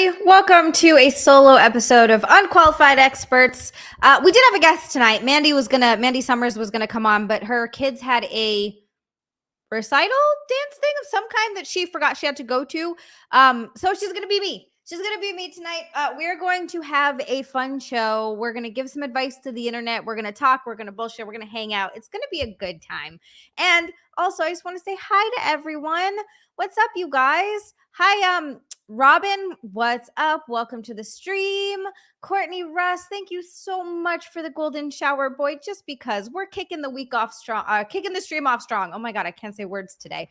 everybody. Welcome to a solo episode of Unqualified Experts. We did have a guest tonight. Mandy Summers was gonna come on, but her kids had a recital dance thing of some kind that she forgot she had to go to. So she's gonna be me. She's gonna be me tonight. We're going to have a fun show. We're gonna give some advice to the internet. We're gonna talk. We're gonna bullshit. We're gonna hang out. It's gonna be a good time. And also, I just want to say hi to everyone. What's up, you guys? Hi, Robin. What's up? Welcome to the stream. Courtney Russ, thank you so much for the golden shower, boy. Just because we're kicking the week off strong, kicking the stream off strong. Oh my God, I can't say words today.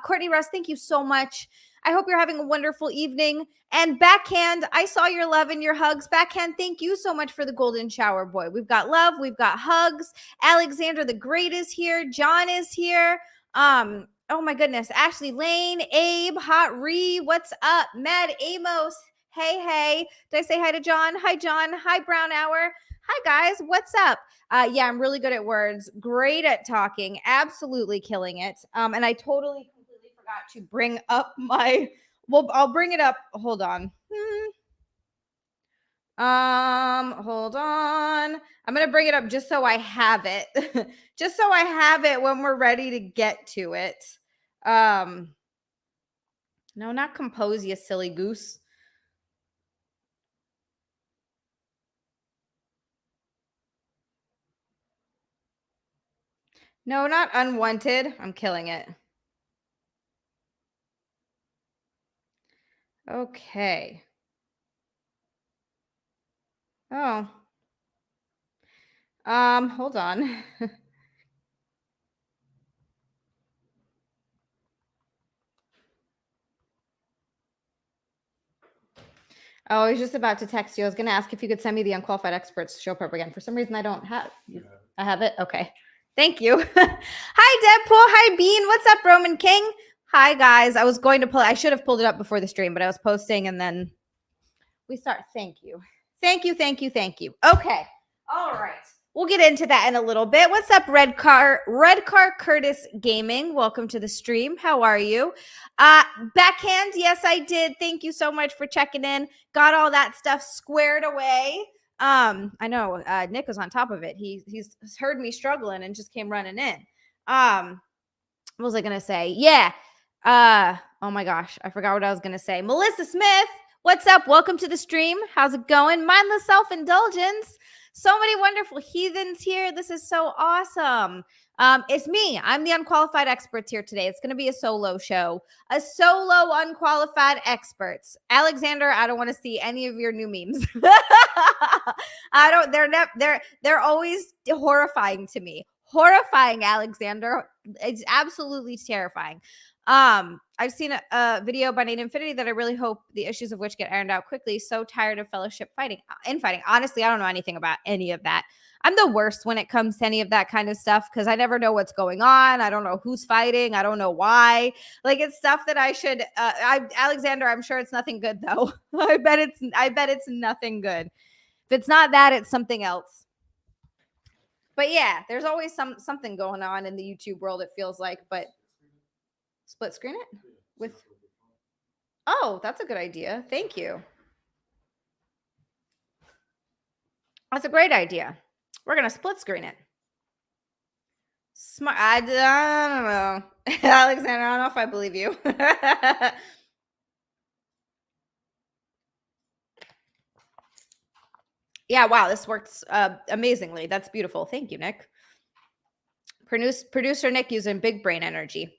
Courtney Russ, thank you so much. I hope you're having a wonderful evening. And Backhand, I saw your love and your hugs. Backhand, thank you so much for the golden shower, boy. We've got love, we've got hugs. Alexander the Great is here. John is here. Oh my goodness. Ashley Lane, Abe, Hot Ree, what's up? Mad Amos. Hey. Did I say hi to John? Hi, John. Hi, Brown Hour. Hi, guys. What's up? Yeah, I'm really good at words. Great at talking. Absolutely killing it. And I totally completely forgot to bring up my, well, I'll bring it up. Hold on. Hold on. I'm going to bring it up just so I have it. Just so I have it when we're ready to get to it. No, not compose, you silly goose. No, not unwanted. I'm killing it. Okay. Oh. Hold on. Oh, I was just about to text you. I was going to ask if you could send me the Unqualified Experts show prep again. For some reason, I don't have. I have it. Okay. Thank you. Hi, Deadpool. Hi, Bean. What's up, Roman King? Hi, guys. I was going to pull. I should have pulled it up before the stream, but I was posting and then we start. Thank you. Okay. All right. We'll get into that in a little bit. What's up, Red Car Curtis Gaming? Welcome to the stream. How are you? Backhand, yes, I did. Thank you so much for checking in. Got all that stuff squared away. I know Nick was on top of it. He's heard me struggling and just came running in. What was I gonna say? Yeah. Oh my gosh, I forgot what I was gonna say. Melissa Smith, what's up? Welcome to the stream. How's it going? Mindless self-indulgence. So many wonderful heathens here. This is so awesome. It's me. I'm the Unqualified Experts here today. It's going to be a solo show, a solo Unqualified Experts. Alexander, I don't want to see any of your new memes. I don't. They're always horrifying to me. Horrifying, Alexander. It's absolutely terrifying. I've seen a video by Nate Infinity that I really hope the issues of which get ironed out quickly. So tired of fellowship infighting. Honestly, I don't know anything about any of that. I'm the worst when it comes to any of that kind of stuff because I never know what's going on. I don't know who's fighting. I don't know why. Like, it's stuff that I should. Alexander, I'm sure it's nothing good though. I bet it's nothing good. If it's not that, it's something else. But yeah, there's always something going on in the YouTube world. It feels like, but. Split screen it with. Oh, that's a good idea. Thank you. That's a great idea. We're going to split screen it. Smart. I don't know. Alexander, I don't know if I believe you. Yeah, wow, this works amazingly. That's beautiful. Thank you, Nick. Producer Nick using big brain energy.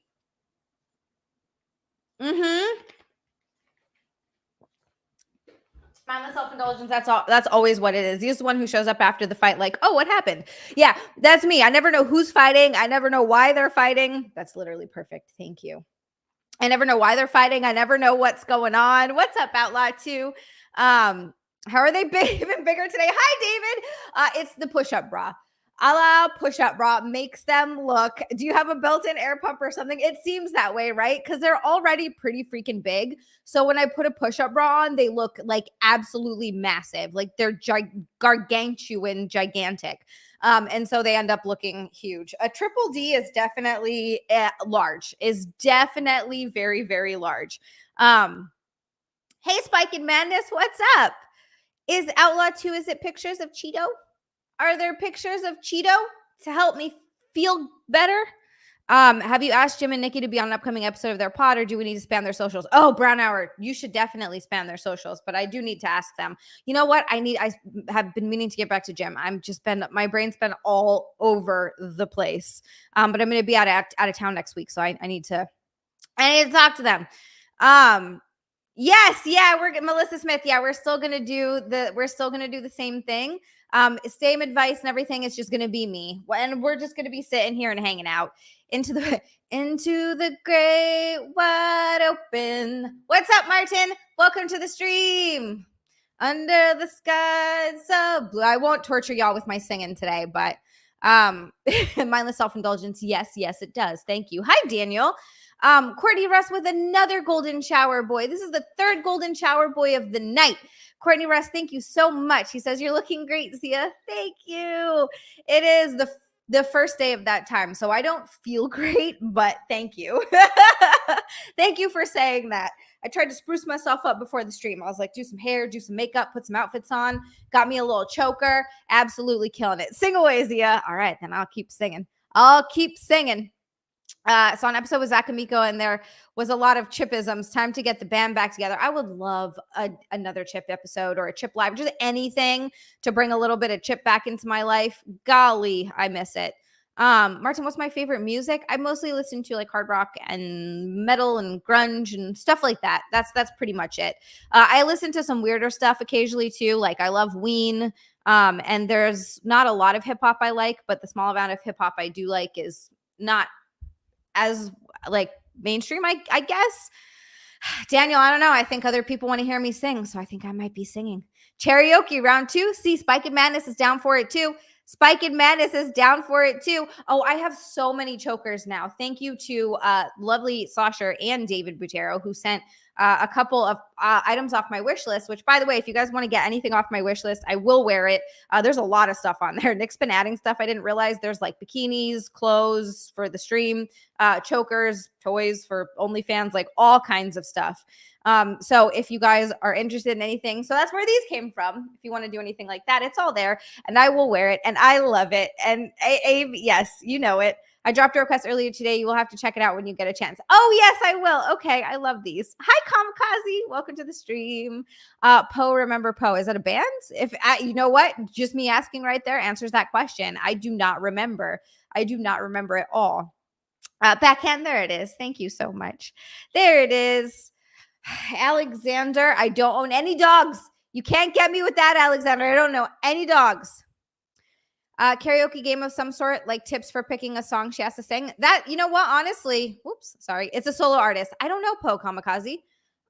Mindless self-indulgence. That's always what it is. He's the one who shows up after the fight like, oh, what happened? Yeah, that's me. I never know who's fighting. I never know why they're fighting. That's literally perfect. Thank you. I never know why they're fighting. I never know what's going on. What's up, Outlaw 2? How are they even bigger today? Hi, David. It's the push-up bra. A la push-up bra makes them look. Do you have a built-in air pump or something? It seems that way, right? Because they're already pretty freaking big. So when I put a push-up bra on, they look like absolutely massive. Like they're gargantuan, gigantic. And so they end up looking huge. A triple D is definitely large. Is definitely very, very large. Hey, Hey, Spike and Madness, what's up? Is Outlaw 2, is it pictures of Cheeto? Are there pictures of Cheeto to help me feel better? Have you asked Jim and Nikki to be on an upcoming episode of their pod, or do we need to spam their socials? Oh, Brown Hour, you should definitely spam their socials, but I do need to ask them. You know what? I have been meaning to get back to Jim. My brain's been all over the place. But I'm going to be out of town next week, so I need to talk to them. Yes, yeah, we're Melissa Smith. Yeah, we're still gonna do the same thing. Same advice and everything. It's just gonna be me, and we're just gonna be sitting here and hanging out into the great wide open. What's up, Martin? Welcome to the stream. Under the sky so blue. I won't torture y'all with my singing today, but mindless self-indulgence. Yes, it does. Thank you. Hi, Daniel. Courtney Russ with another golden shower boy. This is the third golden shower boy of the night. Courtney Russ, thank you so much. He says, you're looking great, Xia. Thank you. It is the first day of that time, so I don't feel great, but thank you. Thank you for saying that. I tried to spruce myself up before the stream. I was like, do some hair, do some makeup, put some outfits on. Got me a little choker. Absolutely killing it. Sing away, Xia. All right, then I'll keep singing. So on episode with Zach and Miko, and there was a lot of chipisms. Time to get the band back together. I would love another Chip episode or a Chip live, just anything to bring a little bit of Chip back into my life. Golly, I miss it. Martin, what's my favorite music? I mostly listen to like hard rock and metal and grunge and stuff like that. That's pretty much it. I listen to some weirder stuff occasionally too. Like I love Ween. And there's not a lot of hip hop I like, but the small amount of hip hop I do like is not as like mainstream, I guess. Daniel, I don't know. I think other people want to hear me sing, so I think I might be singing. Karaoke round 2. See, Spike and Madness is down for it too. Oh, I have so many chokers now. Thank you to lovely Sasha and David Butero, who sent a couple of items off my wish list, which, by the way, if you guys want to get anything off my wish list, I will wear it. There's a lot of stuff on there. Nick's been adding stuff. I didn't realize there's like bikinis, clothes for the stream, chokers, toys for OnlyFans, like all kinds of stuff. So if you guys are interested in anything, so that's where these came from. If you want to do anything like that, it's all there, and I will wear it, and I love it. And Abe, yes, you know it. I dropped a request earlier today. You will have to check it out when you get a chance. Oh, yes, I will. Okay, I love these. Hi, Kamikaze. Welcome to the stream. Poe, remember Poe. Is that a band? If you know what? Just me asking right there answers that question. I do not remember. At all. Backhand, there it is. Thank you so much. There it is. Alexander, I don't own any dogs. You can't get me with that, Alexander. I don't know any dogs. Karaoke game of some sort, like tips for picking a song she has to sing. That, you know what, honestly, it's a solo artist. I don't know Poe Kamikaze.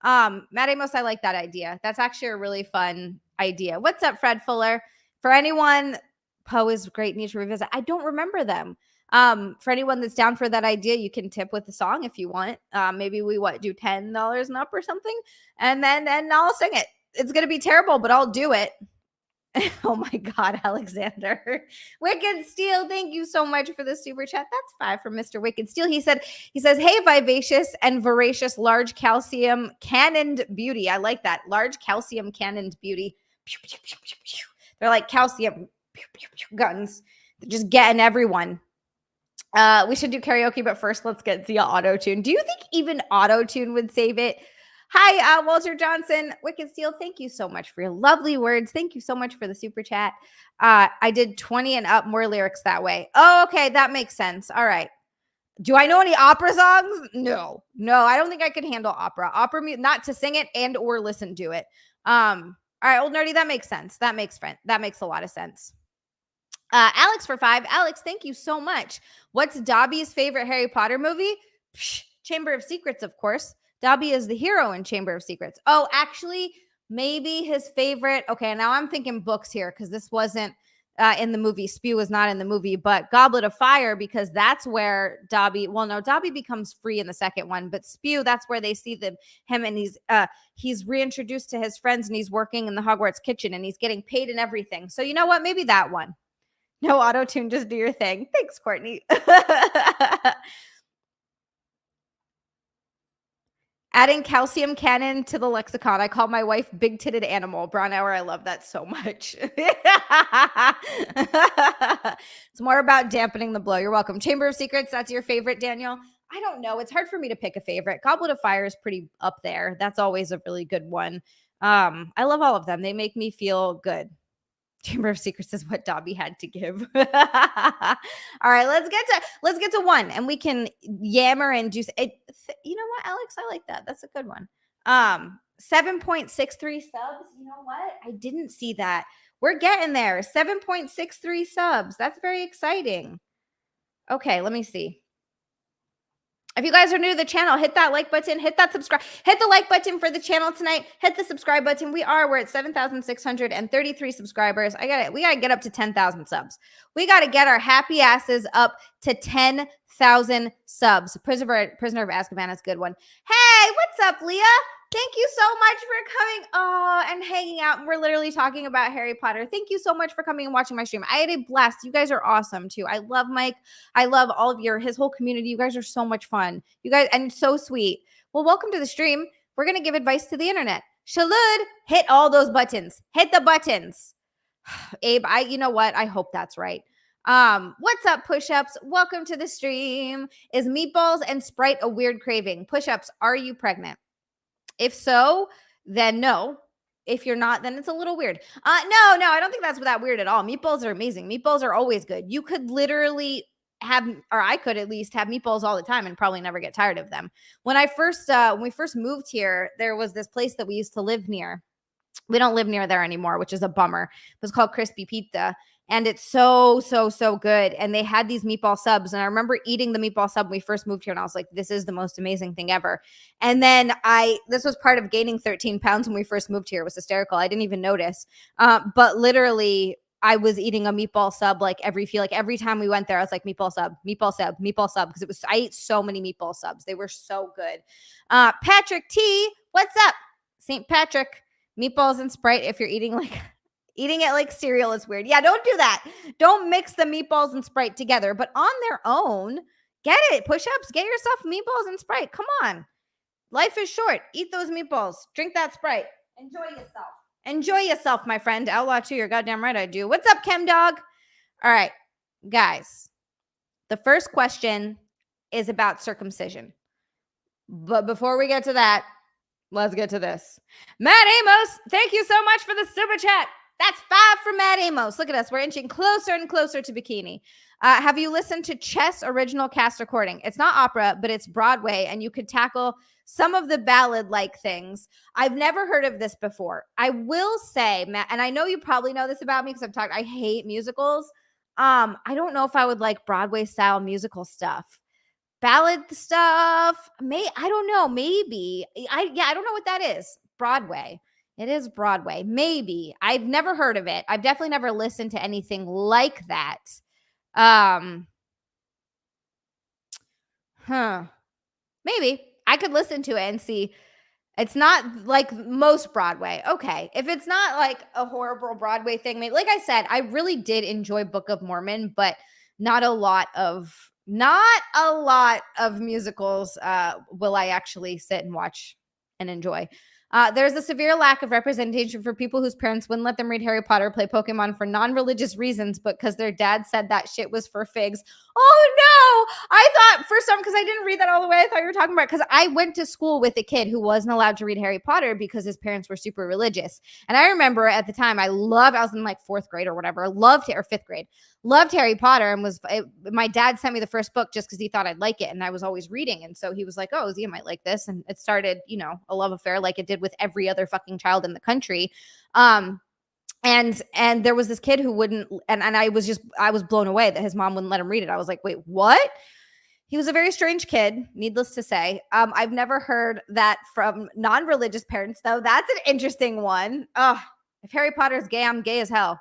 Matt Amos, I like that idea. That's actually a really fun idea. What's up, Fred Fuller? For anyone, Poe is great, need to revisit. I don't remember them. For anyone that's down for that idea, you can tip with the song if you want. Maybe we do $10 and up or something, and I'll sing it. It's gonna be terrible, but I'll do it. Oh my God, Alexander. Wicked Steel, thank you so much for the super chat. That's 5 from Mr. Wicked Steel. He says, hey, vivacious and voracious large calcium cannoned beauty. I like that. Large calcium cannoned beauty. They're like calcium guns. They're just getting everyone. We should do karaoke, but first let's get Xia auto-tune. Do you think even auto-tune would save it? Hi, Walter Johnson. Wicked Steel, thank you so much for your lovely words. Thank you so much for the super chat. I did 20 and up, more lyrics that way. Oh, okay, that makes sense. All right. Do I know any opera songs? No, I don't think I could handle opera. Not to sing it and or listen to it. All right, Old Nerdy, that makes sense. That makes a lot of sense. Alex for 5. Alex, thank you so much. What's Dobby's favorite Harry Potter movie? Chamber of Secrets, of course. Dobby is the hero in Chamber of Secrets. Oh, actually, maybe his favorite. Okay, now I'm thinking books here because this wasn't in the movie. Spew was not in the movie, but Goblet of Fire, because that's where Dobby becomes free in the second one, but Spew, that's where they see him, and he's reintroduced to his friends, and he's working in the Hogwarts kitchen, and he's getting paid and everything. So you know what? Maybe that one. No auto-tune, just do your thing. Thanks, Courtney. Adding calcium cannon to the lexicon. I call my wife big-titted animal. Brownhour, I love that so much. It's more about dampening the blow. You're welcome. Chamber of Secrets, that's your favorite, Daniel? I don't know. It's hard for me to pick a favorite. Goblet of Fire is pretty up there. That's always a really good one. I love all of them. They make me feel good. Chamber of Secrets is what Dobby had to give. All right, let's get to one, and we can yammer and do it. You know what, Alex? I like that. That's a good one. 7.63 subs. You know what? I didn't see that. We're getting there. 7.63 subs. That's very exciting. Okay, let me see. If you guys are new to the channel, hit that like button, hit that subscribe, hit the like button for the channel tonight, hit the subscribe button. We're at 7,633 subscribers. We got to get up to 10,000 subs. We got to get our happy asses up to 10,000 subs. Prisoner of Azkaban is a good one. Hey, what's up, Leah? Thank you so much for coming and hanging out. We're literally talking about Harry Potter. Thank you so much for coming and watching my stream. I had a blast. You guys are awesome too. I love Mike. I love all of his whole community. You guys are so much fun. You guys, and so sweet. Well, welcome to the stream. We're going to give advice to the internet. Shalud, hit all those buttons. Hit the buttons. Abe, you know what? I hope that's right. What's up, push-ups? Welcome to the stream. Is meatballs and Sprite a weird craving? Push-ups, are you pregnant? If so, then no. If you're not, then it's a little weird. No, I don't think that's that weird at all. Meatballs are amazing. Meatballs are always good. You could literally have, or I could at least have meatballs all the time and probably never get tired of them. When we first moved here, there was this place that we used to live near. We don't live near there anymore, which is a bummer. It was called Crispy Pizza. And it's so good. And they had these meatball subs. And I remember eating the meatball sub when we first moved here. And I was like, this is the most amazing thing ever. And then this was part of gaining 13 pounds when we first moved here. It was hysterical. I didn't even notice. But literally, I was eating a meatball sub every time we went there. I was like, meatball sub, meatball sub, meatball sub. Because I ate so many meatball subs. They were so good. Patrick T, what's up? St. Patrick, meatballs and Sprite if you're eating it like cereal is weird. Yeah, don't do that. Don't mix the meatballs and Sprite together, but on their own, get it. Push-ups, get yourself meatballs and Sprite. Come on. Life is short. Eat those meatballs. Drink that Sprite. Enjoy yourself. Enjoy yourself, my friend. Outlaw 2, you're goddamn right I do. What's up, Chem Dog? All right, guys. The first question is about circumcision. But before we get to that, let's get to this. Matt Amos, thank you so much for the super chat. That's 5 from Matt Amos. Look at us. We're inching closer and closer to Bikini. Have you listened to Chess original cast recording? It's not opera, but it's Broadway, and you could tackle some of the ballad-like things. I've never heard of this before. I will say, Matt, and I know you probably know this about me because I hate musicals. I don't know if I would like Broadway-style musical stuff. Ballad stuff, I don't know. Maybe. I don't know what that is. Broadway. It is Broadway. Maybe. I've never heard of it. I've definitely never listened to anything like that. Maybe. I could listen to it and see. It's not like most Broadway. Okay. If it's not like a horrible Broadway thing, maybe. Like I said, I really did enjoy Book of Mormon, but not a lot of musicals will I actually sit and watch and enjoy. There's a severe lack of representation for people whose parents wouldn't let them read Harry Potter, play Pokemon for non-religious reasons, but because their dad said that shit was for figs. Oh no! I thought because I didn't read that all the way, I thought you were talking about, because I went to school with a kid who wasn't allowed to read Harry Potter because his parents were super religious. And I remember at the time, I was in like 4th grade or whatever, or 5th grade, loved Harry Potter, and my dad sent me the first book just because he thought I'd like it, and I was always reading. And so he was like, oh, Xia might like this. And it started, a love affair like it did with every other fucking child in the country. And there was this kid who wouldn't, and I was blown away that his mom wouldn't let him read it. I was like, wait, what? He was a very strange kid, needless to say. I've never heard that from non-religious parents, though. That's an interesting one. If Harry Potter's gay, I'm gay as hell.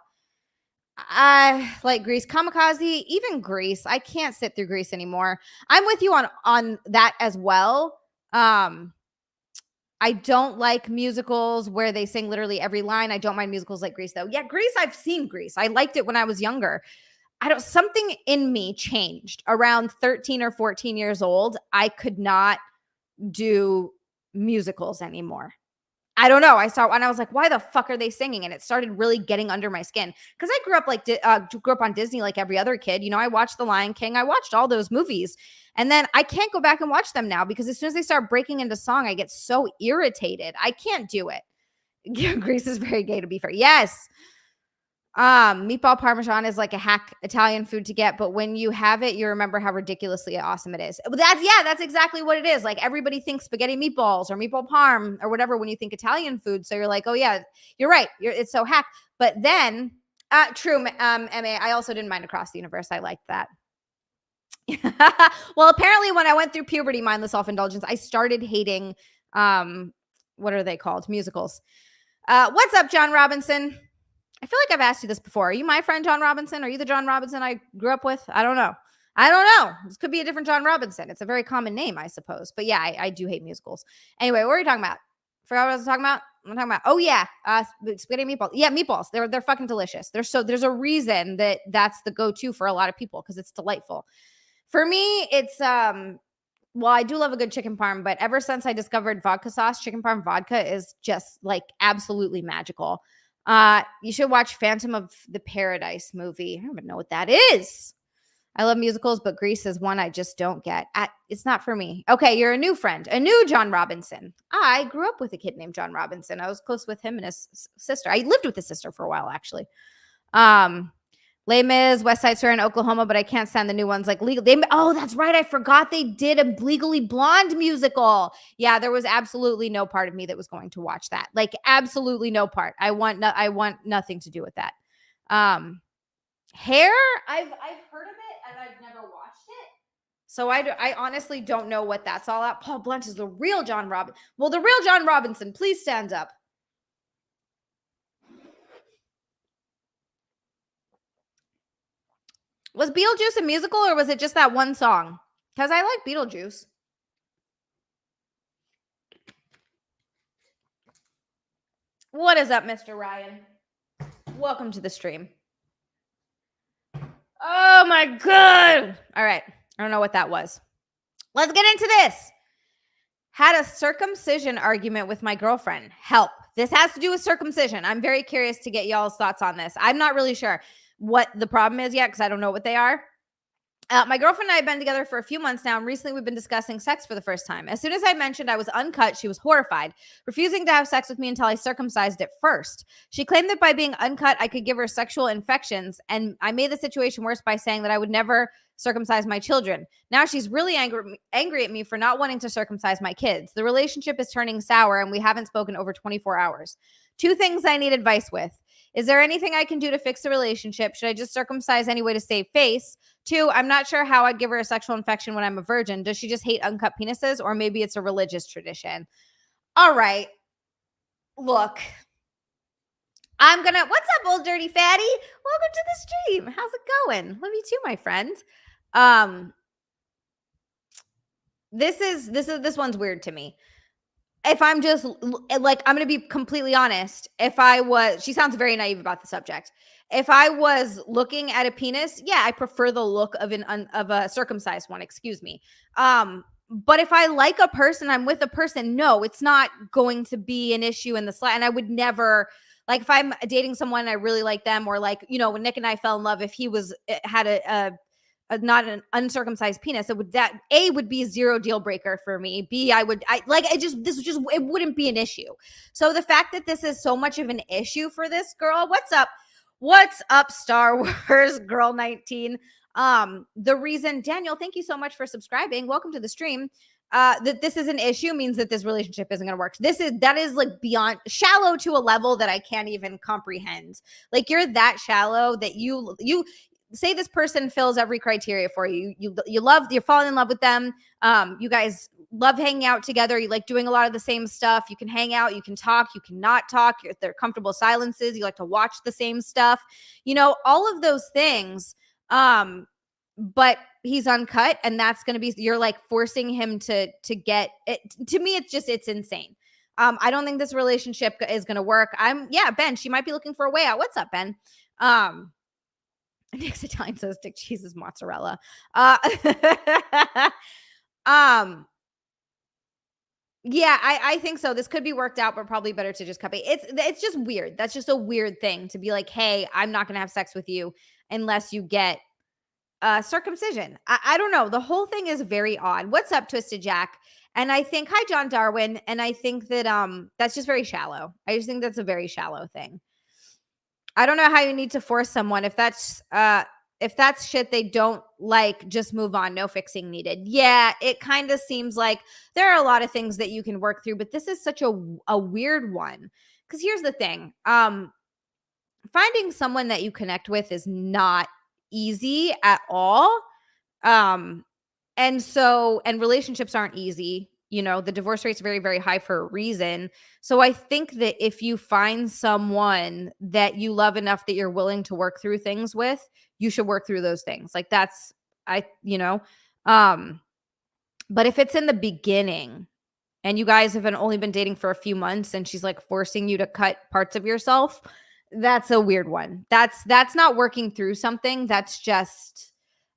I like Grease. Kamikaze, even Grease. I can't sit through Grease anymore. I'm with you on that as well. I don't like musicals where they sing literally every line. I don't mind musicals like Grease, though. Yeah, Grease, I've seen Grease. I liked it when I was younger. Something in me changed around 13 or 14 years old. I could not do musicals anymore. I don't know. I saw and I was like, why the fuck are they singing? And it started really getting under my skin because I grew up grew up on Disney like every other kid. You know, I watched The Lion King. I watched all those movies. And then I can't go back and watch them now because as soon as they start breaking into song, I get so irritated. I can't do it. Greece is very gay, to be fair. Yes. Meatball parmesan is like a hack Italian food to get, but when you have it, you remember how ridiculously awesome it is. That's exactly what it is. Like everybody thinks spaghetti meatballs or meatball parm or whatever when you think Italian food. So you're like, oh yeah, you're right. It's so hack. But then, true, MA, I also didn't mind Across the Universe. I liked that. Well, apparently when I went through puberty, mindless self-indulgence, I started hating, what are they called? Musicals. What's up, John Robinson? I feel like I've asked you this before. Are you my friend, John Robinson? Are you the John Robinson I grew up with? I don't know. This could be a different John Robinson. It's a very common name, I suppose. But yeah, I do hate musicals. Anyway, what are you talking about? Forgot what I was talking about? I'm talking about, oh yeah, spaghetti meatballs. Yeah, meatballs. They're fucking delicious. There's a reason that's the go-to for a lot of people because it's delightful. For me, it's well, I do love a good chicken parm, but ever since I discovered vodka sauce, chicken parm vodka is just like absolutely magical. You should watch Phantom of the Paradise movie. I don't even know what that is. I love musicals, but Grease is one I just don't get. It's not for me. Okay, you're a new friend, a new John Robinson. I grew up with a kid named John Robinson. I was close with him and his sister. I lived with his sister for a while, actually. Les Mis, West Side Story in Oklahoma, but I can't stand the new ones like Legal. Oh, that's right. I forgot they did a Legally Blonde musical. Yeah, there was absolutely no part of me that was going to watch that. Like absolutely no part. I want nothing to do with that. Hair, I've heard of it and I've never watched it. So I honestly don't know what that's all about. Paul Blunt is the real John Robinson. Well, the real John Robinson, please stand up. Was Beetlejuice a musical or was it just that one song? Because I like Beetlejuice. What is up, Mr. Ryan? Welcome to the stream. Oh my God. All right. I don't know what that was. Let's get into this. Had a circumcision argument with my girlfriend. Help. This has to do with circumcision. I'm very curious to get y'all's thoughts on this. I'm not really sure what the problem is yet because I don't know what they are. My girlfriend and I have been together for a few months now, and recently we've been discussing sex for the first time. As soon as I mentioned I was uncut, she was horrified, refusing to have sex with me until I circumcised it first. She claimed that by being uncut, I could give her sexual infections, and I made the situation worse by saying that I would never circumcise my children. Now she's really angry at me for not wanting to circumcise my kids. The relationship is turning sour, and we haven't spoken over 24 hours. 2 things I need advice with. Is there anything I can do to fix the relationship? Should I just circumcise anyway to save face? 2, I'm not sure how I'd give her a sexual infection when I'm a virgin. Does she just hate uncut penises, or maybe it's a religious tradition? All right. Look, what's up, old dirty fatty? Welcome to the stream. How's it going? Love you too, my friend. This one's weird to me. If I'm just like, I'm going to be completely honest. She sounds very naive about the subject. If I was looking at a penis, yeah, I prefer the look of a circumcised one, excuse me. But if I like a person, I'm with a person, no, it's not going to be an issue in the slightest. And I would never, like, if I'm dating someone and I really like them, or like, you know, when Nick and I fell in love, if he had a not an uncircumcised penis, it would be a 0 deal breaker for me. B, it wouldn't be an issue. So the fact that this is so much of an issue for this girl, what's up, Star Wars Girl 19? The reason, Daniel, thank you so much for subscribing. Welcome to the stream. That this is an issue means that this relationship isn't going to work. That is like beyond shallow to a level that I can't even comprehend. Like, you're that shallow that you say this person fills every criteria for you. You're falling in love with them. You guys love hanging out together. You like doing a lot of the same stuff. You can hang out, you can talk, you cannot talk. They're comfortable silences. You like to watch the same stuff, you know, all of those things. But he's uncut, and that's going to be, you're like forcing him to get it. To me, it's insane. I don't think this relationship is going to work. Ben, she might be looking for a way out. What's up, Ben? Nick's Italian says stick cheese is mozzarella. Yeah, I think so. This could be worked out, but probably better to just cut bait. It's just weird. That's just a weird thing to be like, hey, I'm not gonna have sex with you unless you get circumcision. I don't know. The whole thing is very odd. What's up, Twisted Jack? And I think, hi, John Darwin. And I think that that's just very shallow. I just think that's a very shallow thing. I don't know how you need to force someone if that's shit they don't like, just move on, no fixing needed. Yeah, it kind of seems like there are a lot of things that you can work through, but this is such a weird one. Cuz here's the thing. Finding someone that you connect with is not easy at all. Um and relationships aren't easy. You know, the divorce rate's very, very high for a reason. So I think that if you find someone that you love enough that you're willing to work through things with, you should work through those things. Like that's, um, but if it's in the beginning and you guys have only been dating for a few months and she's like forcing you to cut parts of yourself, that's a weird one. That's not working through something. That's just,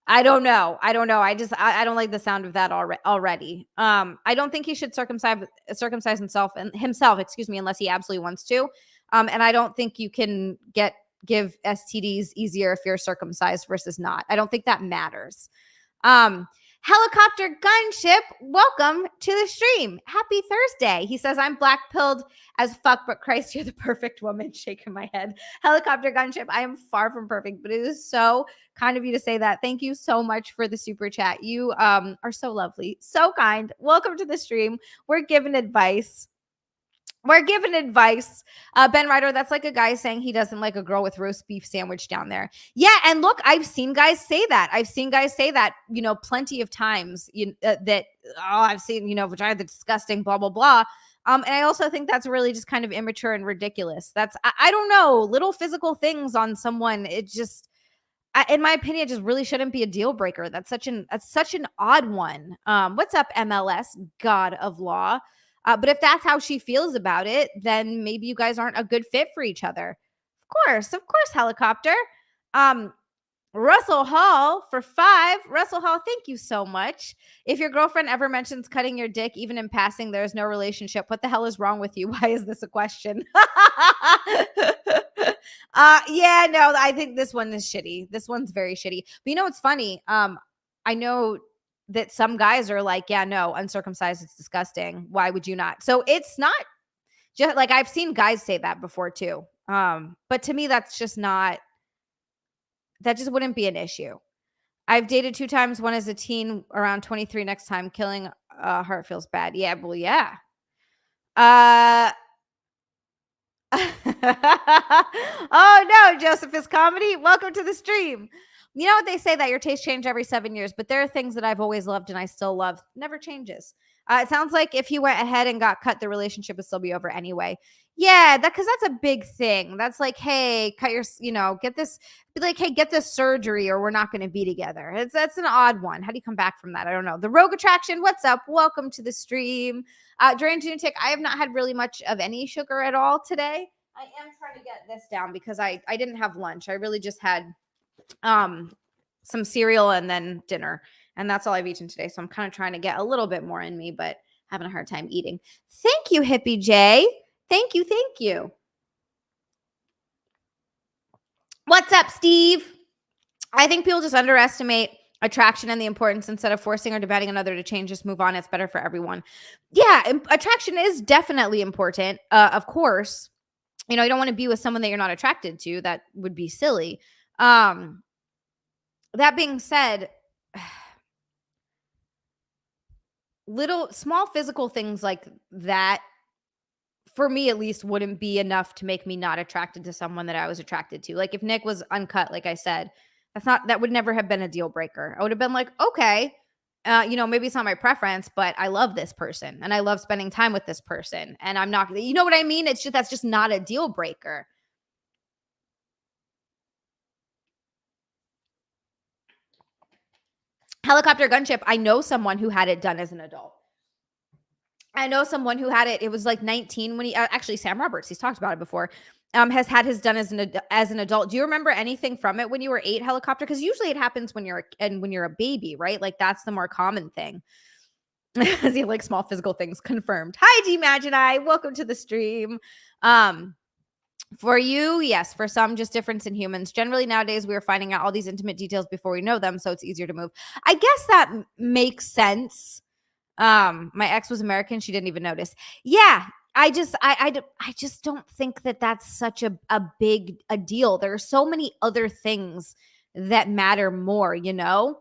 I don't know. I don't like the sound of that already. I don't think he should circumcise himself, excuse me, unless he absolutely wants to. And I don't think you can give STDs easier if you're circumcised versus not. I don't think that matters. Helicopter Gunship, welcome to the stream. Happy Thursday. He says, I'm black-pilled as fuck, but Christ, you're the perfect woman. Shaking my head. Helicopter Gunship, I am far from perfect, but it is so kind of you to say that. Thank you so much for the super chat. You are so lovely, so kind. Welcome to the stream. We're giving advice. Ben Ryder, that's like a guy saying he doesn't like a girl with roast beef sandwich down there. Yeah, and look, I've seen guys say that. Plenty of times. I've seen, vagina, the disgusting, blah blah blah. And I also think that's really just kind of immature and ridiculous. I don't know, little physical things on someone. It just, in my opinion, it just really shouldn't be a deal breaker. That's such an odd one. What's up, MLS? God of Law. But if that's how she feels about it, then maybe you guys aren't a good fit for each other. Of course, Helicopter. Russell Hall for 5. Russell Hall, thank you so much. If your girlfriend ever mentions cutting your dick, even in passing, there's no relationship. What the hell is wrong with you? Why is this a question? Yeah, no, I think this one is shitty. This one's very shitty. But you know what's funny? I know that some guys are like, yeah, no, uncircumcised, it's disgusting. Why would you not? So it's not just like, I've seen guys say that before too. But to me, that just wouldn't be an issue. I've dated 2 times. One as a teen, around 23. Next time, killing heart feels bad. Yeah, well, yeah. Oh no, Joseph is comedy. Welcome to the stream. You know what they say, that your tastes change every 7 years, but there are things that I've always loved and I still love. Never changes. It sounds like if he went ahead and got cut, the relationship would still be over anyway. Yeah, because that's a big thing. That's like, hey, cut your, get this, be like, hey, get this surgery or we're not going to be together. That's an odd one. How do you come back from that? I don't know. The Rogue Attraction, what's up? Welcome to the stream. During Lunatic, I have not had really much of any sugar at all today. I am trying to get this down because I didn't have lunch. I really just had some cereal and then dinner, and that's all I've eaten today. So I'm kind of trying to get a little bit more in me, but having a hard time eating. Thank you, Hippie J. Thank you. What's up, Steve? I think people just underestimate attraction and the importance. Instead of forcing or demanding another to change, just move on. It's better for everyone. Yeah, attraction is definitely important. Of course, you don't want to be with someone that you're not attracted to. That would be silly. That being said, small physical things like that, for me at least, wouldn't be enough to make me not attracted to someone that I was attracted to. Like if Nick was uncut, like I said, that would never have been a deal breaker. I would have been like, okay, maybe it's not my preference, but I love this person and I love spending time with this person. And I'm not, you know what I mean? That's just not a deal breaker. Helicopter Gunship, I know someone who had it done as an adult. I know someone who had it. It was like 19 when he actually, Sam Roberts, he's talked about it before, has had his done as an adult. Do you remember anything from it when you were 8, Helicopter? Because usually it happens when you're a baby, right? Like that's the more common thing. He likes small physical things. Confirmed. Hi, D'Magini. Welcome to the stream. For you, yes. For some, just difference in humans. Generally, nowadays, we are finding out all these intimate details before we know them, so it's easier to move. I guess that makes sense. My ex was American. She didn't even notice. Yeah. I just don't think that that's such a big a deal. There are so many other things that matter more, you know?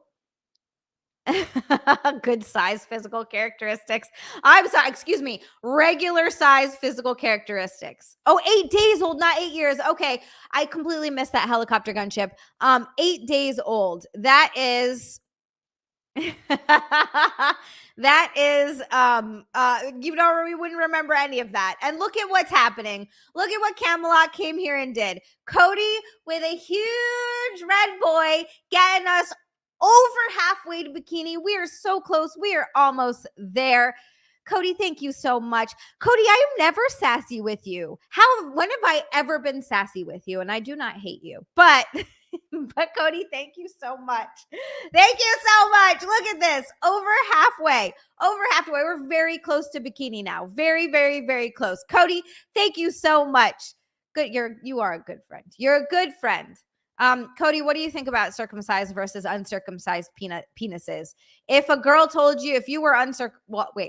Good size physical characteristics. I'm sorry, excuse me. Regular size physical characteristics. Oh, 8 days old, not 8 years. Okay. I completely missed that helicopter gunship. 8 days old. That is that is you know, we wouldn't remember any of that. And look at what's happening. Look at what Camelot came here and did. Cody with a huge red boy getting us over halfway to Bikini. We are so close. We are almost there. Cody, thank you so much. Cody, I am never sassy with you. When have I ever been sassy with you? And I do not hate you, but Cody, thank you so much. Thank you so much. Look at this. Over halfway. We're very close to Bikini now. Very, very, very close. Cody, thank you so much. Good. You are a good friend. You're a good friend. Cody, what do you think about circumcised versus uncircumcised penises? If a girl told you, if you were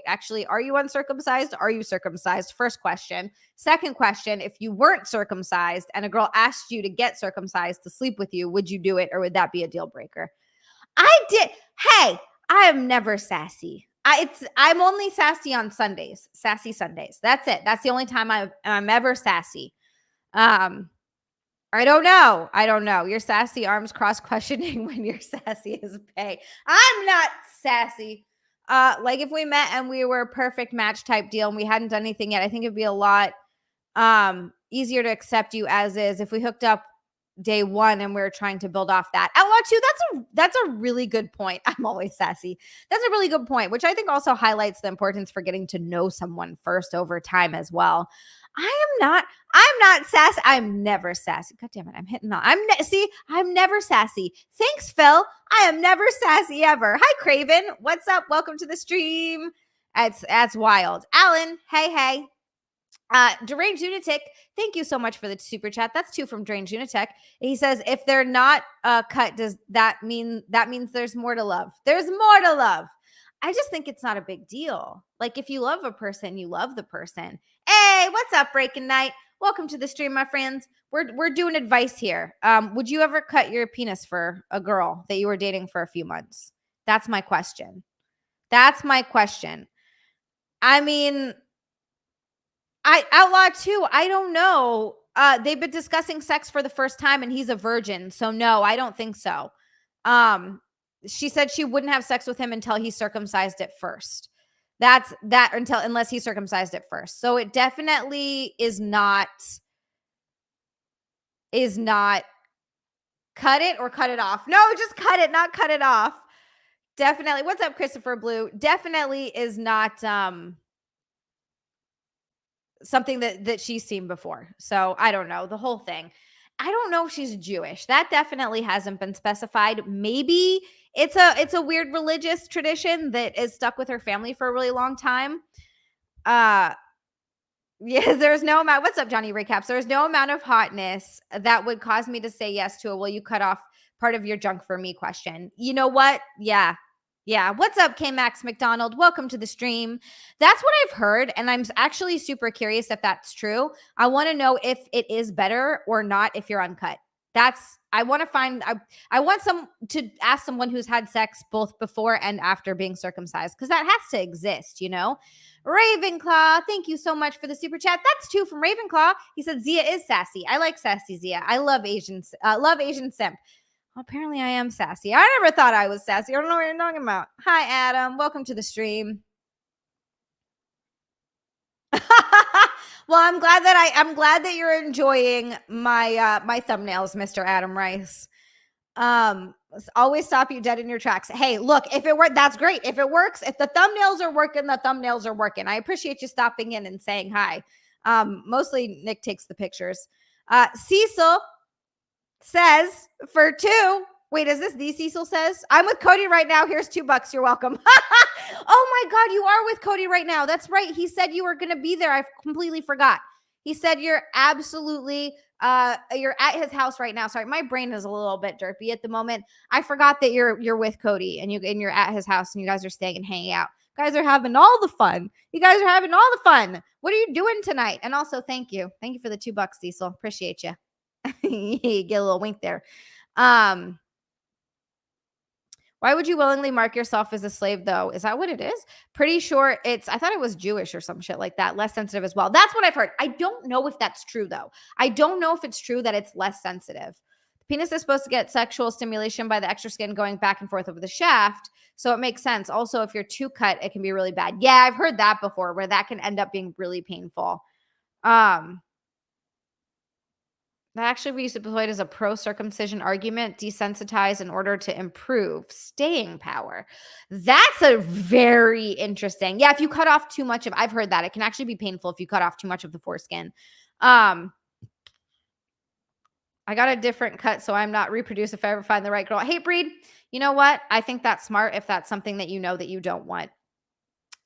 actually, are you uncircumcised? Are you circumcised? First question. Second question, if you weren't circumcised and a girl asked you to get circumcised to sleep with you, would you do it, or would that be a deal breaker? I did. Hey, I am never sassy. I'm only sassy on Sundays. Sassy Sundays. That's it. That's the only time I'm ever sassy. I don't know. Your sassy arms cross questioning when you're sassy as pay. I'm not sassy. Like if we met and we were a perfect match type deal and we hadn't done anything yet, I think it'd be a lot easier to accept you as is. If we hooked up day one and we're trying to build off that. Outlaw 2, that's a really good point. I'm always sassy. That's a really good point, which I think also highlights the importance for getting to know someone first over time as well. I'm not sassy. I'm never sassy. God damn it. I'm hitting on. I'm never sassy. Thanks, Phil. I am never sassy ever. Hi, Craven. What's up? Welcome to the stream. That's wild. Alan. Hey. Deranged Lunatic, thank you so much for the super chat. That's 2 from Deranged Lunatic. He says, if they're not cut, does that means there's more to love? There's more to love. I just think it's not a big deal. Like if you love a person, you love the person. Hey, what's up, Breaking Night? Welcome to the stream, my friends. We're doing advice here. Would you ever cut your penis for a girl that you were dating for a few months? That's my question. I mean, Outlaw 2, I don't know. They've been discussing sex for the first time and he's a virgin. So no, I don't think so. She said she wouldn't have sex with him until he circumcised it first. Unless he circumcised it first. So it definitely is not cut it or cut it off. No, just cut it, not cut it off. Definitely. What's up, Christopher Blue? Definitely is not something that she's seen before. So I don't know the whole thing. I don't know if she's Jewish. That definitely hasn't been specified. Maybe it's a weird religious tradition that is stuck with her family for a really long time. Yes, there's no amount. What's up, Johnny Recaps? There's no amount of hotness that would cause me to say yes to a will you cut off part of your junk for me question. You know what? Yeah. What's up, K-Max McDonald? Welcome to the stream. That's what I've heard, and I'm actually super curious if that's true. I want to know if it is better or not if you're uncut. I want to ask someone who's had sex both before and after being circumcised, because that has to exist, you know? Ravenclaw, thank you so much for the super chat. That's 2 from Ravenclaw. He said Xia is sassy. I like sassy Xia. I love Asian simp. Well, apparently I am sassy. I never thought I was sassy. I don't know what you're talking about. Hi, Adam. Welcome to the stream. Well, I'm glad that you're enjoying my thumbnails, Mr. Adam Rice. Always stop you dead in your tracks. Hey, look, if it works, that's great. If it works, if the thumbnails are working, the thumbnails are working. I appreciate you stopping in and saying hi. Mostly Nick takes the pictures. Cecil says for 2, Wait, is this the Cecil says? I'm with Cody right now. Here's $2. You're welcome. Oh my God, you are with Cody right now. That's right. He said you were going to be there. I completely forgot. He said you're absolutely, you're at his house right now. Sorry, my brain is a little bit derpy at the moment. I forgot that you're with Cody and you're at his house and you guys are staying and hanging out. You guys are having all the fun. You guys are having all the fun. What are you doing tonight? And also, thank you. Thank you for the $2, Cecil. Appreciate you. Get a little wink there. Why would you willingly mark yourself as a slave, though? Is that what it is? Pretty sure I thought it was Jewish or some shit like that. Less sensitive as well. That's what I've heard. I don't know if that's true, though. I don't know if it's true that it's less sensitive. The penis is supposed to get sexual stimulation by the extra skin going back and forth over the shaft. So it makes sense. Also, if you're too cut, it can be really bad. Yeah, I've heard that before, where that can end up being really painful. That actually we used to deploy it as a pro-circumcision argument, desensitize in order to improve staying power. That's a very interesting. Yeah, if you cut off too much of, I've heard that. It can actually be painful if you cut off too much of the foreskin. I got a different cut, so I'm not reproduce if I ever find the right girl. Hey, Breed, you know what? I think that's smart if that's something that you know that you don't want.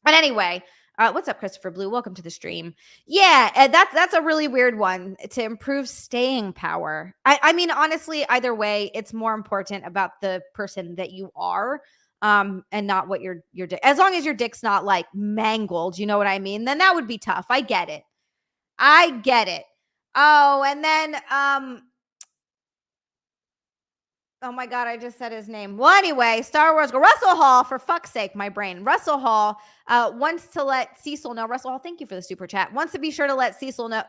But anyway, what's up, Christopher Blue? Welcome to the stream. Yeah, that's a really weird one to improve staying power. I mean, honestly, either way, it's more important about the person that you are, and not what your dick. As long as your dick's not like mangled, you know what I mean? Then that would be tough. I get it. Oh, and then oh my God, I just said his name. Well, anyway, Star Wars girl, Russell Hall, for fuck's sake, my brain. Russell Hall wants to let Cecil know. Russell Hall, thank you for the super chat. Wants to be sure to let Cecil know,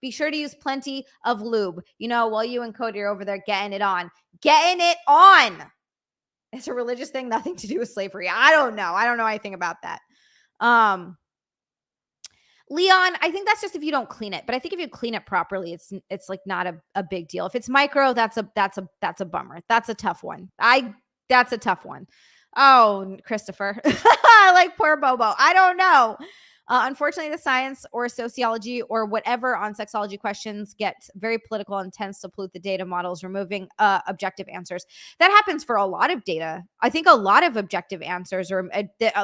be sure to use plenty of lube. You know, while you and Cody are over there getting it on. Getting it on. It's a religious thing, nothing to do with slavery. I don't know anything about that. Leon, I think that's just if you don't clean it. But I think if you clean it properly, it's like not a big deal. If it's micro, that's a bummer. That's a tough one. That's a tough one. Oh, Christopher. Like poor Bobo. I don't know. Unfortunately, the science or sociology or whatever on sexology questions gets very political and tends to pollute the data models, removing objective answers. That happens for a lot of data. I think a lot of objective answers or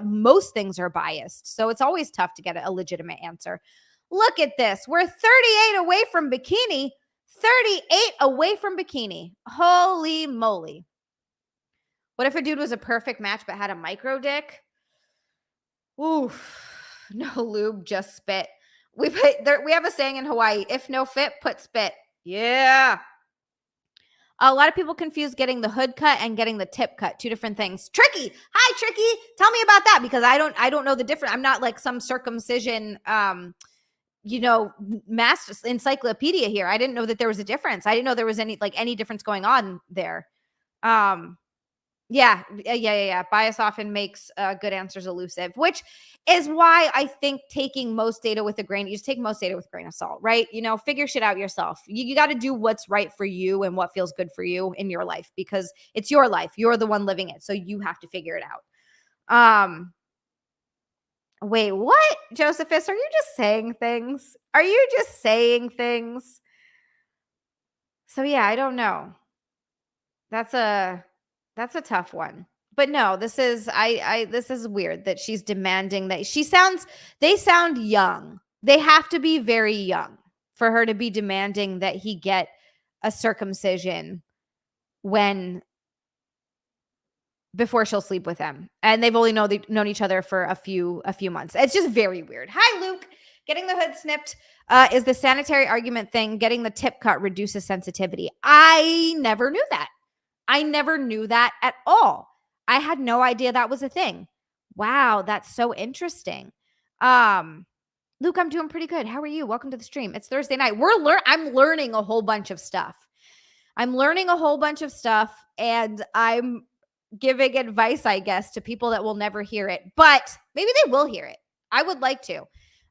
most things are biased. So it's always tough to get a legitimate answer. Look at this. We're 38 away from Bikini. 38 away from Bikini. Holy moly. What if a dude was a perfect match but had a micro dick? Oof. No lube, just spit. We have a saying in Hawaii, if no fit, put spit. Yeah. A lot of people confuse getting the hood cut and getting the tip cut. Two different things. Tricky. Hi, Tricky. Tell me about that because I don't know the difference. I'm not like some circumcision master encyclopedia here. I didn't know that there was a difference. I didn't know there was any difference going on there. Yeah. Bias often makes good answers elusive, which is why I think taking most data with a grain, you just take most data with a grain of salt, right? Figure shit out yourself. You got to do what's right for you and what feels good for you in your life because it's your life. You're the one living it. So you have to figure it out. Wait, what? Josephus, are you just saying things? So yeah, I don't know. That's a tough one. But no, this is weird that she's demanding that they sound young. They have to be very young for her to be demanding that he get a circumcision before she'll sleep with him. And they've only known each other for a few months. It's just very weird. Hi, Luke. Getting the hood snipped is the sanitary argument thing. Getting the tip cut reduces sensitivity. I never knew that. I never knew that at all. I had no idea that was a thing. Wow, that's so interesting. Luke, I'm doing pretty good. How are you? Welcome to the stream. It's Thursday night. I'm learning a whole bunch of stuff. And I'm giving advice, I guess, to people that will never hear it, but maybe they will hear it. I would like to.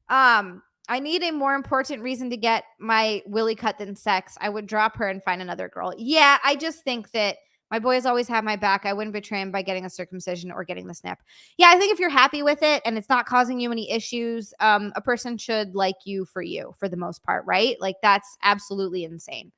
I need a more important reason to get my willy cut than sex. I would drop her and find another girl. Yeah, I just think that my boys always have my back. I wouldn't betray him by getting a circumcision or getting the snip. Yeah, I think if you're happy with it and it's not causing you any issues, a person should like you for the most part, right? Like that's absolutely insane.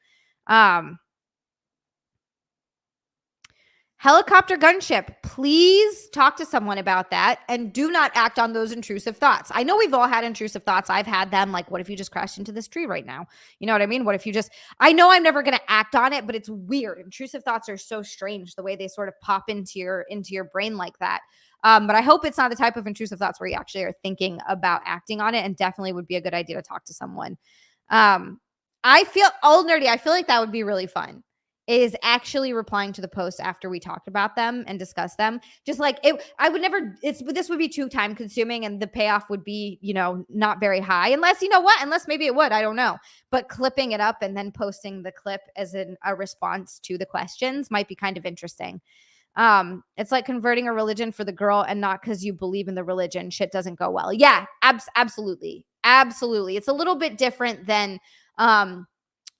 Helicopter gunship, please talk to someone about that and do not act on those intrusive thoughts. I know we've all had intrusive thoughts. I've had them, like, what if you just crashed into this tree right now? You know what I mean? What if you just, I know I'm never going to act on it, but it's weird. Intrusive thoughts are so strange, the way they sort of pop into your brain like that. But I hope it's not the type of intrusive thoughts where you actually are thinking about acting on it, and definitely would be a good idea to talk to someone. I feel all nerdy. I feel like that would be really fun, is actually replying to the post after we talked about them and discuss them. Just like it, I would never, this would be too time consuming, and the payoff would be, not very high, unless, unless maybe it would, I don't know. But clipping it up and then posting the clip as a response to the questions might be kind of interesting. It's like converting a religion for the girl, and not because you believe in the religion. Shit doesn't go well. Yeah, absolutely. Absolutely. It's a little bit different than,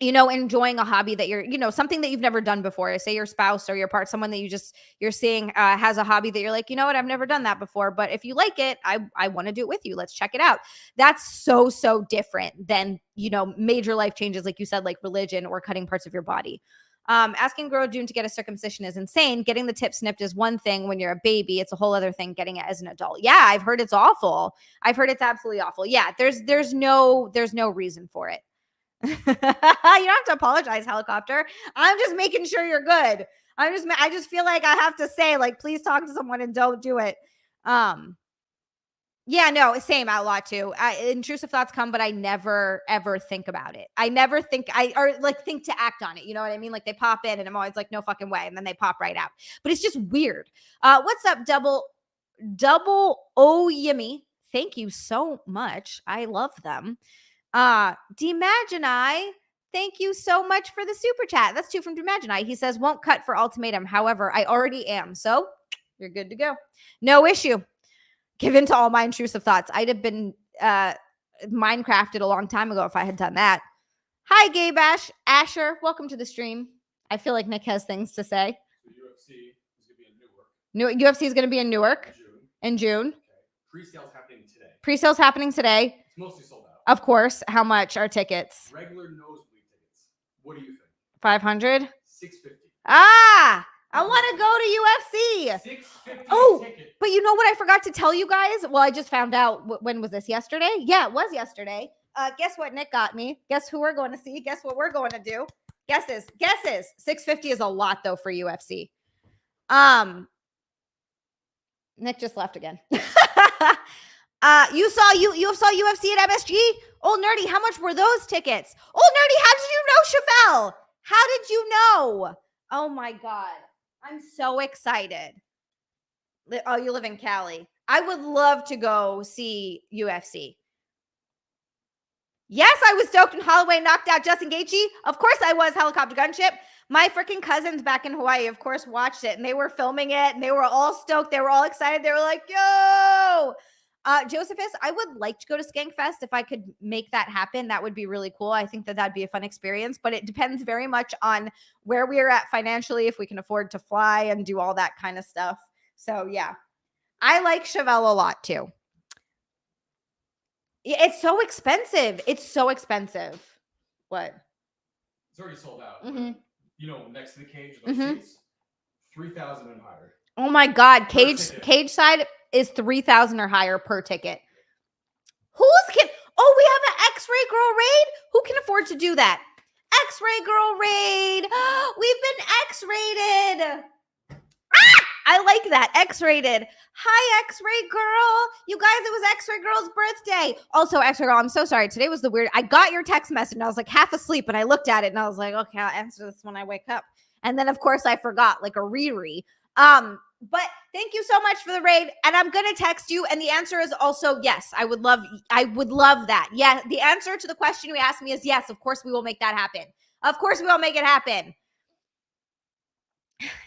enjoying a hobby that you're, something that you've never done before. Say your spouse or your partner, someone that you're seeing has a hobby that you're like, you know what, I've never done that before, but if you like it, I want to do it with you. Let's check it out. That's so different than, major life changes, like you said, like religion or cutting parts of your body. Asking girl June to get a circumcision is insane. Getting the tip snipped is one thing when you're a baby. It's a whole other thing getting it as an adult. Yeah, I've heard it's awful. I've heard it's absolutely awful. Yeah, there's no reason for it. You don't have to apologize, helicopter. I'm just making sure you're good. I just feel like I have to say, like, please talk to someone and don't do it. Yeah, no, same, outlaw too. Intrusive thoughts come, but I never ever think about it. I never think think to act on it. You know what I mean? Like, they pop in and I'm always like, no fucking way. And then they pop right out. But it's just weird. What's up, double O Yimmy? Thank you so much. I love them. Demagini, thank you so much for the super chat. That's 2 from Demagini. He says, won't cut for ultimatum. However, I already am. So you're good to go. No issue. Give in to all my intrusive thoughts. I'd have been Minecrafted a long time ago if I had done that. Hi, Gay Bash. Asher, welcome to the stream. I feel like Nick has things to say. So UFC is going to be in UFC Newark. is going to be in Newark in June. Okay. Pre-sale's happening today. Pre-sale's happening today. It's mostly sold out. Of course. How much are tickets? Regular nosebleed tickets. What do you think? 500? 650. Ah! I want to go to UFC. 650 ticket. But you know what I forgot to tell you guys? Well, I just found out. When was this? Yesterday? Yeah, it was yesterday. Guess what Nick got me? Guess who we're going to see? Guess what we're going to do? Guesses. 650 is a lot though for UFC. Nick just left again. You saw UFC at MSG? Old Nerdy, how much were those tickets? Old Nerdy, how did you know Chevelle? How did you know? Oh my God. I'm so excited. Oh, you live in Cali. I would love to go see UFC. Yes, I was stoked when Holloway knocked out Justin Gaethje. Of course I was, helicopter gunship. My freaking cousins back in Hawaii, of course, watched it, and they were filming it, and they were all stoked. They were all excited. They were like, yo! Josephus, I would like to go to Skankfest. If I could make that happen, that would be really cool. I think that that'd be a fun experience, but it depends very much on where we are at financially, if we can afford to fly and do all that kind of stuff. So yeah, I like Chevelle a lot too. It's so expensive. It's so expensive. What? It's already sold out. Mm-hmm. Next to the cage, those seats, 3,000 and higher. Oh my God. Cage side is 3,000 or higher per ticket. We have an X-Ray Girl raid? Who can afford to do that? X-Ray Girl raid. We've been X-rated. I like that. X-rated. Hi, X-Ray Girl. You guys, it was X-Ray Girl's birthday. Also, X-Ray Girl, I'm so sorry. Today was the weird. I got your text message and I was like half asleep and I looked at it and I was like, okay, I'll answer this when I wake up. And then, of course, I forgot, like a Riri. But thank you so much for the raid. And I'm going to text you. And the answer is also yes. I would love that. Yeah. The answer to the question you asked me is yes. Of course, we will make that happen. Of course, we will make it happen.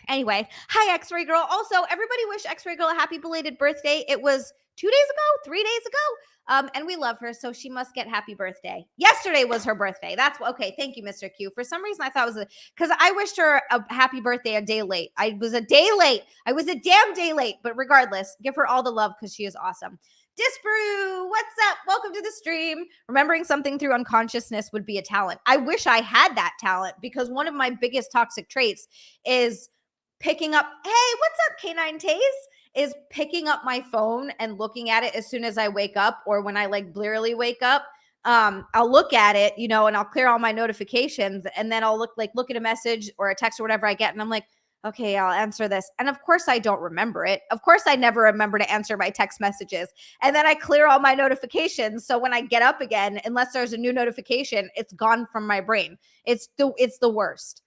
Anyway, hi, X-Ray Girl. Also, everybody wish X-Ray Girl a happy belated birthday. It was 2 days ago, 3 days ago. And we love her, so she must get happy birthday. Yesterday was her birthday. That's okay. Thank you, Mr. Q. For some reason, I thought it was because I wished her a happy birthday a day late. I was a day late. I was a damn day late. But regardless, give her all the love because she is awesome. Disbrew, what's up? Welcome to the stream. Remembering something through unconsciousness would be a talent. I wish I had that talent because one of my biggest toxic traits is picking up, hey, what's up, Canine Taze? Is picking up my phone and looking at it as soon as I wake up, or when I like blearily wake up. I'll look at it, and I'll clear all my notifications, and then I'll look at a message or a text or whatever I get, and I'm like, okay, I'll answer this. And of course I don't remember it. Of course I never remember to answer my text messages. And then I clear all my notifications. So when I get up again, unless there's a new notification, it's gone from my brain. It's the worst.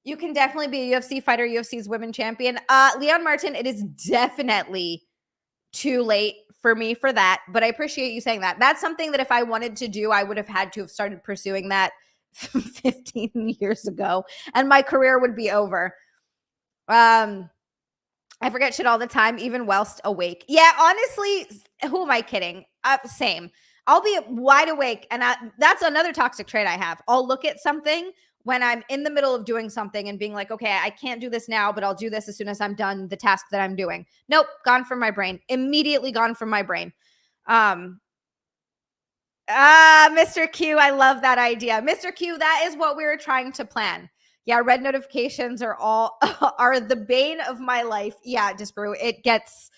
You can definitely be a UFC fighter, UFC's women champion. Leon Martin, it is definitely too late for me for that, but I appreciate you saying that. That's something that if I wanted to do, I would have had to have started pursuing that 15 years ago, and my career would be over. I forget shit all the time, even whilst awake. Yeah, honestly, who am I kidding? Same. I'll be wide awake, and that's another toxic trait I have. I'll look at something when I'm in the middle of doing something and being like, okay, I can't do this now, but I'll do this as soon as I'm done the task that I'm doing. Nope, gone from my brain. Immediately gone from my brain. Mr. Q, I love that idea. Mr. Q, that is what we were trying to plan. Yeah, red notifications are the bane of my life. Yeah, Disbrew, it gets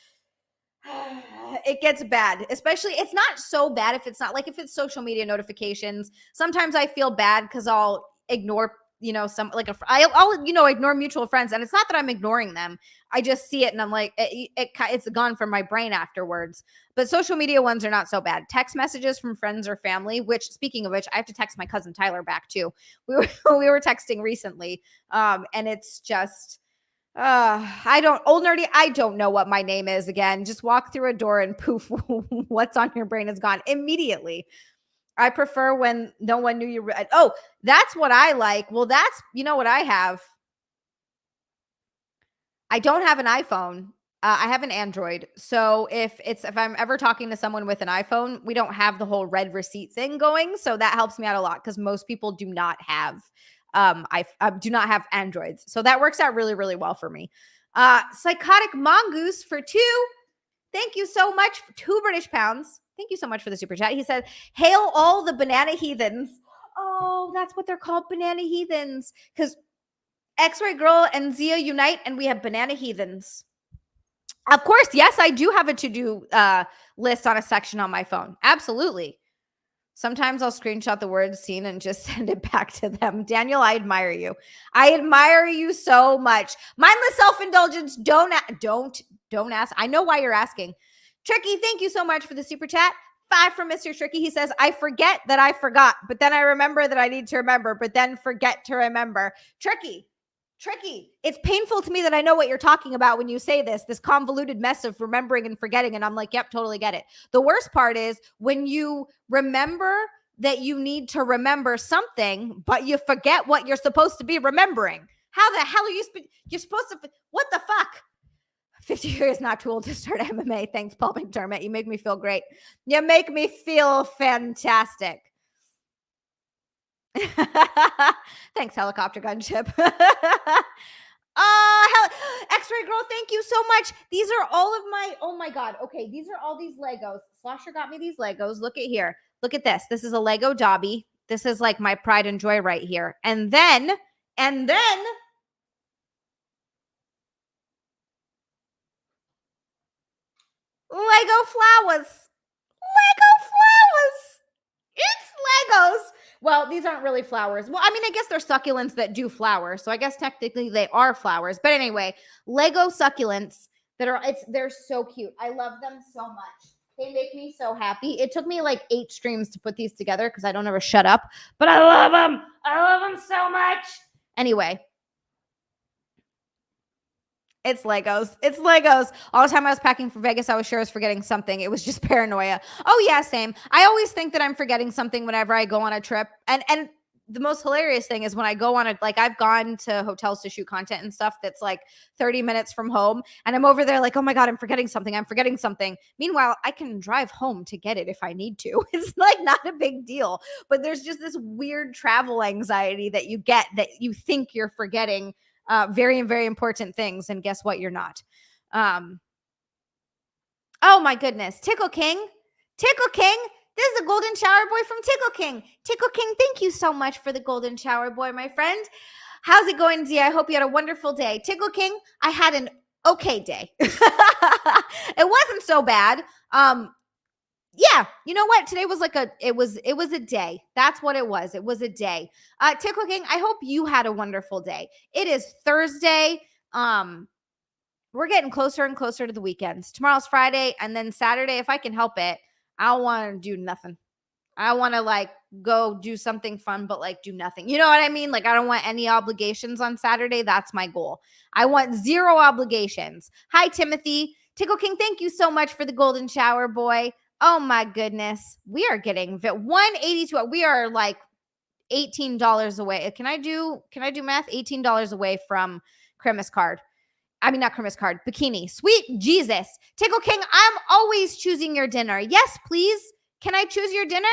bad. Especially, it's not so bad if it's not like if it's social media notifications. Sometimes I feel bad because I'll ignore, I'll ignore mutual friends, and it's not that I'm ignoring them. I just see it and I'm like, it's gone from my brain afterwards. But social media ones are not so bad. Text messages from friends or family, which, speaking of which, I have to text my cousin Tyler back too. We were texting recently, and it's just, I don't know what my name is again. Just walk through a door and poof, what's on your brain is gone immediately. I prefer when no one knew you. Oh, that's what I like. Well, that's, what I have. I don't have an iPhone. I have an Android. So if I'm ever talking to someone with an iPhone, we don't have the whole red receipt thing going. So that helps me out a lot because most people do not have, I do not have Androids. So that works out really, really well for me. Psychotic Mongoose for 2. Thank you so much for 2 British pounds. Thank you so much for the super chat. He said, hail all the banana heathens. Oh, that's what they're called, banana heathens. Because Xray Girl and Xia unite, and we have banana heathens. Of course, yes, I do have a to-do list on a section on my phone. Absolutely. Sometimes I'll screenshot the words seen and just send it back to them. Daniel, I admire you. I admire you so much. Mindless self-indulgence. Don't ask. I know why you're asking. Tricky, thank you so much for the super chat. 5 from Mr. Tricky. He says, I forget that I forgot, but then I remember that I need to remember, but then forget to remember. Tricky. It's painful to me that I know what you're talking about when you say this convoluted mess of remembering and forgetting. And I'm like, yep, totally get it. The worst part is when you remember that you need to remember something, but you forget what you're supposed to be remembering. How the hell are you're supposed to, what the fuck? 50 years not too old to start MMA. Thanks, Paul McDermott. You make me feel great. You make me feel fantastic. Thanks, helicopter gunship. Xray Girl, thank you so much. These are all of my, oh my God. Okay, these are all these Legos. Slosher got me these Legos. Look at here. Look at this. This is a Lego Dobby. This is like my pride and joy right here. And then Lego flowers. It's Legos. Well, these aren't really flowers. Well, I mean, I guess they're succulents that do flower. So I guess technically they are flowers. But anyway, Lego succulents they're so cute. I love them so much. They make me so happy. It took me like 8 streams to put these together because I don't ever shut up. But I love them. I love them so much. Anyway. It's Legos. All the time I was packing for Vegas, I was sure I was forgetting something. It was just paranoia. Oh yeah, same. I always think that I'm forgetting something whenever I go on a trip. And the most hilarious thing is when I go on I've gone to hotels to shoot content and stuff that's like 30 minutes from home. And I'm over there like, oh my God, I'm forgetting something. Meanwhile, I can drive home to get it if I need to. It's like not a big deal. But there's just this weird travel anxiety that you get that you think you're forgetting very, very important things. And guess what? You're not. Oh my goodness. Tickle King. This is a golden shower boy from Tickle King. Tickle King, thank you so much for the golden shower boy, my friend. How's it going, Zia? I hope you had a wonderful day. Tickle King, I had an okay day. It wasn't so bad. Yeah, you know what? Today was like it was a day. That's what it was. It was a day. Tickle King, I hope you had a wonderful day. It is Thursday. We're getting closer and closer to the weekends. Tomorrow's Friday, and then Saturday, if I can help it, I don't want to do nothing. I want to like go do something fun, but like do nothing. You know what I mean? Like I don't want any obligations on Saturday. That's my goal. I want zero obligations. Hi, Timothy. Tickle King, thank you so much for the golden shower, boy. Oh my goodness. We are getting 182. We are like $18 away. Can I do math? $18 away from Christmas card. I mean, not Christmas card, Bikini. Sweet Jesus. Tickle King, I'm always choosing your dinner. Yes, please. Can I choose your dinner?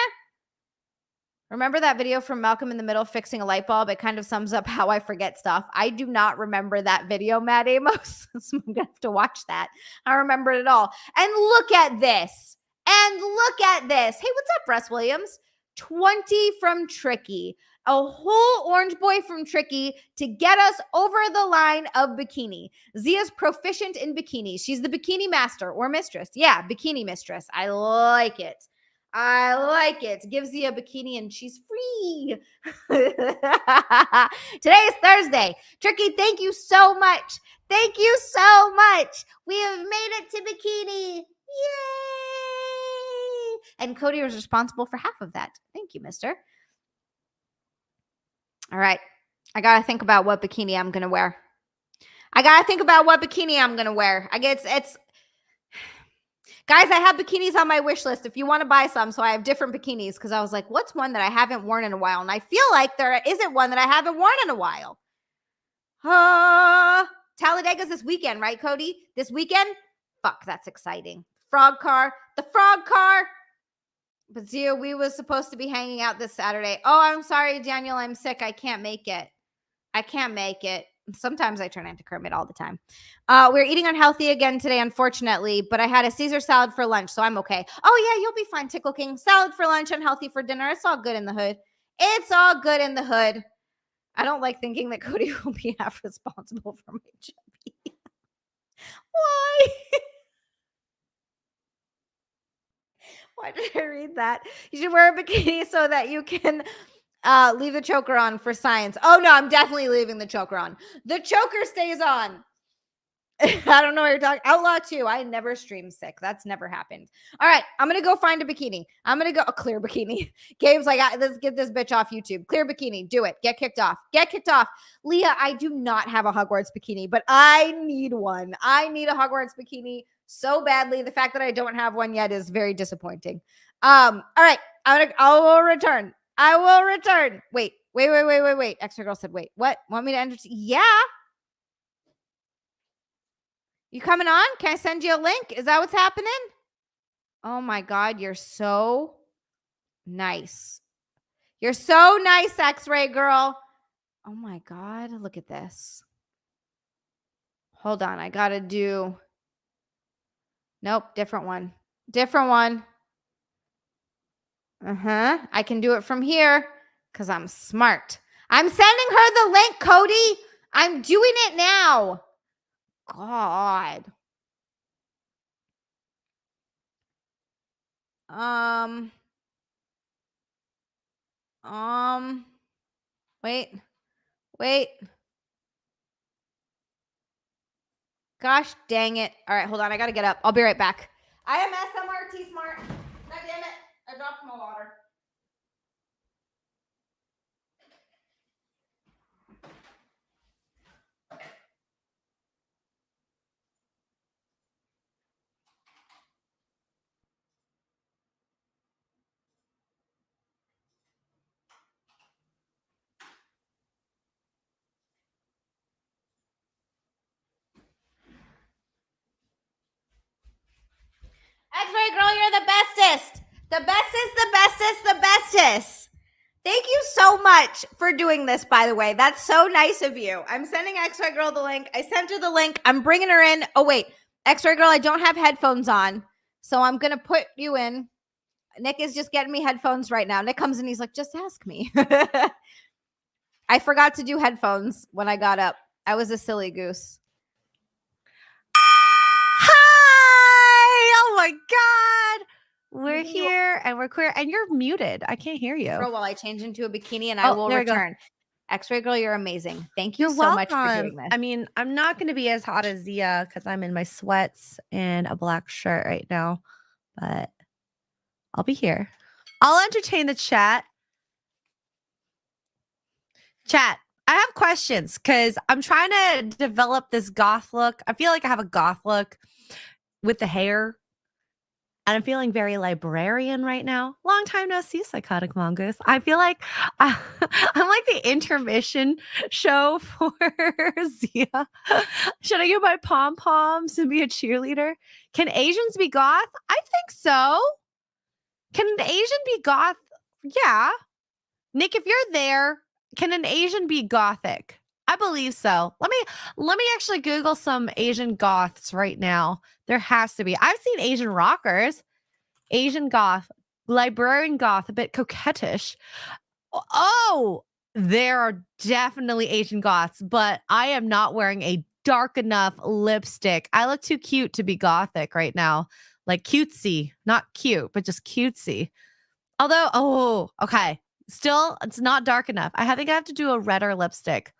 Remember that video from Malcolm in the Middle fixing a light bulb? It kind of sums up how I forget stuff. I do not remember that video, Matt Amos. So I'm going to have to watch that. I remember it all. And look at this. Hey, what's up, Russ Williams? 20 from Tricky. A whole orange boy from Tricky to get us over the line of Bikini. Zia's proficient in bikini. She's the bikini master or mistress. Yeah, bikini mistress. I like it. Give Zia a bikini and she's free. Today is Thursday. Tricky, thank you so much. We have made it to Bikini. Yay! And Cody was responsible for half of that. Thank you, mister. All right. I got to think about what bikini I'm going to wear. Guys, I have bikinis on my wish list if you want to buy some. So I have different bikinis because I was like, what's one that I haven't worn in a while? And I feel like there isn't one that I haven't worn in a while. Talladega's this weekend, right, Cody? This weekend? Fuck, that's exciting. The frog car. But Zia, we was supposed to be hanging out this Saturday. Oh, I'm sorry, Daniel. I'm sick. I can't make it. Sometimes I turn into Kermit all the time. We're eating unhealthy again today, unfortunately, but I had a Caesar salad for lunch, so I'm okay. Oh, yeah, you'll be fine, Tickle King. Salad for lunch, unhealthy for dinner. It's all good in the hood. I don't like thinking that Cody will be half responsible for my chubby. Why? Why did I read that? You should wear a bikini so that you can leave the choker on for science. Oh, no, I'm definitely leaving the choker on. The choker stays on. I don't know what you're talking. Outlaw 2. I never stream sick. That's never happened. All right. I'm going to go find a bikini. I'm going to go a clear bikini. Gabe's like, let's get this bitch off YouTube. Clear bikini. Do it. Get kicked off. Leah, I do not have a Hogwarts bikini, but I need one. I need a Hogwarts bikini so badly. The fact that I don't have one yet is very disappointing. All right. I will return. Wait. Xray Girl said, wait, what? Want me to enter? Yeah. You coming on? Can I send you a link? Is that what's happening? Oh my God, you're so nice. Xray Girl. Oh my God, look at this. Hold on, I gotta do. Nope, different one. I can do it from here because I'm smart. I'm sending her the link, Cody. I'm doing it now. God. Wait. Gosh dang it. All right, hold on. I got to get up. I'll be right back. I am SMRT smart. God damn it. I dropped my water. Xray Girl, you're the bestest. The bestest. Thank you so much for doing this, by the way. That's so nice of you. I'm sending Xray Girl the link. I sent her the link. I'm bringing her in. Oh, wait. Xray Girl, I don't have headphones on, so I'm going to put you in. Nick is just getting me headphones right now. Nick comes in. He's like, just ask me. I forgot to do headphones when I got up. I was a silly goose. Hi! Oh my god! We're You- here and we're queer, and you're muted. I can't hear you. Girl, while I change into a bikini and I Oh, will there we go. return. X-Ray Girl, you're amazing. Thank you You're so much for welcome. doing this. I mean, I'm not going to be as hot as Xia because I'm in my sweats and a black shirt right now, but I'll be here. I'll entertain the chat. Chat, I have questions because I'm trying to develop this goth look. I feel like I have a goth look with the hair. And I'm feeling very librarian right now. Long time no see, Psychotic Mongoose. I feel like I'm like the intermission show for Xia. Should I get my pom-poms and be a cheerleader? Can Asians be goth? I think so. Can an Asian be goth? Yeah. Nick, if you're there, can an Asian be gothic? I believe so. Let me actually Google some Asian goths right now. There has to be. I've seen Asian rockers. Asian goth, librarian goth, a bit coquettish. Oh, there are definitely Asian goths, but I am not wearing a dark enough lipstick. I look too cute to be gothic right now. Like cutesy, not cute, but just cutesy. Although, oh, okay. Still, it's not dark enough. I think I have to do a redder lipstick.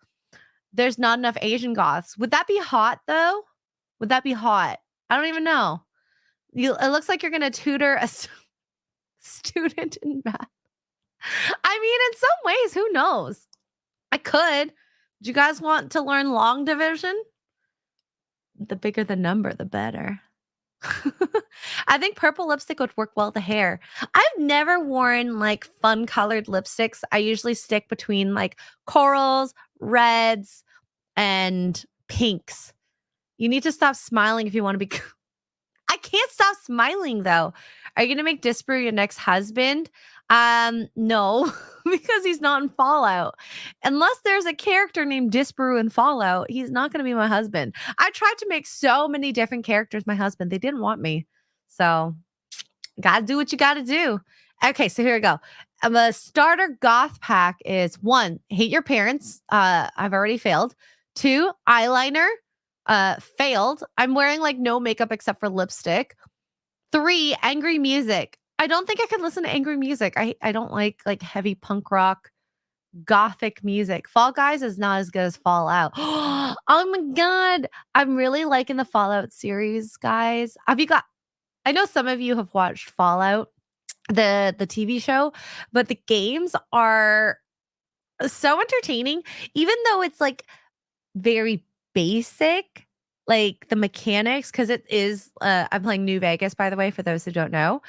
There's not enough Asian goths. Would that be hot though? Would that be hot? I don't even know. It looks like you're going to tutor a student in math. I mean, in some ways, who knows? I could. Do you guys want to learn long division? The bigger the number, the better. I think purple lipstick would work well with the hair. I've never worn like fun colored lipsticks. I usually stick between like corals, reds, and pinks. You need to stop smiling if you want to be. I can't stop smiling though. Are you gonna make Disparu your next husband? No, because he's not in Fallout. Unless there's a character named Disparu in Fallout, he's not gonna be my husband. I tried to make so many different characters my husband. They didn't want me. So gotta do what you gotta do. Okay, so here we go. The starter goth pack is 1, hate your parents. I've already failed. 2, eyeliner. Failed. I'm wearing like no makeup except for lipstick. 3, angry music. I don't think I can listen to angry music. I don't like heavy punk rock, gothic music. Fall Guys is not as good as Fallout. Oh my god. I'm really liking the Fallout series, guys. Have you got I know some of you have watched Fallout, the TV show, but the games are so entertaining, even though it's like very basic, like the mechanics, because it is I'm playing New Vegas, by the way, for those who don't know.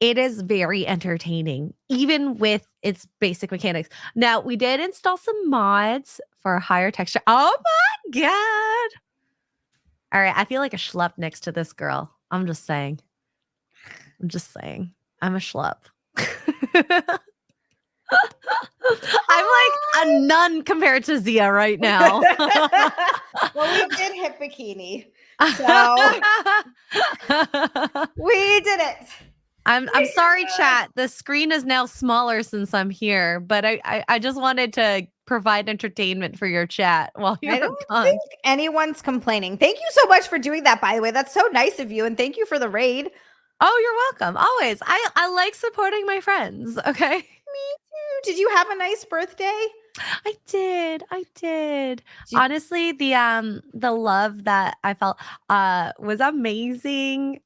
It is very entertaining, even with its basic mechanics. Now, we did install some mods for a higher texture. Oh my god. All right, I feel like a schlup next to this girl. I'm just saying. I'm a schlup. I'm like a nun compared to Xia right now. Well, we did hit bikini. So we did it. I'm sorry, chat. The screen is now smaller since I'm here, but I just wanted to provide entertainment for your chat while you're I don't gone. think anyone's complaining. Thank you so much for doing that, by the way. That's so nice of you. And thank you for the raid. Oh, you're welcome. Always. I like supporting my friends. Okay. Me too. Did you have a nice birthday? I did. Honestly, the love that I felt was amazing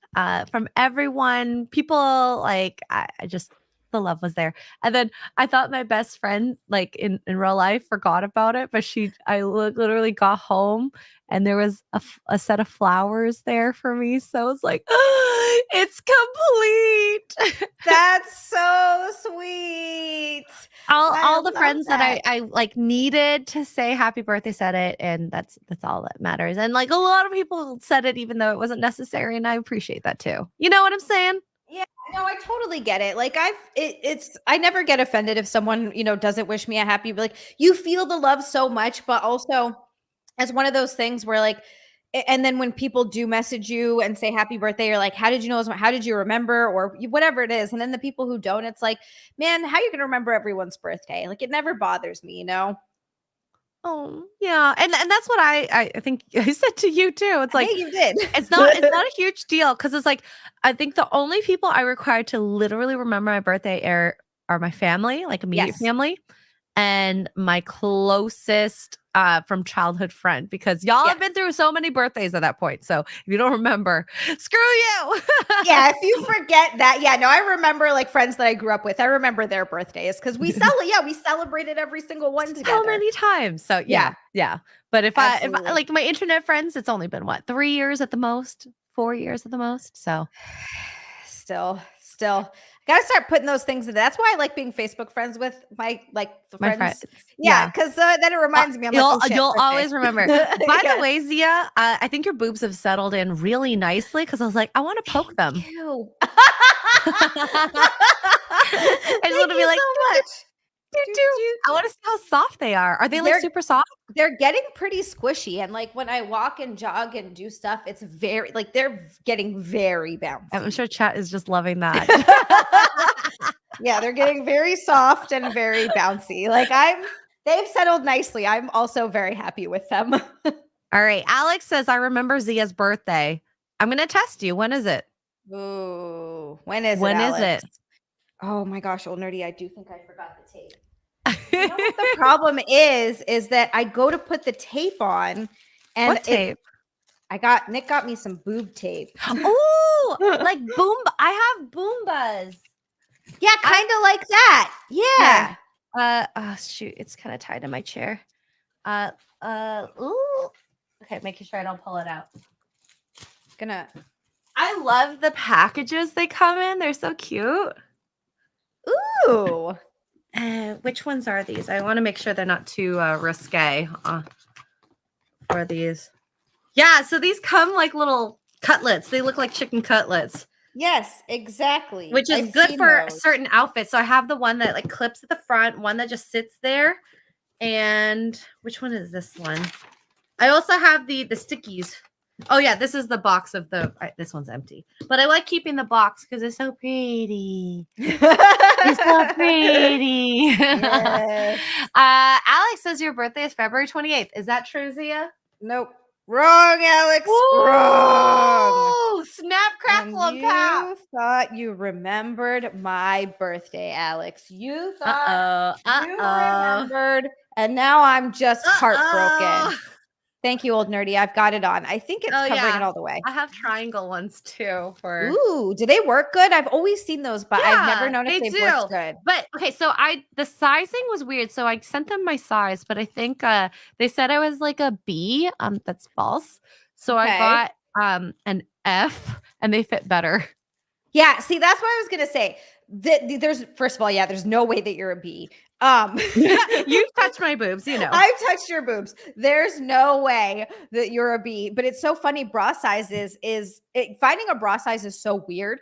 from everyone. People like I just the love was there. And then I thought my best friend like in real life forgot about it, but I literally got home and there was a set of flowers there for me. So I was like, oh, it's complete. That's so sweet. All the love friends that that. I like needed to say happy birthday said it, and that's all that matters. And like a lot of people said it even though it wasn't necessary, and I appreciate that too. You know what I'm saying? Yeah, no, I totally get it. Like I never get offended if someone, doesn't wish me a happy, like you feel the love so much, but also as one of those things where like And then when people do message you and say happy birthday, you're like, how did you know? How did you remember? Or whatever it is. And then the people who don't, it's like, man, how are you going to remember everyone's birthday? Like, it never bothers me, you know? Oh, yeah. And that's what I think I said to you too. It's like, hey, you did. it's not a huge deal because it's like, I think the only people I require to literally remember my birthday are my family, like immediate family, and my closest from childhood friend, because y'all have been through so many birthdays at that point. So if you don't remember, screw you. Yeah, if you forget that, no, I remember like friends that I grew up with. I remember their birthdays because we celebrated every single one together so many times. So yeah. But if I like my internet friends, it's only been what, 3 years at the most, 4 years at the most. So still. Gotta start putting those things in. That's why I like being Facebook friends with my friends. Yeah, because then it reminds me. I'm you'll always remember. By the way, Xia, I think your boobs have settled in really nicely because I was like, I want to poke them. I just want to be like, so much. I want to see how soft they are. Are they like super soft? They're getting pretty squishy, and like when I walk and jog and do stuff, it's very like they're getting very bouncy. I'm sure chat is just loving that. Yeah, they're getting very soft and very bouncy. Like they've settled nicely. I'm also very happy with them. All right. Alex says, I remember Xia's birthday. I'm going to test you. When is it? Ooh, when is it? Oh my gosh, old nerdy. I do think I forgot the tape. You know what the problem is that I go to put the tape on and what tape? Nick got me some boob tape. Oh, like boom. I have Boombas. Yeah, kind of like that. Yeah. Oh shoot, it's kind of tied in my chair. Ooh. Okay, making sure I don't pull it out. I love the packages they come in. They're so cute. Ooh. Which ones are these? I want to make sure they're not too risque for these. Yeah, so these come like little cutlets. They look like chicken cutlets. Yes, exactly. Which is good for certain outfits. So I have the one that like clips at the front, one that just sits there. And which one is this one? I also have the stickies. Oh yeah, this is the box of this one's empty. But I like keeping the box because it's so pretty. It's so pretty. Yes. Alex says your birthday is February 28th. Is that true, Xia? Nope. Wrong, Alex. Whoa! Wrong. Snap, crackle, and pop. You thought you remembered my birthday, Alex. You thought you remembered, and now I'm just heartbroken. Thank you, old nerdy. I've got it on. I think it's covering it all the way. I have triangle ones too. Ooh, do they work good? I've always seen those, but I've never known if they've worked good. But okay, so the sizing was weird. So I sent them my size, but I think they said I was like a B. That's false. So I got an F, and they fit better. Yeah, see, that's what I was gonna say. There's first of all, there's no way that you're a B. You've touched my boobs, you know. I've touched your boobs. There's no way that you're a B. But it's so funny. Bra sizes finding a bra size is so weird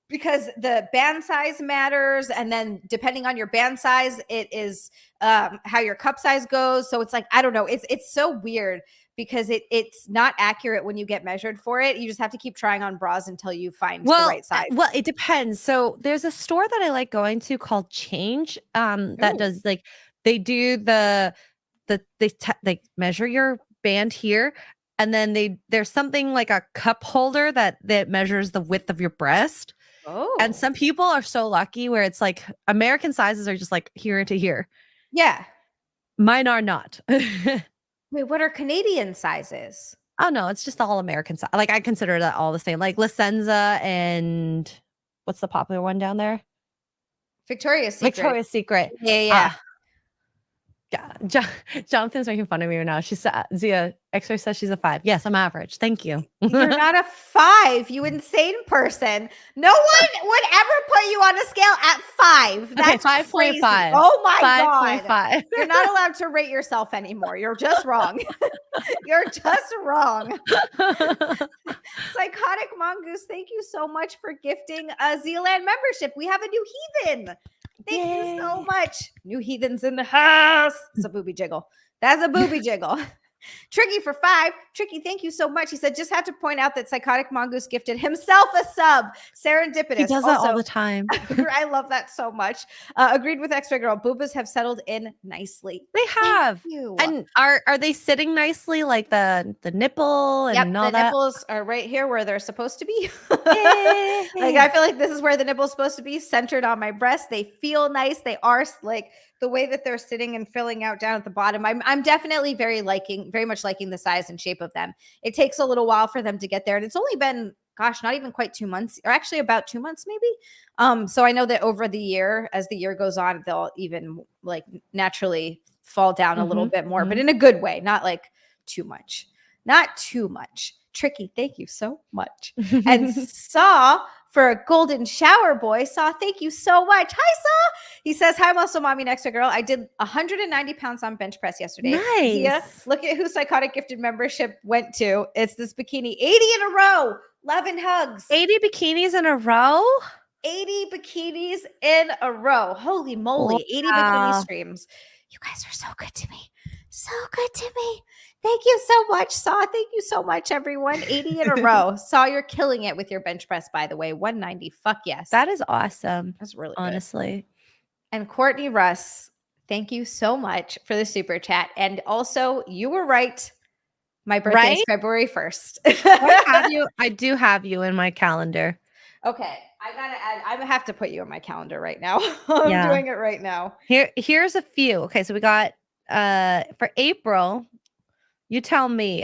because the band size matters, and then depending on your band size, it is how your cup size goes. So it's like, I don't know. It's so weird because it's not accurate when you get measured for it. You just have to keep trying on bras until you find the right size. Well, it depends. So there's a store that I like going to called Change that does like, they do they measure your band here, and then there's something like a cup holder that measures the width of your breast. Oh. And some people are so lucky where it's like American sizes are just like here to here. Yeah. Mine are not. Wait, what are Canadian sizes? Oh no, it's just all American size. Like I consider that all the same. Like Licenza and what's the popular one down there? Victoria's Secret. Victoria's Secret. Yeah. Jonathan's making fun of me right now. She said, Xia Xray says she's a 5. Yes, I'm average. Thank you. You're not a 5, you insane person. No one would ever put you on a scale at 5. That's 5.5. Oh my 5. God. You're not allowed to rate yourself anymore. You're just wrong. You're just wrong. Psychotic Mongoose, thank you so much for gifting a XiaLand membership. We have a new heathen. Thank you so much. New heathens in the house. It's a booby jiggle. That's a booby jiggle. Tricky for 5. Tricky, thank you so much. He said, just had to point out that Psychotic Mongoose gifted himself a sub. Serendipitous. He does that all Also, the time. I love that so much. Agreed with Xray Girl. Boobas have settled in nicely. They have. Thank you. And are they sitting nicely, like the nipple and Yep, all the that? nipples are right here where they're supposed to be. Yay. Like, I feel like this is where the nipple's supposed to be, centered on my breast. They feel nice. They are like the way that they're sitting and filling out down at the bottom. I'm definitely very much liking the size and shape of them. It takes a little while for them to get there, and it's only been, gosh, not even quite 2 months, or actually about 2 months maybe. So I know that over the year, as the year goes on, they'll even like naturally fall down a little bit more, but in a good way, not like too much. Not too much. Tricky, thank you so much. And Saw for a golden shower boy. Saw, thank you so much. Hi, Saw. He says, hi, Muscle Mommy and Xray Girl. I did 190 pounds on bench press yesterday. Nice. Xia, look at who Psychotic Gifted membership went to. It's this bikini. 80 in a row. Love and hugs. 80 bikinis in a row? 80 bikinis in a row. Holy moly. 80 bikini streams. You guys are so good to me. So good to me. Thank you so much, Saw. Thank you so much, everyone. 80 in a row. Saw, you're killing it with your bench press, by the way. 190. Fuck yes. That is awesome. That's really honestly. Good. And Courtney Russ, thank you so much for the super chat. And also, you were right. My birthday is February 1st. I do have you in my calendar. Okay. I have to put you in my calendar right now. I'm doing it right now. Here's a few. Okay, so we got for April, you tell me.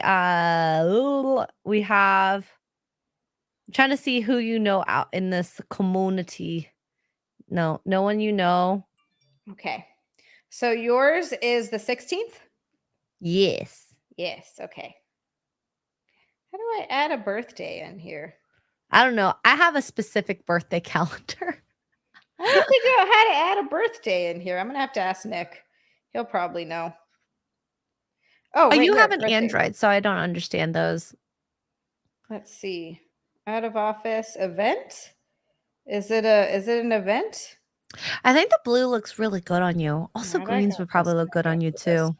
We have, I'm trying to see who you know out in this community. No one you know. Okay. So yours is the 16th? Yes. Yes. Okay. How do I add a birthday in here? I don't know. I have a specific birthday calendar. I don't figure out how to add a birthday in here. I'm going to have to ask Nick. He'll probably know. Oh, you have an Android, so I don't understand those. Let's see. Out of office event? Is it an event? I think the blue looks really good on you. Also, greens would probably look good on you too.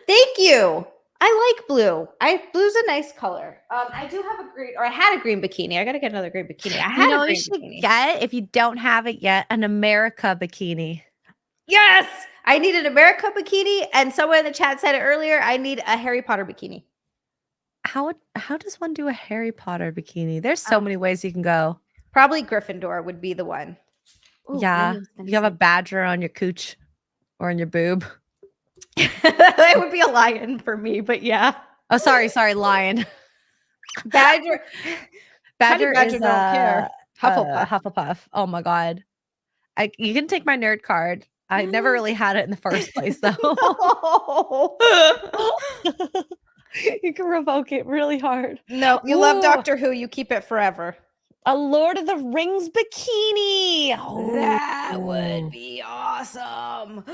Thank you. I like blue. Blue's a nice color. I do have a green, or I had a green bikini. I got to get another green bikini. I had a green bikini. Get, if you don't have it yet, an America bikini. Yes, I need an America bikini, and someone in the chat said it earlier. I need a Harry Potter bikini. How does one do a Harry Potter bikini? There's so many ways you can go. Probably Gryffindor would be the one. Ooh, yeah, you have a badger on your cooch or on your boob. It would be a lion for me, but yeah. Oh, sorry, lion. Badger. Badger is don't care. Hufflepuff. Hufflepuff. Oh my god. You can take my nerd card. I never really had it in the first place, though. You can revoke it really hard. No, you love Doctor Who. You keep it forever. A Lord of the Rings bikini. Oh, that would be awesome.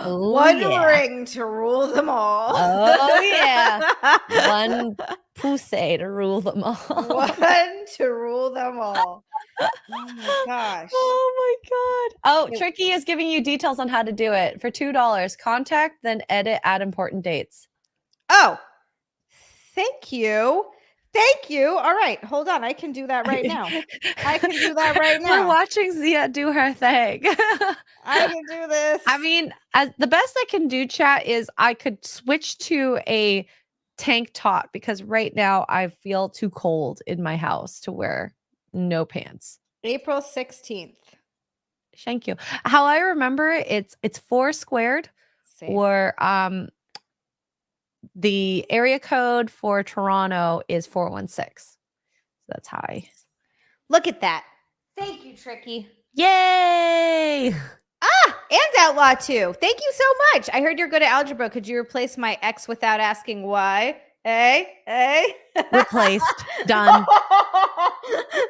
One ring to rule them all. Oh, yeah. One pussy to rule them all. One to rule them all. Oh, my gosh. Oh, my God. Oh, Tricky is giving you details on how to do it. For $2, contact, then edit, add important dates. Oh, thank you. Thank you. All right. Hold on. I can do that right now. We're watching Xia do her thing. I can do this. I mean, the best I can do, chat, is I could switch to a tank top because right now I feel too cold in my house to wear no pants. April 16th. Thank you. How I remember it, it's 4 squared. Same. Or the area code for Toronto is 416. So that's high. Look at that. Thank you, Tricky. Yay! And Outlaw too. Thank you so much. I heard you're good at algebra. Could you replace my X without asking why? Hey. Replaced. Done.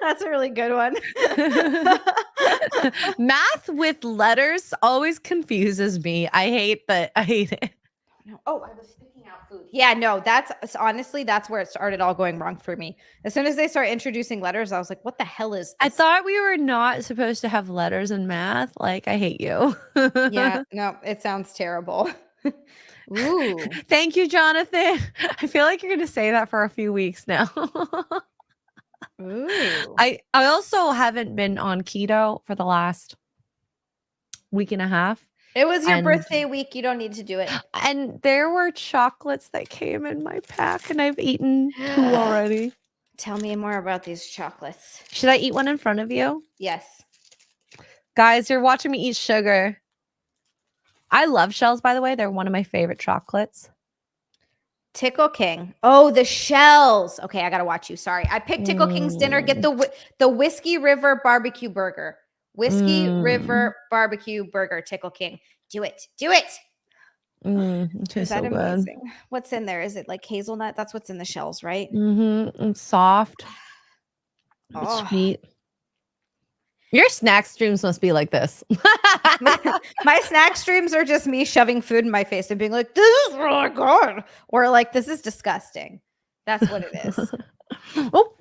That's a really good one. Math with letters always confuses me. I hate it. No. Oh, I was picking out food. Yeah, no, that's honestly, that's where it started all going wrong for me. As soon as they start introducing letters, I was like, what the hell is this? I thought we were not supposed to have letters in math. Like, I hate you. Yeah, no, it sounds terrible. Ooh. Thank you, Jonathan. I feel like you're going to say that for a few weeks now. Ooh. I also haven't been on keto for the last week and a half. It was your and- birthday week. You don't need to do it. And there were chocolates that came in my pack, and I've eaten 2 already. Tell me more about these chocolates. Should I eat one in front of you? Yes. Guys, you're watching me eat sugar. I love shells, by the way. They're one of my favorite chocolates. Tickle King. Oh, the shells. Okay, I gotta watch you. Sorry, I picked Tickle King's dinner. Get the Whiskey River barbecue burger. Whiskey River barbecue burger. Tickle King. Do it. Do it. It tastes so good. What's in there? Is it like hazelnut? That's what's in the shells, right? It's soft. Oh. Sweet. Your snack streams must be like this. My snack streams are just me shoving food in my face and being like, "This is really good," or like, "This is disgusting." That's what it is. Oh,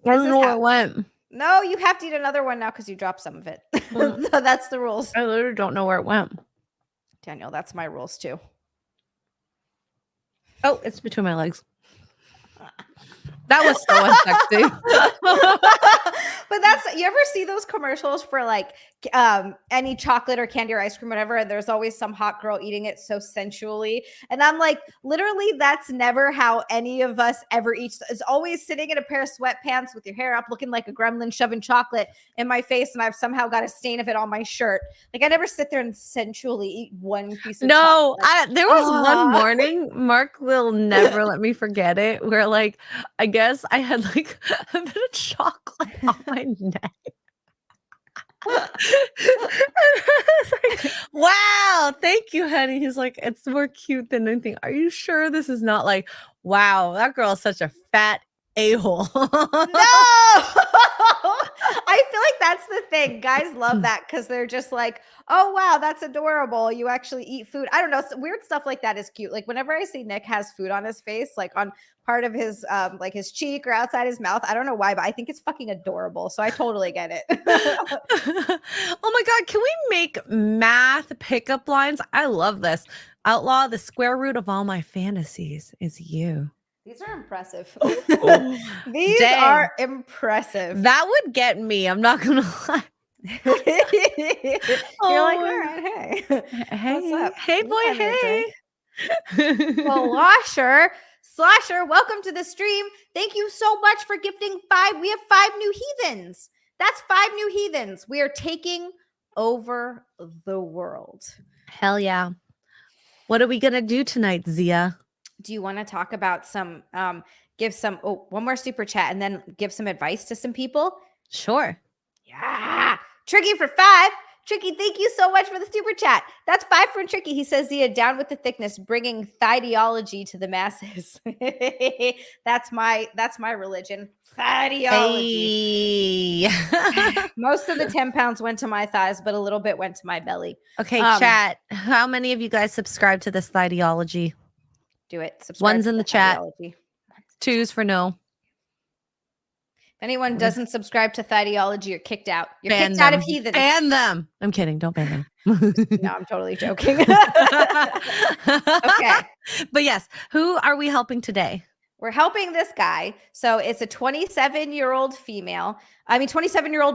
I don't know where it went. No, you have to eat another one now because you dropped some of it. No, that's the rules. I literally don't know where it went. Daniel, that's my rules too. Oh, it's between my legs. That was so unsexy. But you ever see those commercials for like any chocolate or candy or ice cream, whatever, and there's always some hot girl eating it so sensually. And I'm like, literally, that's never how any of us ever eat. It's always sitting in a pair of sweatpants with your hair up, looking like a gremlin, shoving chocolate in my face, and I've somehow got a stain of it on my shirt. Like, I never sit there and sensually eat one piece of chocolate. There was one morning, Mark will never let me forget it, where like, I guess I had like a bit of chocolate on my neck. Like, wow, thank you, honey. He's like, it's more cute than anything. Are you sure this is not like, wow, that girl is such a fat a-hole? No! I feel like that's the thing. Guys love that because they're just like, oh, wow, that's adorable. You actually eat food. I don't know. Weird stuff like that is cute. Like whenever I see Nick has food on his face, like on part of his like his cheek or outside his mouth, I don't know why, but I think it's fucking adorable. So I totally get it. Oh my God, can we make math pickup lines? I love this. Outlaw, the square root of all my fantasies is you. These are impressive. Oh, These dang. are impressive. That would get me. I'm not gonna lie. You're like, all right, hey. Hey, What's up? hey, You boy, find me a hey. Slosher, welcome to the stream. Thank you so much for gifting 5. We have 5 new heathens. That's 5 new heathens. We are taking over the world. Hell yeah. What are we gonna do tonight, Xia? Do you want to talk about some, one more super chat and then give some advice to some people? Sure. Yeah. Tricky for 5. Tricky, thank you so much for the super chat. That's 5 from Tricky. He says, Xia, down with the thickness, bringing ideology to the masses. That's my religion. Ideology. Hey. Most of the 10 pounds went to my thighs, but a little bit went to my belly. Okay, chat. How many of you guys subscribe to this ideology? Do it. Subscribe. One's to in the the chat. Ideology. 2's for no. If anyone doesn't subscribe to Ideology, you're kicked out. You're Ban kicked them. out of heathens. Ban them. I'm kidding. Don't ban them. No, I'm totally joking. Okay. But yes, who are we helping today? We're helping this guy. So it's a 27-year-old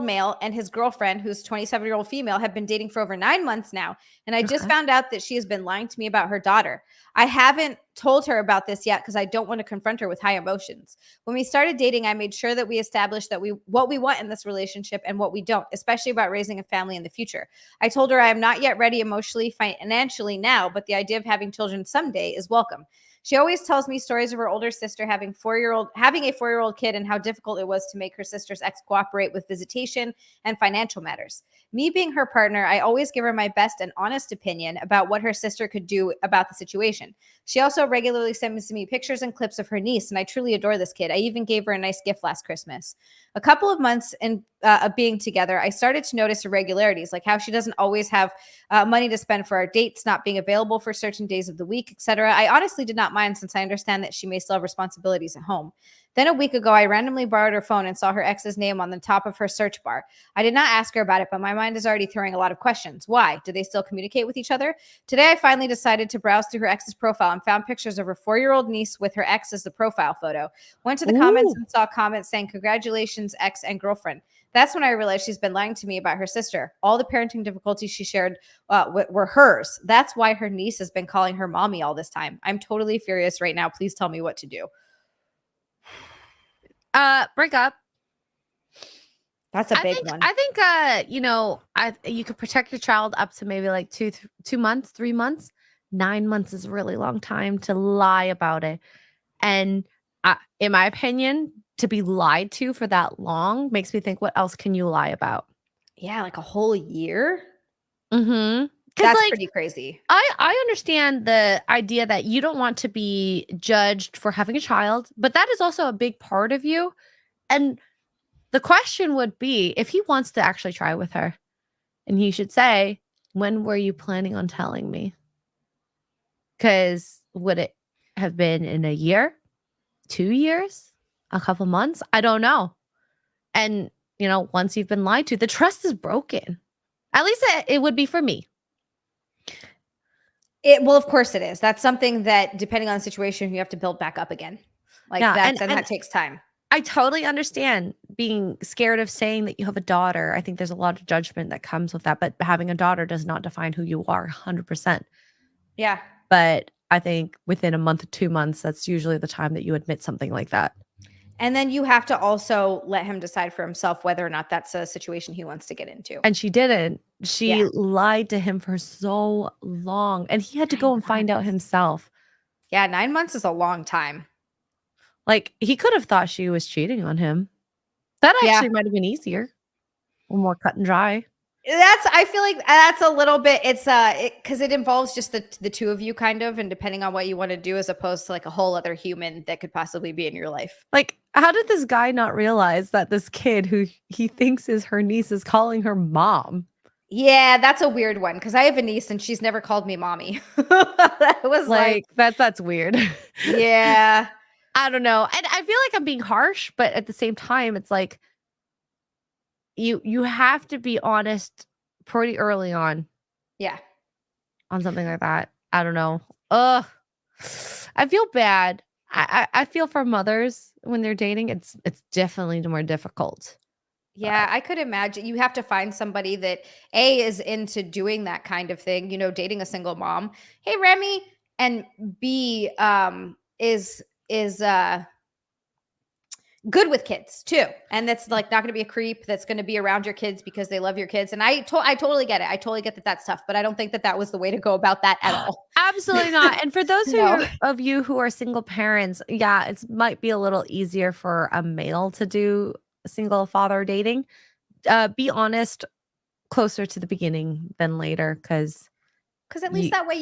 male and his girlfriend, who's 27-year-old female, have been dating for over 9 months now. And I just found out that she has been lying to me about her daughter. I haven't told her about this yet because I don't want to confront her with high emotions. When we started dating, I made sure that we established that what we want in this relationship and what we don't, especially about raising a family in the future. I told her I am not yet ready emotionally, financially now, but the idea of having children someday is welcome. She always tells me stories of her older sister having a 4-year-old kid and how difficult it was to make her sister's ex cooperate with visitation and financial matters. Me being her partner, I always give her my best and honest opinion about what her sister could do about the situation. She also regularly sends me pictures and clips of her niece, and I truly adore this kid. I even gave her a nice gift last Christmas. A couple of months of being together, I started to notice irregularities, like how she doesn't always have money to spend for our dates, not being available for certain days of the week, etc. I honestly did not mind since I understand that she may still have responsibilities at home. Then a week ago, I randomly borrowed her phone and saw her ex's name on the top of her search bar. I did not ask her about it, but my mind is already throwing a lot of questions. Why? Do they still communicate with each other? Today, I finally decided to browse through her ex's profile and found pictures of her 4-year-old niece with her ex as the profile photo. Went to the comments and saw comments saying, "Congratulations, ex and girlfriend." That's when I realized she's been lying to me about her sister. All the parenting difficulties she shared were hers. That's why her niece has been calling her mommy all this time. I'm totally furious right now. Please tell me what to do. Break up. That's a big one. I think you could protect your child up to maybe like 2 months, 3 months. 9 months is a really long time to lie about it. And in my opinion, to be lied to for that long makes me think, what else can you lie about? Yeah, like a whole year. Mm-hmm. That's like, pretty crazy. I understand the idea that you don't want to be judged for having a child, but that is also a big part of you. And the question would be, if he wants to actually try with her, and he should say, when were you planning on telling me? Because would it have been in a year, 2 years, a couple months? I don't know. And, once you've been lied to, the trust is broken. At least it would be for me. Well, of course it is. That's something that, depending on the situation, you have to build back up again. Like that, and that takes time. I totally understand being scared of saying that you have a daughter. I think there's a lot of judgment that comes with that, but having a daughter does not define who you are 100%. Yeah. But I think within a month to 2 months, that's usually the time that you admit something like that. And then you have to also let him decide for himself whether or not that's a situation he wants to get into. And she didn't. She lied to him for so long, and he had to go and find out himself. Yeah, 9 months is a long time. Like, he could have thought she was cheating on him. That actually might have been easier or more cut and dry. I feel like that's a little bit, because it involves just the two of you kind of, and depending on what you want to do, as opposed to like a whole other human that could possibly be in your life. Like, how did this guy not realize that this kid who he thinks is her niece is calling her mom? Yeah, that's a weird one, because I have a niece and she's never called me mommy. That was like that's weird. Yeah. I don't know. And I feel like I'm being harsh, but at the same time, it's like, you have to be honest pretty early on. Yeah. On something like that. I don't know. Ugh. I feel bad. I feel for mothers when they're dating. It's definitely more difficult. Yeah, I could imagine. You have to find somebody that A, is into doing that kind of thing, dating a single mom. Hey, Remy. And B, is good with kids too. And that's like not going to be a creep that's going to be around your kids because they love your kids. And I totally get it. I totally get that that's tough, but I don't think that was the way to go about that at all. Absolutely not. And for those of you who are single parents, yeah, it might be a little easier for a male to do single father dating. Be honest closer to the beginning than later, because at least that way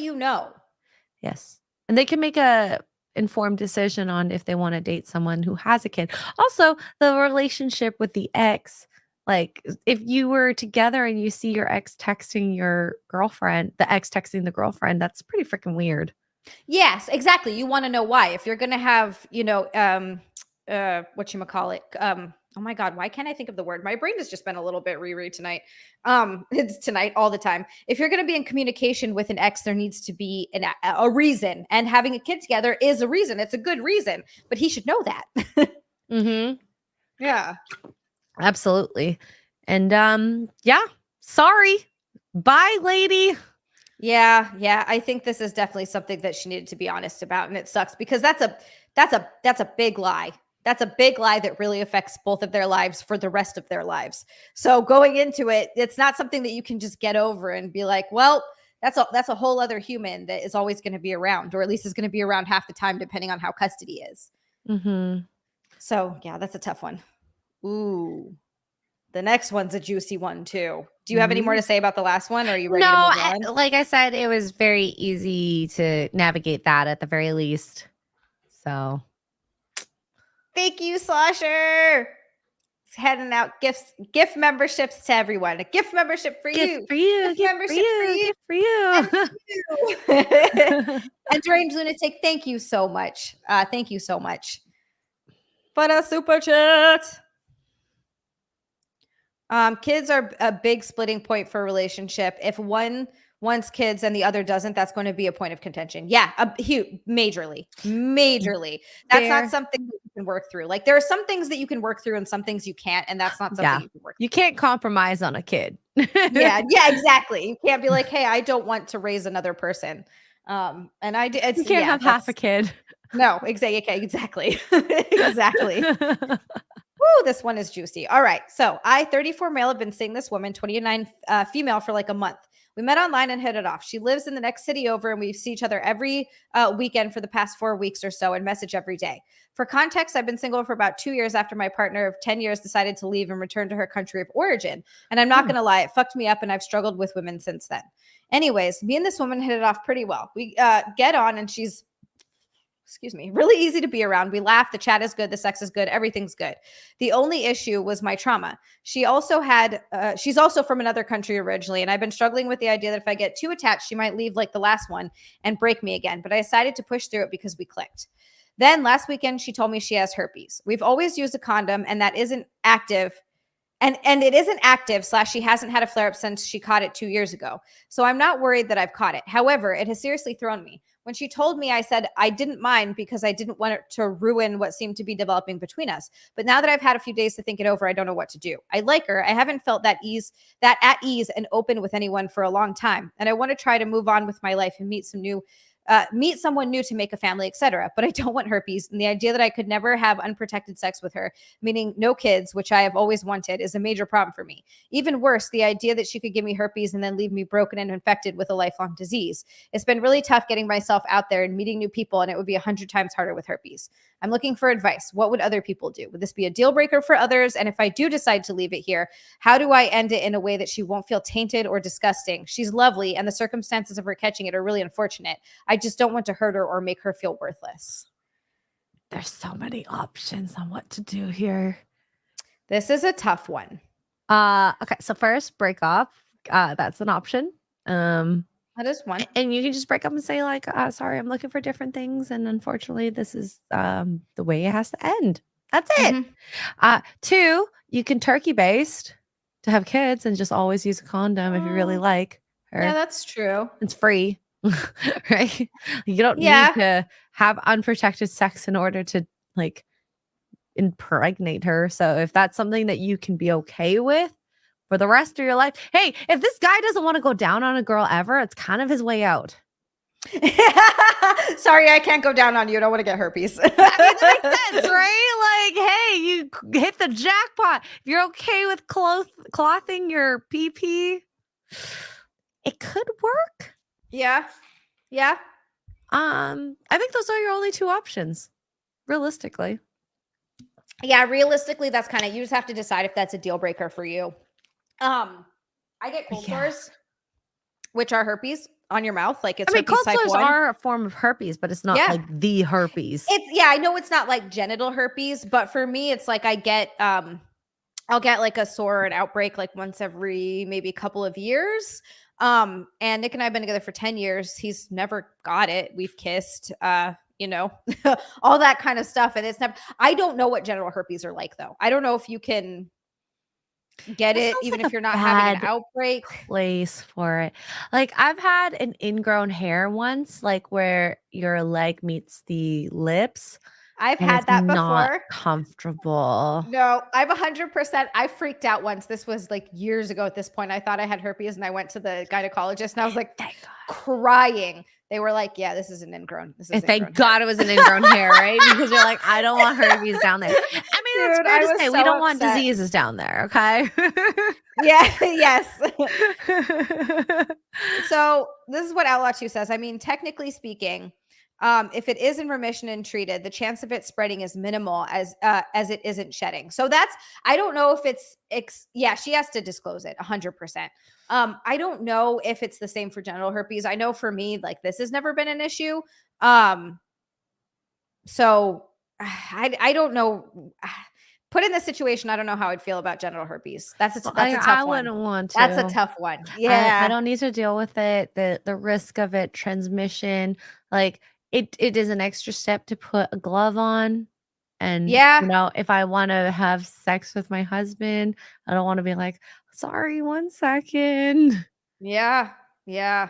Yes. And they can make a informed decision on if they want to date someone who has a kid. Also, the relationship with the ex, like if you were together and you see your ex texting your girlfriend, the ex texting the girlfriend, that's pretty freaking weird. Yes, exactly. You want to know why. If you're going to have, whatchamacallit, oh my God, why can't I think of the word? My brain has just been a little bit Riri tonight. It's tonight all the time. If you're going to be in communication with an ex, there needs to be a reason, and having a kid together is a reason. It's a good reason, but he should know that. Mm-hmm. Yeah, absolutely. And sorry. Bye, lady. Yeah. I think this is definitely something that she needed to be honest about, and it sucks because that's a big lie. That's a big lie that really affects both of their lives for the rest of their lives. So going into it, it's not something that you can just get over and be like, well, that's a whole other human that is always going to be around, or at least is going to be around half the time, depending on how custody is. Mm-hmm. So yeah, that's a tough one. Ooh, the next one's a juicy one too. Do you have any more to say about the last one? Or are you ready to move on? Like I said, it was very easy to navigate that at the very least. So thank you, Slosher. It's heading out gift memberships to everyone. A gift membership for you. Gift membership for you. And Deranged Lunatic, thank you so much. Thank you so much. for the super chat. Kids are a big splitting point for a relationship. If one wants kids and the other doesn't, that's going to be a point of contention. Yeah, majorly. That's Fair. not something that you can work through. Like there are some things that you can work through and some things you can't, and that's not something Yeah. you can work You can't compromise on a kid. yeah, exactly. You can't be like, hey, I don't want to raise another person. And I do. You can't have half a kid. No, exactly. Exactly. Woo, this one is juicy. All right. So I, 34 male, have been seeing this woman, 29 female, for like a month. We met online and hit it off. She lives in the next city over, and we see each other every weekend for the past 4 weeks or so and message every day. For context, I've been single for about 2 years after my partner of 10 years decided to leave and return to her country of origin. And I'm not going to lie, it fucked me up, and I've struggled with women since then. Anyways, me and this woman hit it off pretty well. We get on, and she's really easy to be around. We laugh. The chat is good. The sex is good. Everything's good. The only issue was my trauma. She's also from another country originally. And I've been struggling with the idea that if I get too attached, she might leave like the last one and break me again. But I decided to push through it because we clicked. Then last weekend, she told me she has herpes. We've always used a condom, and that isn't active. And it isn't active / she hasn't had a flare-up since she caught it 2 years ago. So I'm not worried that I've caught it. However, it has seriously thrown me. When she told me, I said I didn't mind because I didn't want it to ruin what seemed to be developing between us. But now that I've had a few days to think it over, I don't know what to do. I like her. I haven't felt that at ease and open with anyone for a long time. And I want to try to move on with my life and meet someone new to make a family, etc. But I don't want herpes. And the idea that I could never have unprotected sex with her, meaning no kids, which I have always wanted, is a major problem for me. Even worse, the idea that she could give me herpes and then leave me broken and infected with a lifelong disease. It's been really tough getting myself out there and meeting new people, and it would be 100 times harder with herpes. I'm looking for advice. What would other people do? Would this be a deal breaker for others? And if I do decide to leave it here, how do I end it in a way that she won't feel tainted or disgusting? She's lovely, and the circumstances of her catching it are really unfortunate. I just don't want to hurt her or make her feel worthless. There's so many options on what to do here. This is a tough one. Okay, so first, break up. That's an option. That is one. And you can just break up and say, like, sorry, I'm looking for different things. And unfortunately, this is the way it has to end. That's it. Mm-hmm. 2, you can turkey baste to have kids and just always use a condom if you really like her. Yeah, that's true. It's free. Right? You don't need to have unprotected sex in order to like impregnate her. So if that's something that you can be okay with for the rest of your life, hey, if this guy doesn't want to go down on a girl ever, it's kind of his way out. Sorry, I can't go down on you. I don't want to get herpes. I mean, that makes sense, right? Like, hey, you hit the jackpot. If you're okay with clothing your PP, it could work. Yeah. I think those are your only 2 options, realistically. Yeah, realistically, that's kind of, you just have to decide if that's a deal breaker for you. I get cold sores, which are herpes on your mouth. Like it's cold sores are a form of herpes, but it's not like the herpes. I know it's not like genital herpes, but for me, it's like I'll get like a sore or an outbreak like once every maybe couple of years. And Nick and I have been together for 10 years. He's never got it. We've kissed, all that kind of stuff. And it's never, I don't know what genital herpes are like though. I don't know if you can get it even if you're not having an outbreak. Place for it. Like I've had an ingrown hair once, like where your leg meets the lips. I've had that before. Not comfortable. No, I've 100%. I freaked out once. This was like years ago at this point. I thought I had herpes and I went to the gynecologist and I was like crying. They were like, yeah, this is an ingrown. Thank God it was an ingrown hair, right? Because you're like, I don't want herpes down there. I mean, that's fair to say. We don't want diseases down there, okay? Yes. So this is what Outlaw 2 says. I mean, technically speaking, if it is in remission and treated, the chance of it spreading is minimal as it isn't shedding. So that's, I don't know if it's, she has to disclose it 100%. I don't know if it's the same for genital herpes. I know for me, like this has never been an issue. So I don't know. Put in this situation, I don't know how I'd feel about genital herpes. That's a tough one. I wouldn't want to. That's a tough one. Yeah. I don't need to deal with it. The risk of it, transmission, like it is an extra step to put a glove on. And Yeah. you know, if I want to have sex with my husband, I don't want to be like, sorry, 1 second. Yeah. Yeah.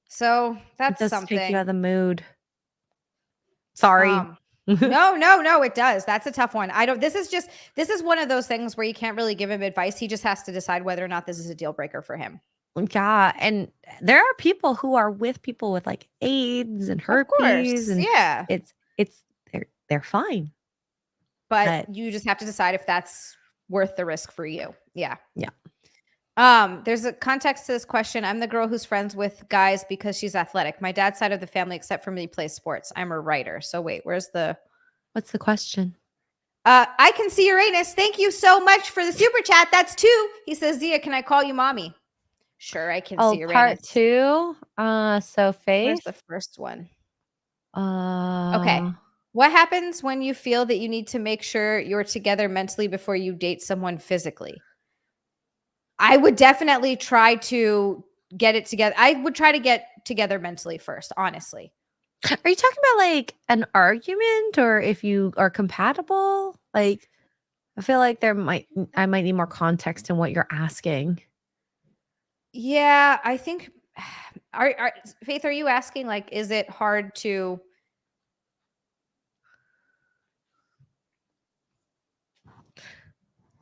So It that's does take you out something. of the mood. Sorry. Um, no, it does. That's a tough one. This is one of those things where you can't really give him advice. He just has to decide whether or not this is a deal breaker for him. Yeah, and there are people who are with people with like AIDS and Of herpes, course. and Yeah. it's they're fine. But But you just have to decide if that's worth the risk for you. Yeah. yeah. There's a context to this question. I'm the girl who's friends with guys because she's athletic. My dad's side of the family, except for me, plays sports. I'm a writer. So wait, where's the What's the question? I can see Uranus. Thank you so much for the super chat. That's 2. He says, Zia, can I call you mommy? Sure, I can see Uranus. Part 2. So Where's Faith. the first one? Uh Okay. What happens when you feel that you need to make sure you're together mentally before you date someone physically? I would definitely try to get it together. I would try to get together mentally first, honestly. Are you talking about like an argument or if you are compatible? Like I feel like I might need more context in what you're asking. Yeah, I think Faith, are you asking like is it hard to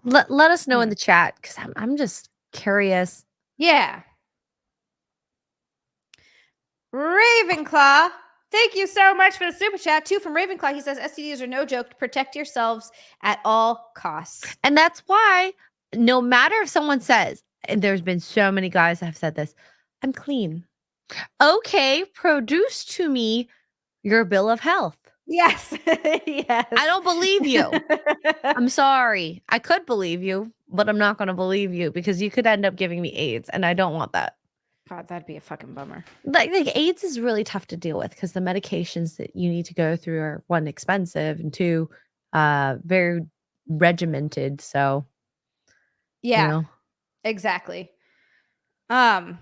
Let us know in the chat because I'm just curious. Yeah. Ravenclaw, thank you so much for the super chat. 2 from Ravenclaw. He says STDs are no joke. Protect yourselves at all costs. And that's why no matter if someone says, and there's been so many guys that have said this, I'm clean. Okay, produce to me your bill of health. Yes. Yes. I don't believe you. I'm sorry. I could believe you, but I'm not going to believe you because you could end up giving me AIDS and I don't want that. God, that'd be a fucking bummer. Like AIDS is really tough to deal with because the medications that you need to go through are 1, expensive, and 2, very regimented. So, Yeah, you know. exactly. And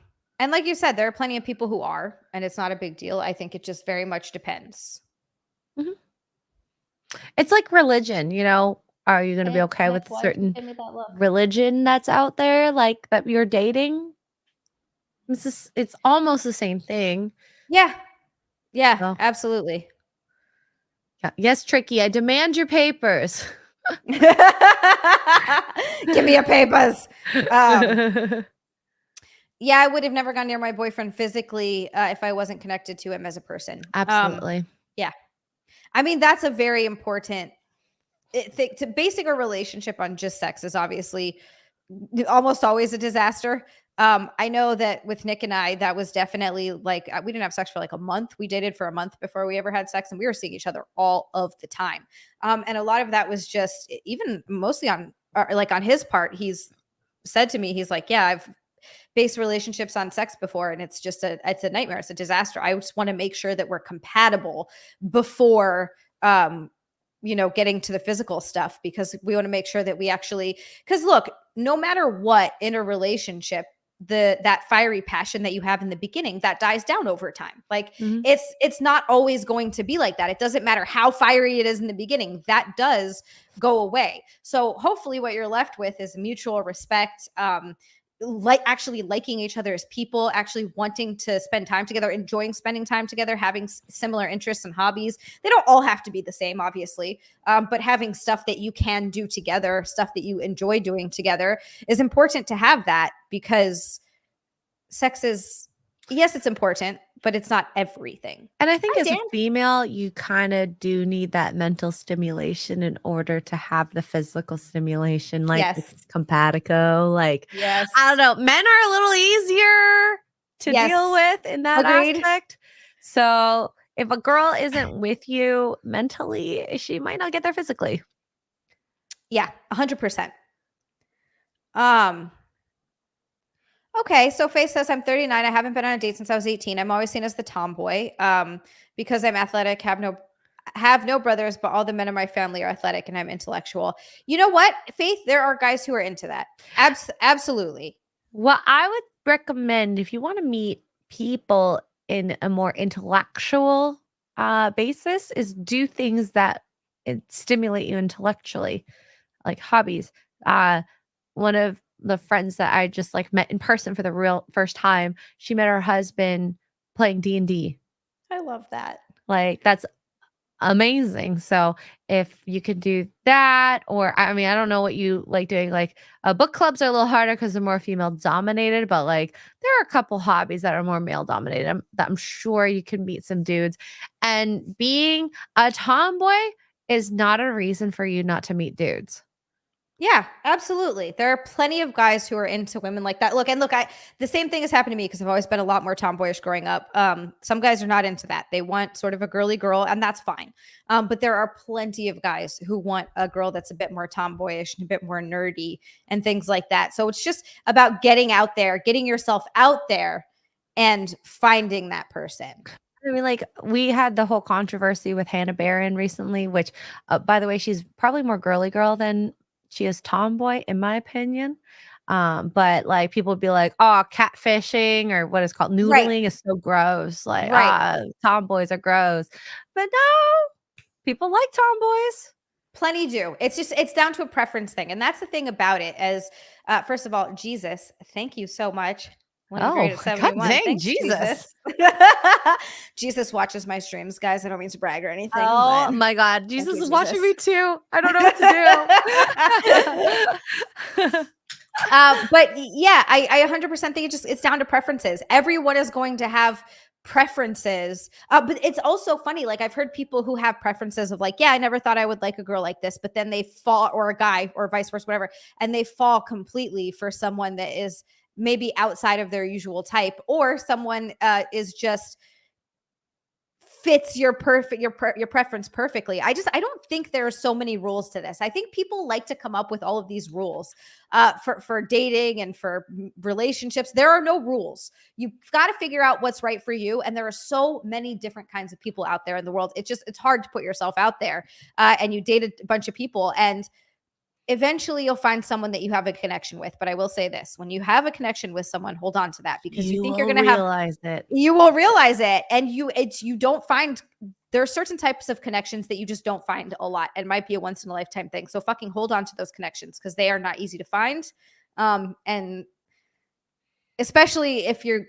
like you said, there are plenty of people who are, and it's not a big deal. I think it just very much depends. Mhm. It's like religion, you know. Are you going to be okay with Why certain give me that look? religion that's out there, like that you're dating? It's almost the same thing. Yeah. Yeah, So, absolutely. yeah. Yes, Tricky. I demand your papers. Give me your papers. Yeah, I would have never gone near my boyfriend physically if I wasn't connected to him as a person. Absolutely. Yeah. I mean, that's a very important thing. To basing a relationship on just sex is obviously almost always a disaster. I know that with Nick and I, that was definitely like we didn't have sex for like a month. We dated for a month before we ever had sex, and we were seeing each other all of the time. And a lot of that was just even mostly on like on his part. He's said to me, he's like, "Yeah, I've based relationships on sex before, and it's a nightmare. It's a disaster. I just want to make sure that we're compatible before." Getting to the physical stuff because we want to make sure that we actually because look, no matter what in a relationship, that fiery passion that you have in the beginning that dies down over time. Like Mhm. it's not always going to be like that. It doesn't matter how fiery it is in the beginning, that does go away. So hopefully what you're left with is mutual respect, like actually liking each other as people, actually wanting to spend time together, enjoying spending time together, having similar interests and hobbies. They don't all have to be the same, obviously, but having stuff that you can do together, stuff that you enjoy doing together is important to have that because sex is, yes, it's important, but it's not everything. And I think Hi, as Dan. a female, you kind of do need that mental stimulation in order to have the physical stimulation, like Yes. it's simpatico. Like, Yes. I don't know, men are a little easier to Yes. deal with in that Agreed. aspect. So if a girl isn't with you mentally, she might not get there physically. Yeah, 100%. Okay, so Faye says I'm 39. I haven't been on a date since I was 18. I'm always seen as the tomboy because I'm athletic, have no brothers, but all the men in my family are athletic and I'm intellectual. You know what, Faith? There are guys who are into that. Absolutely. What I would recommend if you want to meet people in a more intellectual basis is do things that stimulate you intellectually, like hobbies. One of the friends that I just like met in person for the real first time, she met her husband playing D&D. I love that. Like that's amazing. So if you could do that, or I mean, I don't know what you like doing. Like book clubs are a little harder because they're more female dominated, but like there are a couple hobbies that are more male dominated that I'm sure you can meet some dudes. And being a tomboy is not a reason for you not to meet dudes. Yeah, absolutely. There are plenty of guys who are into women like that. Look, the same thing has happened to me because I've always been a lot more tomboyish growing up. Some guys are not into that. They want sort of a girly girl, and that's fine. But there are plenty of guys who want a girl that's a bit more tomboyish and a bit more nerdy and things like that. So it's just about getting out there, getting yourself out there and finding that person. I mean, like we had the whole controversy with Hannah Barron recently, which, by the way, she's probably more girly girl than she is tomboy, in my opinion. But like people would be like, "Oh, catfishing or what is called noodling is so gross." Like, tomboys are gross. But no, people like tomboys. Plenty do. It's down to a preference thing. And that's the thing about it as first of all, Jesus, thank you so much. One of the greatest God 71. dang, Thanks, Jesus. Jesus watches my streams, guys. I don't mean to brag or anything. Oh but my God. Jesus you, is watching me Jesus. too. I don't know what to do. But yeah, I 100% think it's down to preferences. Everyone is going to have preferences. But it's also funny. Like I've heard people who have preferences of like, yeah, I never thought I would like a girl like this, but then they fall, or a guy or vice versa, whatever. And they fall completely for someone that is maybe outside of their usual type, or someone is just fits your preference perfectly. I don't think there are so many rules to this. I think people like to come up with all of these rules for dating and for relationships. There are no rules. You've got to figure out what's right for you. And there are so many different kinds of people out there in the world. It's hard to put yourself out there and you date a bunch of people, and eventually you'll find someone that you have a connection with. But I will say this, when you have a connection with someone, hold on to that, because you think you're going to realize it. You will realize it. And you don't find, there are certain types of connections that you just don't find a lot. It might be a once in a lifetime thing. So fucking hold on to those connections, because they are not easy to find. And especially if you're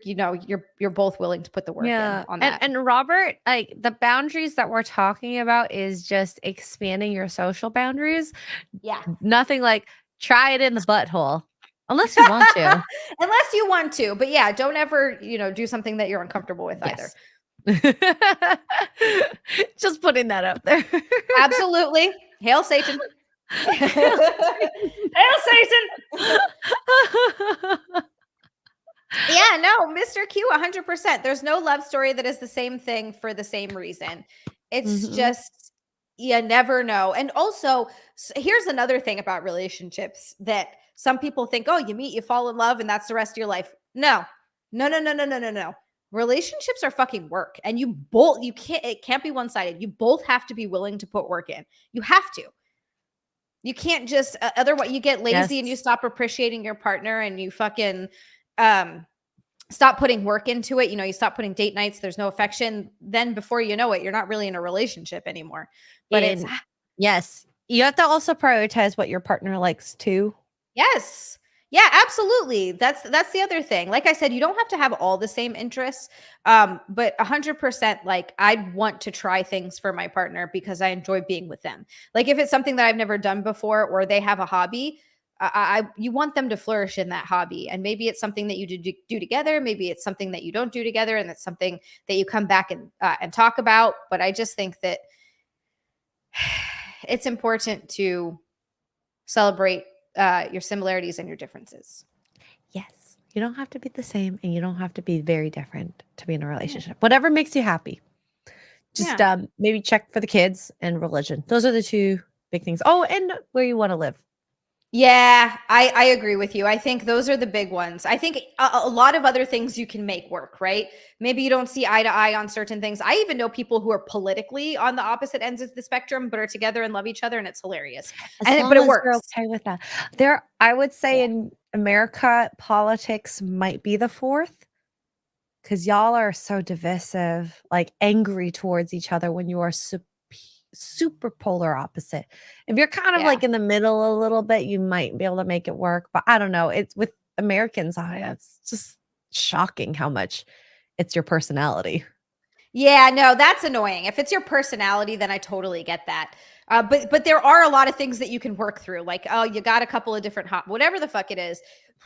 both willing to put the work in on that. And Robert, like the boundaries that we're talking about is just expanding your social boundaries. Yeah. Nothing like try it in the butthole. Unless you want to. Unless you want to. But yeah, don't ever, do something that you're uncomfortable with either. Just putting that out there. Absolutely. Hail Satan. Hail Satan. Yeah, no, Mr. Q, 100%. There's no love story that is the same thing for the same reason. It's just, you never know. And also, here's another thing about relationships that some people think, oh, you meet, you fall in love, and that's the rest of your life. No. Relationships are fucking work. And it can't be one-sided. You both have to be willing to put work in. You have to. You can't just, otherwise you get lazy and you stop appreciating your partner, and you fucking stop putting work into it. You stop putting date nights. There's no affection. Then before you know it, you're not really in a relationship anymore. But yes, you have to also prioritize what your partner likes too. Yes. Yeah, absolutely. That's the other thing. Like I said, you don't have to have all the same interests. But 100%, like I'd want to try things for my partner because I enjoy being with them. Like if it's something that I've never done before, or they have a hobby, you want them to flourish in that hobby. And maybe it's something that you do together. Maybe it's something that you don't do together, and it's something that you come back and talk about. But I just think that it's important to celebrate your similarities and your differences. Yes. You don't have to be the same, and you don't have to be very different to be in a relationship. Whatever makes you happy. Just maybe check for the kids and religion. Those are the two big things. Oh, and where you want to live. Yeah, I agree with you. I think those are the big ones. I think a lot of other things you can make work, right? Maybe you don't see eye to eye on certain things. I even know people who are politically on the opposite ends of the spectrum, but are together and love each other, and it's hilarious. But it works. You're okay with that. I would say in America, politics might be the fourth, because y'all are so divisive, like angry towards each other when you are super polar opposite. If you're kind of Yeah. like in the middle a little bit, you might be able to make it work. But I don't know. It's with Americans, it's just shocking how much it's your personality. Yeah, no, that's annoying. If it's your personality, then I totally get that. But there are a lot of things that you can work through. Like, oh, you got a couple of different whatever the fuck it is,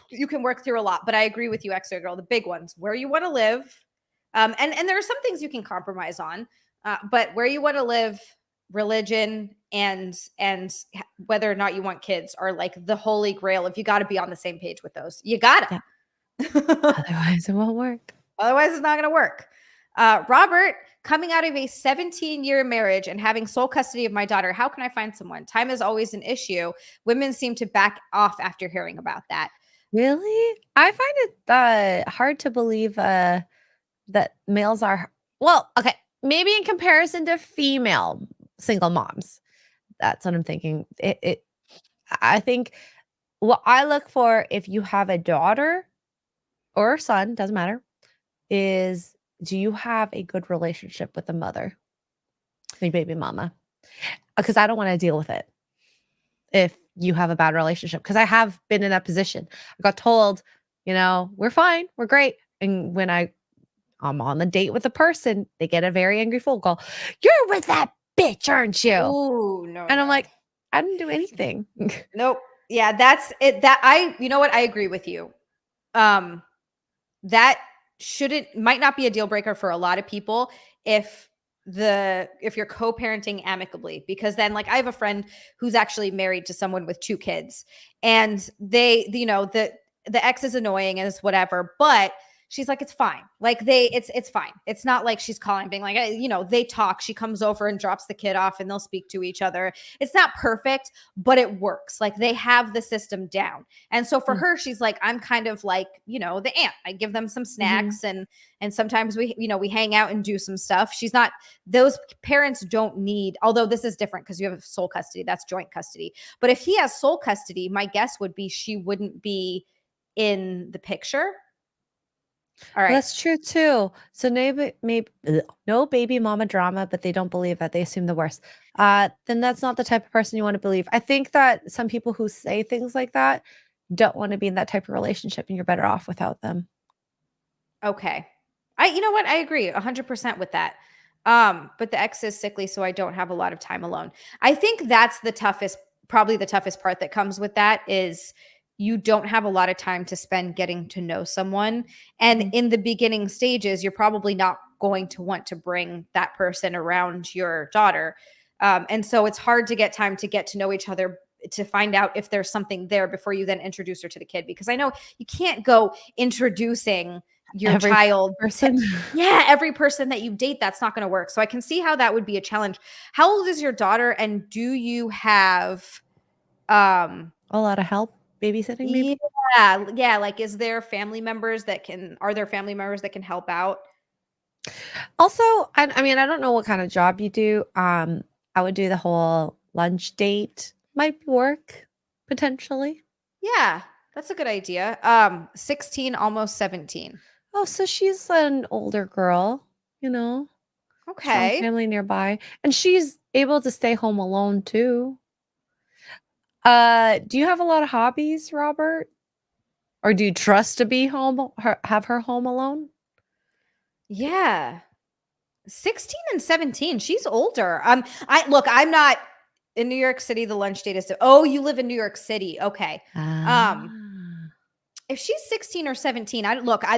you can work through a lot. But I agree with you, Xray Girl. The big ones, where you want to live, and there are some things you can compromise on, but where you want to live, religion, and whether or not you want kids are like the holy grail. If you got to be on the same page with those, you gotta. Otherwise, it won't work. Otherwise, it's not going to work. Robert, coming out of a 17-year marriage and having sole custody of my daughter, how can I find someone? Time is always an issue. Women seem to back off after hearing about that. Really? I find it hard to believe that males are, well, okay, maybe in comparison to female single moms. That's what I'm thinking. I think what I look for if you have a daughter or a son, doesn't matter, is do you have a good relationship with the mother, the baby mama? Because I don't want to deal with it if you have a bad relationship. Because I have been in that position. I got told, we're fine, we're great. And when I'm on the date with a person, they get a very angry phone call. You're with that bitch, aren't you? Ooh, no. And I'm like, I didn't do anything. Nope. Yeah, that's it. You know what? I agree with you. That might not be a deal breaker for a lot of people if you're co-parenting amicably, because then, like, I have a friend who's actually married to someone with 2 kids, and they, the ex is annoying and it's whatever, but she's like, it's fine. Like it's fine. It's not like she's calling being like, they talk, she comes over and drops the kid off and they'll speak to each other. It's not perfect, but it works. Like they have the system down. And so for her, she's like, I'm kind of like, the aunt. I give them some snacks and sometimes we hang out and do some stuff. She's not, those parents don't need, although this is different because you have sole custody, that's joint custody. But if he has sole custody, my guess would be she wouldn't be in the picture. All right. Well, that's true too. So maybe no baby mama drama, but they don't believe that. They assume the worst. Then that's not the type of person you want to believe. I think that some people who say things like that don't want to be in that type of relationship, and you're better off without them. Okay. You know what? I agree 100% with that. But the ex is sickly, so I don't have a lot of time alone. I think that's probably the toughest part that comes with that is you don't have a lot of time to spend getting to know someone. And in the beginning stages, you're probably not going to want to bring that person around your daughter. And so it's hard to get time to get to know each other, to find out if there's something there before you then introduce her to the kid. Because I know you can't go introducing your child person. Every person that you date, that's not going to work. So I can see how that would be a challenge. How old is your daughter? And do you have a lot of help babysitting? Maybe? Yeah. Like, are there family members that can help out? Also, I mean, I don't know what kind of job you do. I would do the whole lunch date. Might work potentially. Yeah, that's a good idea. 16, almost 17. Oh, so she's an older girl, strong Okay. family nearby, and she's able to stay home alone too. Do you have a lot of hobbies, Robert? Or do you trust to be have her home alone? Yeah. 16 and 17. She's older. I'm not in New York City. The lunch date is you live in New York City. Okay. If she's 16 or 17,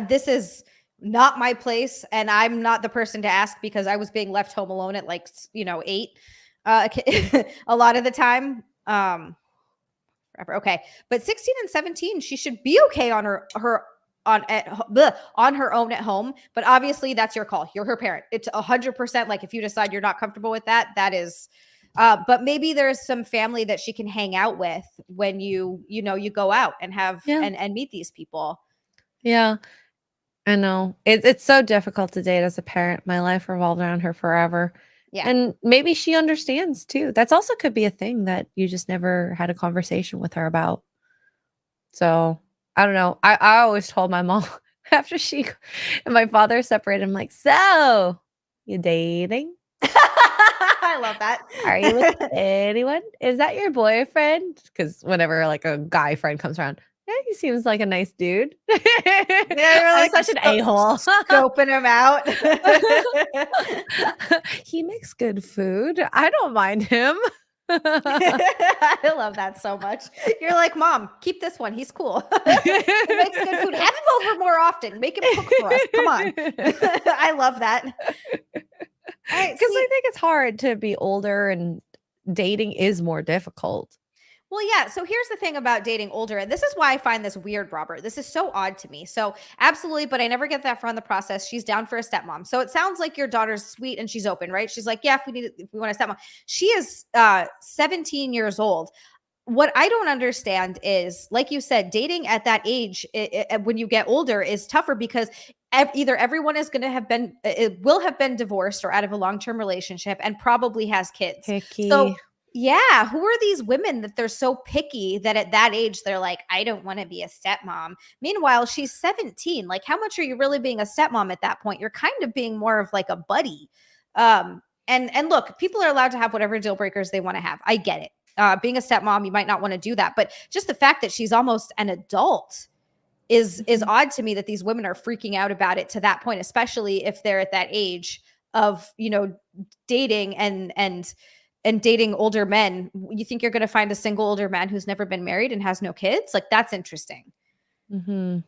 this is not my place, and I'm not the person to ask because I was being left home alone at 8 a lot of the time. Okay, but 16 and 17, she should be okay on her own at home. But obviously, that's your call. You're her parent. It's 100%. Like if you decide you're not comfortable with that, that is. But maybe there's some family that she can hang out with when you go out and have and meet these people. Yeah, I know. It's so difficult to date as a parent. My life revolved around her forever. Yeah. And maybe she understands too. That's also could be a thing that you just never had a conversation with her about. So I don't know. I always told my mom after she and my father separated, I'm like, so you dating? I love that. Are you with anyone? Is that your boyfriend? Because whenever like a guy friend comes around, yeah, he seems like a nice dude. Yeah, you're I'm like such an a-hole. scoping him out. He makes good food. I don't mind him. I love that so much. You're like, Mom, keep this one. He's cool. He makes good food. Have him over more often. Make him cook for us. Come on. I love that. All right, Because see, I think it's hard to be older and dating is more difficult. well, yeah. So here's the thing about dating older. And this is why I find this weird, Robert. This is so odd to me. So absolutely, but I never get that far in the process. She's down for a stepmom. So it sounds like your daughter's sweet and she's open, right? She's like, yeah, if we want a stepmom. She is 17 years old. What I don't understand is, like you said, dating at that age, when you get older, is tougher because either everyone is going to have been, it will have been divorced or out of a long-term relationship and probably has kids. Picky. So yeah, who are these women that they're so picky that at that age they're like, I don't want to be a stepmom. Meanwhile, she's 17. Like, how much are you really being a stepmom at that point? You're kind of being more of like a buddy. And look, people are allowed to have whatever deal breakers they want to have. I get it. Being a stepmom, you might not want to do that, but just the fact that she's almost an adult is odd to me, that these women are freaking out about it to that point, especially if they're at that age of, dating and dating older men. You think you're going to find a single older man who's never been married and has no kids? Like, that's interesting. Mm-hmm.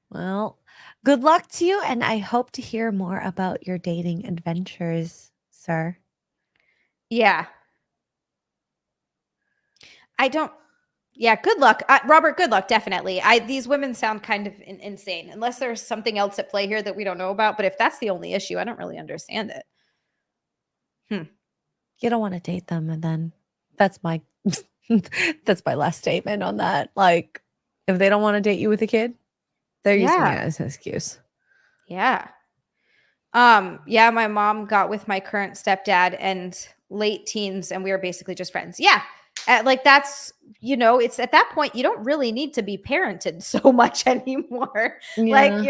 Well, good luck to you, and I hope to hear more about your dating adventures, sir. Yeah. Good luck. Robert, good luck, definitely. These women sound kind of insane, unless there's something else at play here that we don't know about. But if that's the only issue, I don't really understand it. You don't want to date them, and then that's my that's my last statement on that. Like, if they don't want to date you with a kid, they're using it as an excuse. Yeah. My mom got with my current stepdad and late teens, and we were basically just friends. Yeah. Like, that's, it's at that point, you don't really need to be parented so much anymore. Yeah.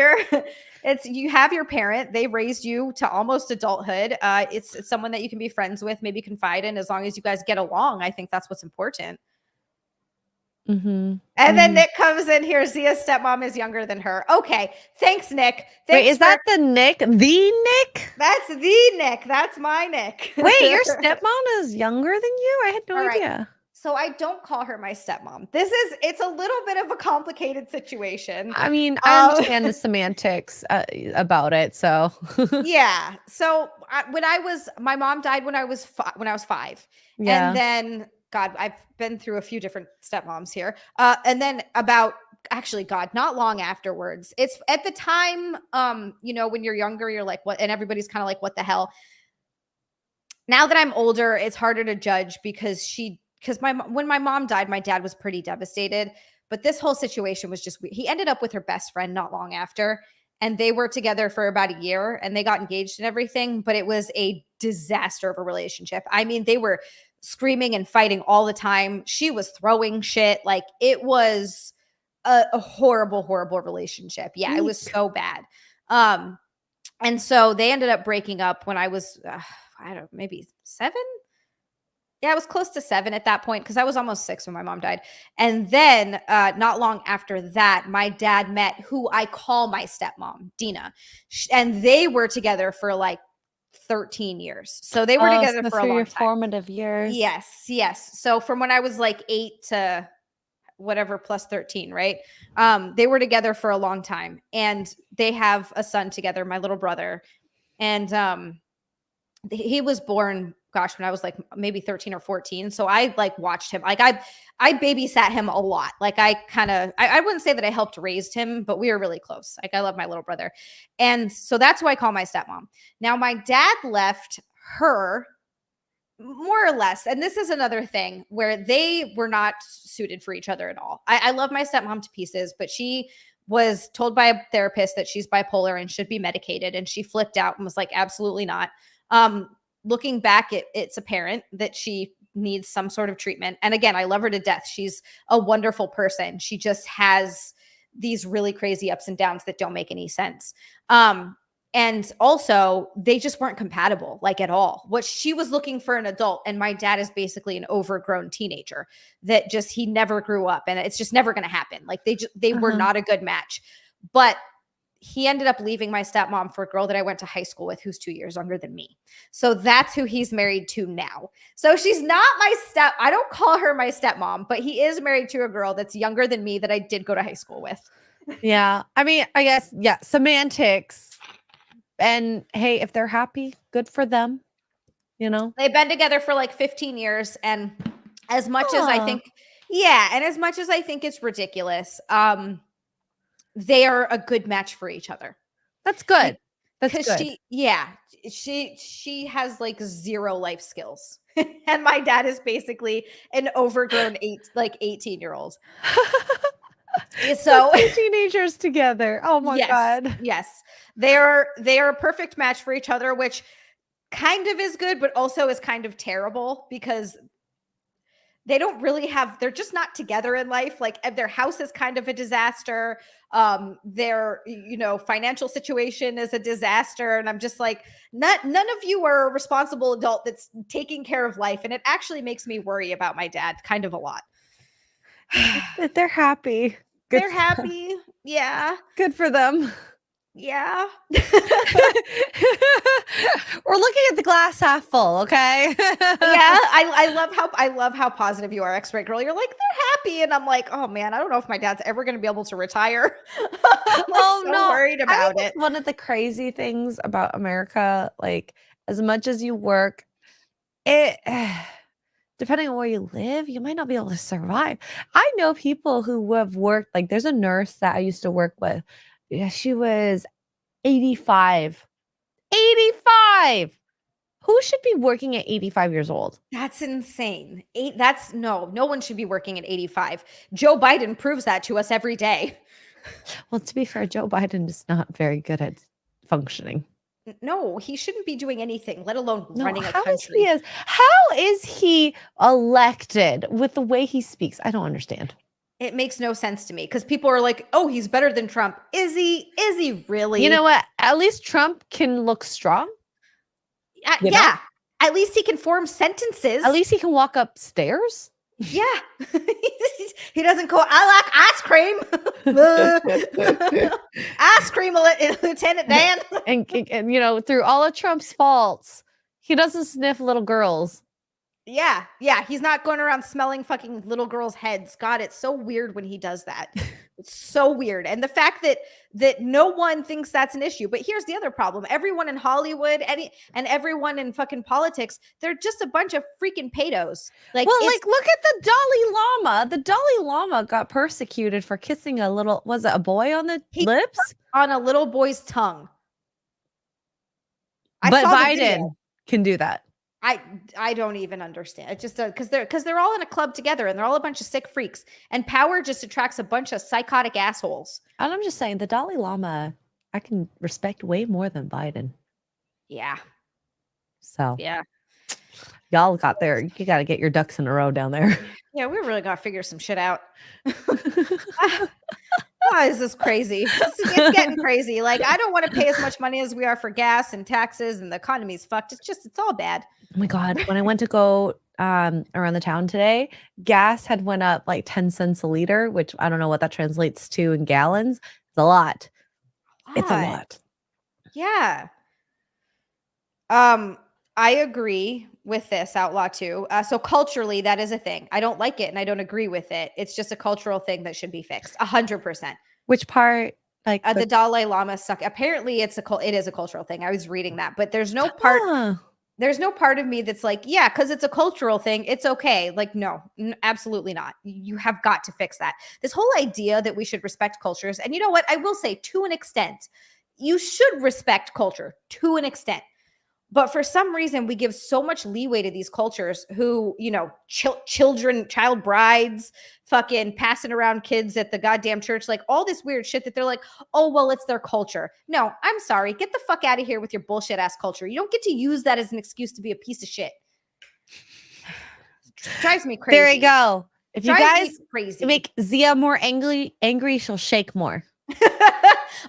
Like, you have your parent, they raised you to almost adulthood. It's someone that you can be friends with, maybe confide in, as long as you guys get along. I think that's what's important. Mm-hmm. And then Nick comes in here. Zia's stepmom is younger than her. Okay. Thanks, Nick. Wait, is that the Nick? The Nick? That's the Nick. That's my Nick. Wait, your stepmom is younger than you? I had no idea. So I don't call her my stepmom. It's a little bit of a complicated situation. I mean, I understand the semantics about it. So yeah. So my mom died when I was 5. Yeah. And then, God, I've been through a few different stepmoms here. And then not long afterwards, it's at the time, when you're younger, you're like, what? And everybody's kind of like, what the hell? Now that I'm older, it's harder to judge because when my mom died, my dad was pretty devastated, but this whole situation was just weird. He ended up with her best friend not long after, and they were together for about a year and they got engaged and everything, but it was a disaster of a relationship. I mean, they were screaming and fighting all the time. She was throwing shit. Like, it was a horrible, horrible relationship. Yeah, it was so bad. And so they ended up breaking up when I was, I don't know, maybe 7. Yeah, I was close to 7 at that point because I was almost 6 when my mom died. And then not long after that, my dad met who I call my stepmom, Dina. And they were together for like 13 years. So they were together for a long time. Formative years. Yes. So from when I was like 8 to whatever plus 13, right? They were together for a long time. And they have a son together, my little brother. And he was born, when I was like maybe 13 or 14. So I like watched him. Like, I babysat him a lot. Like, I wouldn't say that I helped raise him, but we were really close. Like, I love my little brother. And so that's who I call my stepmom. Now, my dad left her more or less. And this is another thing where they were not suited for each other at all. I love my stepmom to pieces, but she was told by a therapist that she's bipolar and should be medicated. And she flipped out and was like, absolutely not. Looking back, it's apparent that she needs some sort of treatment. And again, I love her to death. She's a wonderful person. She just has these really crazy ups and downs that don't make any sense. And And also, they just weren't compatible, like at all. What she was looking for an adult, and my dad is basically an overgrown teenager that just he never grew up, and it's just never going to happen. Like they were not a good match. But he ended up leaving my stepmom for a girl that I went to high school with, who's 2 years younger than me. So that's who he's married to now. So she's not I don't call her my stepmom, but he is married to a girl that's younger than me that I did go to high school with. Yeah. I mean, I guess, yeah, semantics. And hey, if they're happy, good for them. You know, they've been together for like 15 years. And as much as I think, and as much as I think it's ridiculous, they are a good match for each other. That's good. That's good. She has like zero life skills. And my dad is basically an overgrown 18-year-old. So teenagers together. Oh my God. Yes. They are a perfect match for each other, which kind of is good, but also is kind of terrible because they don't really they're just not together in life. Like their house is kind of a disaster. Their, financial situation is a disaster. And I'm just like, none of you are a responsible adult that's taking care of life. And it actually makes me worry about my dad kind of a lot. They're happy. They're happy. Yeah. Good for them. Yeah. We're looking at the glass half full, okay? I love how positive you are, X-Ray Girl. You're like, they're happy. And I'm like, oh man, I don't know if my dad's ever going to be able to retire. I'm worried about it. One of the crazy things about America, like as much as you work, depending on where you live, you might not be able to survive. I know people who have worked, like there's a nurse that I used to work with. Yeah, she was 85. 85! Who should be working at 85 years old? That's insane. No one should be working at 85. Joe Biden proves that to us every day. Well, to be fair, Joe Biden is not very good at functioning. No, he shouldn't be doing anything, let alone running a country. How is he elected with the way he speaks? I don't understand. It makes no sense to me because people are like, oh, he's better than Trump. Is he? Is he really? You know what? At least Trump can look strong. Yeah. At least he can form sentences. At least he can walk upstairs. Yeah. He doesn't go, I like ice cream. Ice cream, Lieutenant Dan. and through all of Trump's faults, he doesn't sniff little girls. Yeah. He's not going around smelling fucking little girls' heads. God, it's so weird when he does that. It's so weird. And the fact that no one thinks that's an issue. But here's the other problem. Everyone in Hollywood and everyone in fucking politics, they're just a bunch of freaking pedos. Look at the Dalai Lama. The Dalai Lama got persecuted for kissing was it a boy on the lips? On a little boy's tongue. But Biden can do that. I don't even understand. It just because they're all in a club together and they're all a bunch of sick freaks, and power just attracts a bunch of psychotic assholes. And I'm just saying, the Dalai Lama, I can respect way more than Biden. Yeah. So yeah, y'all got there. You got to get your ducks in a row down there. Yeah, we really got to figure some shit out. Why is this crazy? It's getting crazy. Like, I don't want to pay as much money as we are for gas and taxes, and the economy's fucked. It's all bad. Oh my God. When I went to go around the town today, gas had went up like 10 cents a liter, which I don't know what that translates to in gallons. It's a lot. It's a lot. Yeah. I agree with this, Outlaw too. So culturally, that is a thing. I don't like it and I don't agree with it. It's just a cultural thing that should be fixed. 100%. Which part? Like the Dalai Lama suck. Apparently, it is a cultural thing. I was reading that, but there's no part. There's no part of me that's like, yeah, because it's a cultural thing. It's okay. Like, no, absolutely not. You have got to fix that. This whole idea that we should respect cultures. And you know what? I will say, to an extent, you should respect culture to an extent. But for some reason, we give so much leeway to these cultures who, child brides, fucking passing around kids at the goddamn church, like all this weird shit that they're like, oh, well, it's their culture. No, I'm sorry. Get the fuck out of here with your bullshit ass culture. You don't get to use that as an excuse to be a piece of shit. Drives me crazy. There you go. If you guys crazy. make Xia more angry, she'll shake more.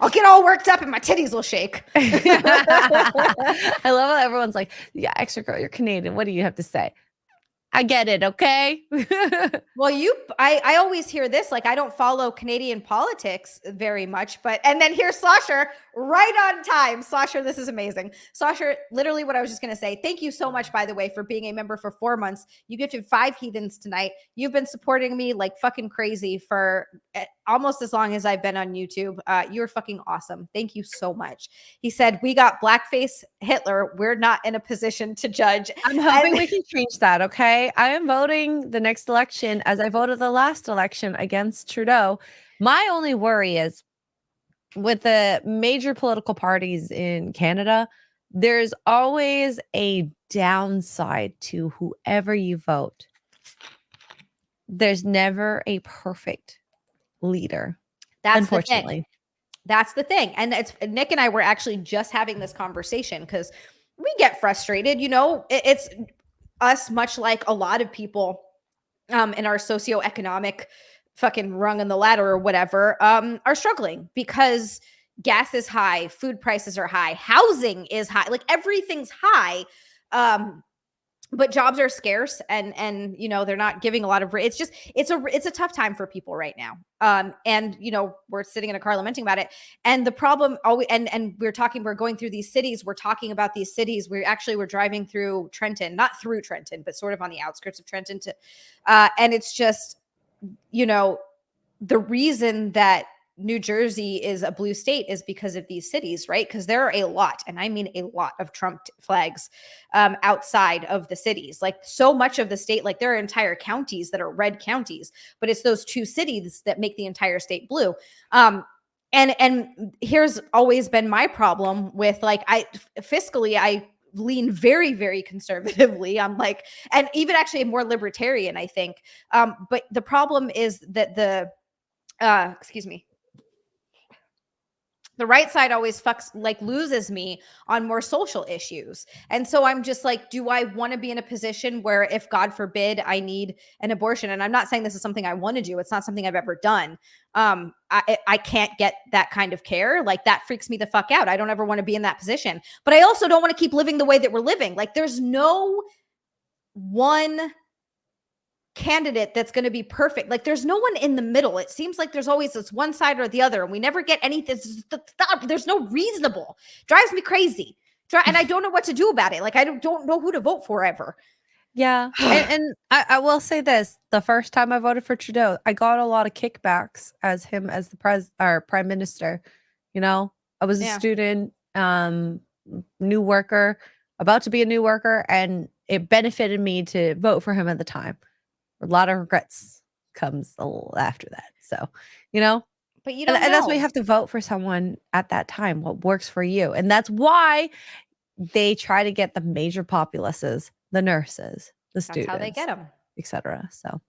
I'll get all worked up and my titties will shake. I love how everyone's like, yeah, extra girl, you're Canadian. What do you have to say? I get it, okay? Well, I always hear this, like I don't follow Canadian politics very much, and then here's Slosher right on time. Slosher, this is amazing. Slosher, literally what I was just going to say. Thank you so much, by the way, for being a member for 4 months. You gifted 5 heathens tonight. You've been supporting me like fucking crazy for almost as long as I've been on YouTube. You're fucking awesome. Thank you so much. He said, we got blackface Hitler. We're not in a position to judge. I'm hoping we can change that, okay? I am voting the next election as I voted the last election against Trudeau. My only worry is with the major political parties in Canada, there's always a downside to whoever you vote. There's never a perfect leader. That's unfortunately. the thing. That's the thing. And it's Nick and I were actually just having this conversation because we get frustrated. You know, it's us, much like a lot of people in our socioeconomic fucking rung on the ladder or whatever, are struggling because gas is high, food prices are high, housing is high, like everything's high. But jobs are scarce and you know, they're not giving a lot of, it's a tough time for people right now. And you know, we're sitting in a car lamenting about it. And the problem always, and we're going through these cities, we're talking about these cities. We're driving through Trenton, not through Trenton, but sort of on the outskirts of Trenton and it's just, you know, the reason that New Jersey is a blue state is because of these cities, right? Because there are a lot, and I mean a lot of Trump flags outside of the cities. Like so much of the state, like there are entire counties that are red counties, but it's those 2 cities that make the entire state blue. And here's always been my problem with like I lean very, very conservatively. I'm like, and even actually more libertarian, I think. But the problem is that the right side always loses me on more social issues. And so I'm just like, do I want to be in a position where if God forbid I need an abortion, and I'm not saying this is something I want to do, it's not something I've ever done. I can't get that kind of care. Like that freaks me the fuck out. I don't ever want to be in that position, but I also don't want to keep living the way that we're living. Like there's no one candidate that's going to be perfect. Like there's no one in the middle. It seems like there's always this one side or the other, and we never get anything. There's no reasonable. Drives me crazy. And I don't know what to do about it. Like I don't know who to vote for ever. Yeah. and I will say this. The first time I voted for Trudeau, I got a lot of kickbacks as him as the prime minister. You know, I was a student, new worker, about to be a new worker, and it benefited me to vote for him at the time. A lot of regrets comes a little after that. So, you know, but you don't know. And that's why you have to vote for someone at that time, what works for you. And that's why they try to get the major populaces, the nurses, the students. That's how they get them. Etc. So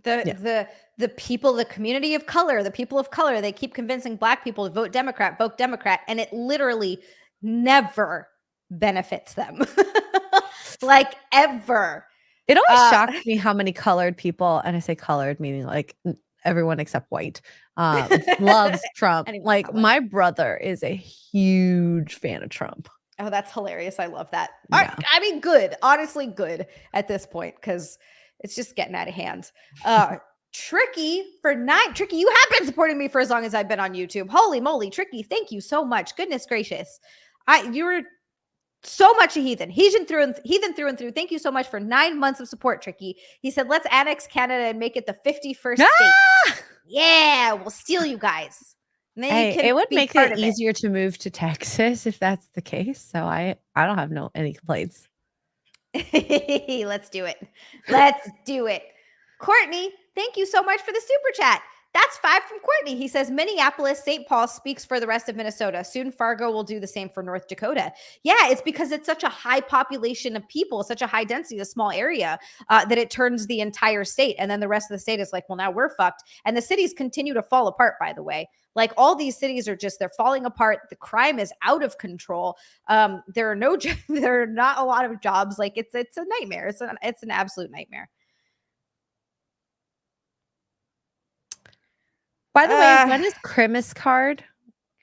the people, the community of color, the people of color, they keep convincing Black people to vote Democrat, and it literally never benefits them. Like ever. It always shocks me how many colored people, and I say colored meaning like everyone except white, loves Trump. Like my brother is a huge fan of Trump. Oh, that's hilarious. I love that. Yeah. I mean, good. Honestly, good at this point because it's just getting out of hand. Tricky for 9. Tricky, you have been supporting me for as long as I've been on YouTube. Holy moly, Tricky, thank you so much. Goodness gracious. You were so much a heathen. Heathen through and through. Thank you so much for 9 months of support, Tricky. He said, let's annex Canada and make it the 51st state. Yeah, we'll steal you guys. It would make it easier to move to Texas if that's the case. So I don't have any complaints. Let's do it. Let's do it. Courtney, thank you so much for the super chat. That's 5 from Courtney. He says, Minneapolis, St. Paul speaks for the rest of Minnesota. Soon Fargo will do the same for North Dakota. Yeah, it's because it's such a high population of people, such a high density, a small area, that it turns the entire state. And then the rest of the state is like, well, now we're fucked. And the cities continue to fall apart, by the way. Like all these cities are they're falling apart. The crime is out of control. There are not a lot of jobs. Like it's a nightmare. It's an absolute nightmare. By the way, when is Christmas card?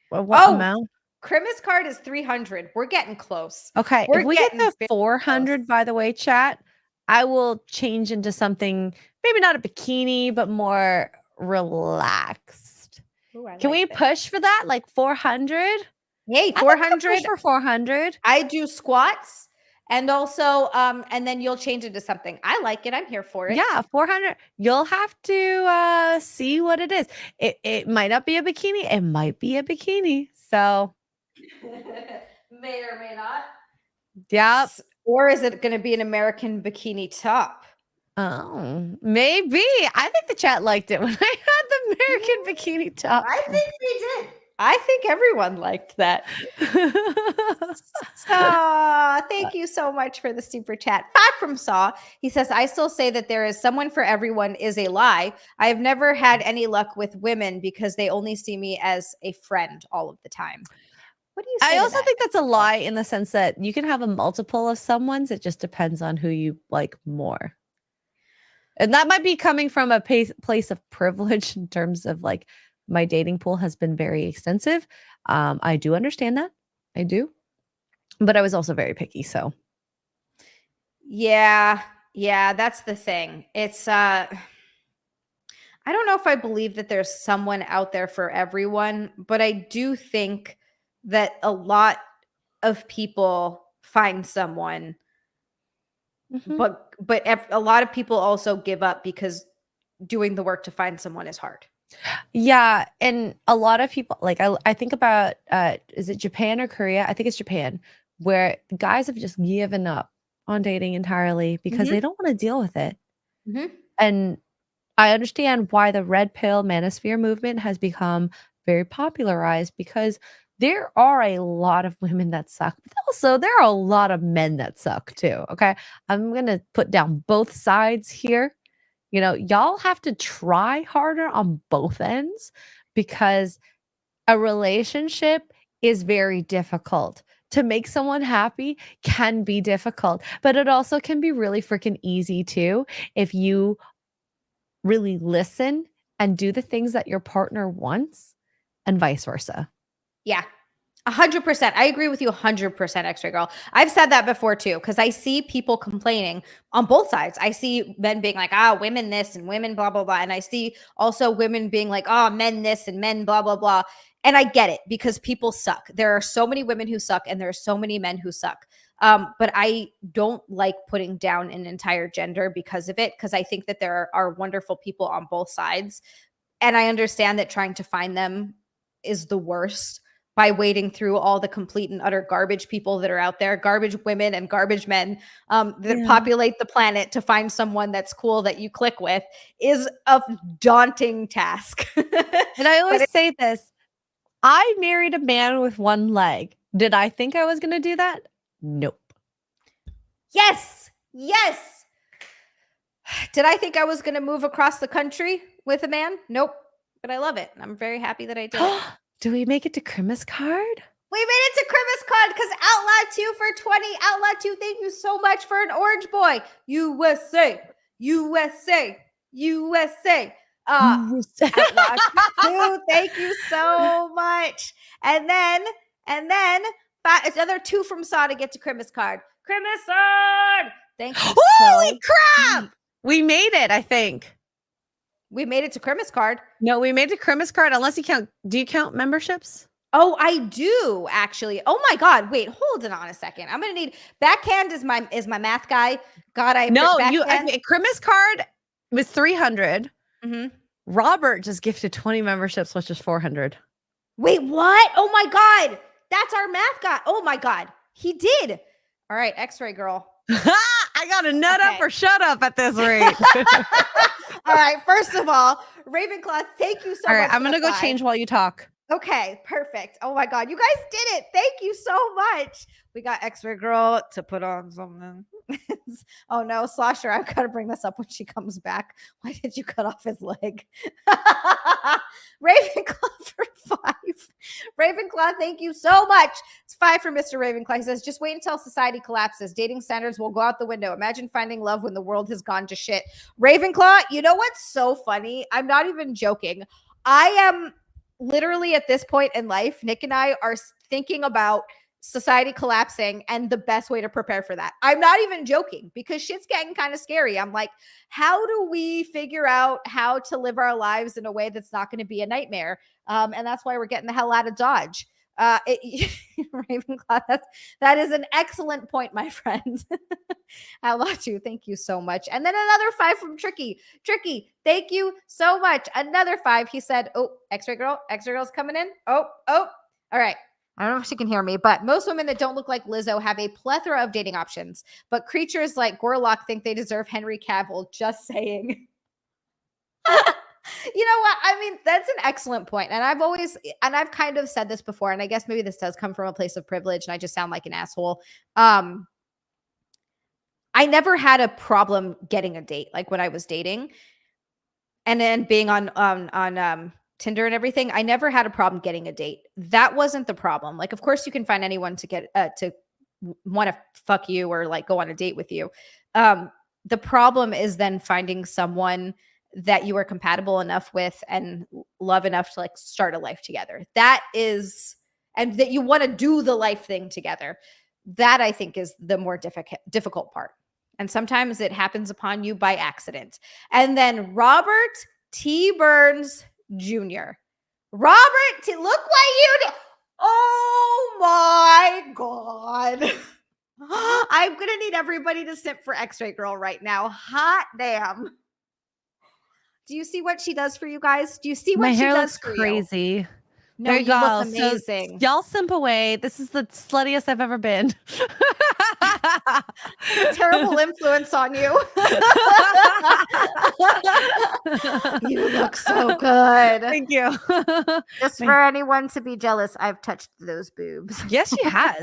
What Oh, amount? Christmas card is 300. We're getting close. Okay, We're if we get getting to very 400, close. by the way, chat, I will change into something, maybe not a bikini, but more relaxed. Ooh, I Can like we this. push for that? Like 400? Yay, I think we can 400. push for 400. I do squats and also and then you'll change it to something. I like it. I'm here for it. Yeah, 400. You'll have to see what it is. It might not be a bikini. It might be a bikini. So, May or may not. yep. Or is it going to be an American bikini top? Oh, maybe. I think the chat liked it when I had the American bikini top. I think they did. I think everyone liked that. Thank you so much for the super chat. Back from Saw. He says, I still say that there is someone for everyone is a lie. I have never had any luck with women because they only see me as a friend all of the time. What do you say? I to also that? think that's a lie in the sense that you can have a multiple of someone's. It just depends on who you like more. And that might be coming from a place of privilege in terms of like my dating pool has been very extensive. I do understand that. I do. But I was also very picky. So Yeah, that's the thing. It's I don't know if I believe that there's someone out there for everyone, but I do think that a lot of people find someone, but a lot of people also give up because doing the work to find someone is hard. yeah, and a lot of people like I think about is it Japan or Korea? I think it's Japan, where guys have just given up on dating entirely because they don't want to deal with it. And I understand why the red pill manosphere movement has become very popularized because there are a lot of women that suck, but also there are a lot of men that suck too. Okay. I'm going to put down both sides here. You know, y'all have to try harder on both ends because a relationship is very difficult. To make someone happy can be difficult, but it also can be really freaking easy too if you really listen and do the things that your partner wants and vice versa. Yeah. 100%. I agree with you 100%, X-Ray Girl. I've said that before too, because I see people complaining on both sides. I see men being like, women this and women blah, blah, blah. And I see also women being like, men this and men blah, blah, blah. And I get it because people suck. There are so many women who suck and there are so many men who suck. But I don't like putting down an entire gender because of it, because I think that there are wonderful people on both sides. And I understand that trying to find them is the worst by wading through all the complete and utter garbage people that are out there, garbage women and garbage men that populate the planet to find someone that's cool that you click with is a daunting task. And I always say this, I married a man with one leg. Did I think I was going to do that? Nope. Yes. Did I think I was going to move across the country with a man? Nope. But I love it. I'm very happy that I did it. Do we make it to Christmas card? We made it to Christmas card because Outloud 2 for 20. Outloud 2, thank you so much for an orange boy. USA. Outloud 2, thank you so much. And then another 2 from Saw to get to Christmas card. Christmas card. Thank you. Holy crap! We made it, I think. We made it to Christmas card. No, we made it to Christmas card unless you count. Do you count memberships? Oh, I do actually. Oh my God. Wait, hold on a second. I'm going to need backhand is my math guy. God, Christmas card was 300. Robert just gifted 20 memberships, which is 400. Wait, what? Oh my God. That's our math guy. Oh my God. He did. All right. X-Ray Girl. I got a nut up or shut up at this rate. All right. First of all, Ravenclaw, thank you so much. All right. I'm going to go change while you talk. Okay. Perfect. Oh my God. You guys did it. Thank you so much. We got X-Ray Girl to put on something. Oh no, Slosher, I've got to bring this up when she comes back. Why did you cut off his leg? Ravenclaw for 5. Ravenclaw, thank you so much. It's 5 for Mr. Ravenclaw. He says, just wait until society collapses. Dating standards will go out the window. Imagine finding love when the world has gone to shit. Ravenclaw, you know what's so funny? I'm not even joking. I am literally at this point in life, Nick and I are thinking about society collapsing and the best way to prepare for that. I'm not even joking because shit's getting kind of scary. I'm like, how do we figure out how to live our lives in a way that's not going to be a nightmare? And that's why we're getting the hell out of Dodge. Ravenclaw, that is an excellent point, my friend. I love you. Thank you so much. And then another 5 from Tricky. Tricky, thank you so much. Another 5. He said, oh, X-Ray Girl's coming in. Oh. All right. I don't know if she can hear me, but most women that don't look like Lizzo have a plethora of dating options. But creatures like Gorlock think they deserve Henry Cavill. Just saying. You know what? I mean, that's an excellent point. And I've kind of said this before, and I guess maybe this does come from a place of privilege, and I just sound like an asshole. I never had a problem getting a date, like when I was dating, and then being on Tinder and everything. I never had a problem getting a date. That wasn't the problem. Like, of course, you can find anyone to get to want to fuck you or like go on a date with you. The problem is then finding someone that you are compatible enough with and love enough to like start a life together. That is, and that you want to do the life thing together. That I think is the more difficult part. And sometimes it happens upon you by accident. And then Robert T. Burns Jr. Robert T. Look what you did. Oh my God. I'm going to need everybody to simp for X-Ray Girl right now. Hot damn. Do you see what she does for you guys? Do you see what My she hair does looks for crazy. you? No, There you you go. look amazing. So y'all simp away. This is the sluttiest I've ever been. Terrible influence on you. You look so good. Thank you. Just for anyone to be jealous, I've touched those boobs. Yes, she has.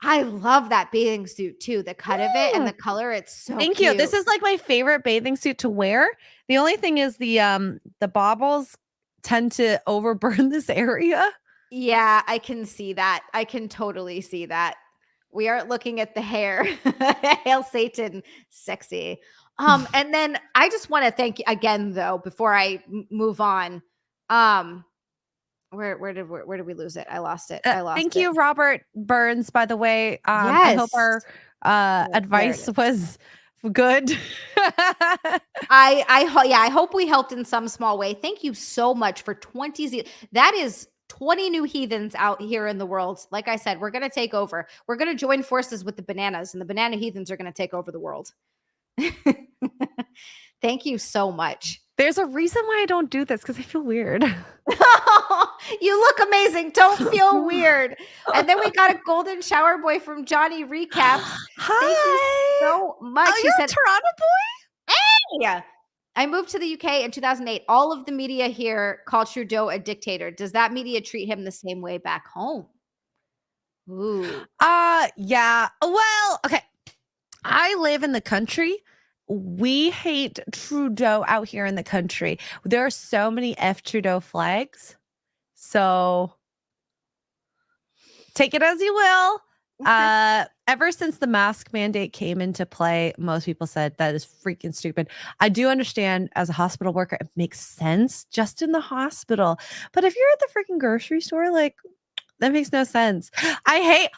I love that bathing suit too. The cut of it and the color, it's so Thank cute. you. This is like my favorite bathing suit to wear. The only thing is the baubles tend to overburn this area. Yeah, I can see that. I can totally see that. We are looking at the hair. Hail Satan, sexy. And then I just want to thank you again, though, before I move on. Where did we lose it? I lost it. Thank you, Robert Burns. By the way, yes. I hope our advice was good. I hope we helped in some small way. Thank you so much for 20. That is 20 new heathens out here in the world. Like I said, we're going to take over. We're going to join forces with the bananas, and the banana heathens are going to take over the world. Thank you so much. There's a reason why I don't do this, because I feel weird. You look amazing. Don't feel weird. And then we got a golden shower boy from Johnny Recaps. Hi. Thank you so much. Oh, you're a Toronto boy? Yeah. I moved to the UK in 2008. All of the media here call Trudeau a dictator. Does that media treat him the same way back home? Ooh. Yeah. Well, okay. I live in the country. We hate Trudeau out here in the country. There are so many F Trudeau flags. So take it as you will. Ever since the mask mandate came into play, most people said that is freaking stupid. I do understand as a hospital worker, it makes sense just in the hospital. But if you're at the freaking grocery store, like, that makes no sense. I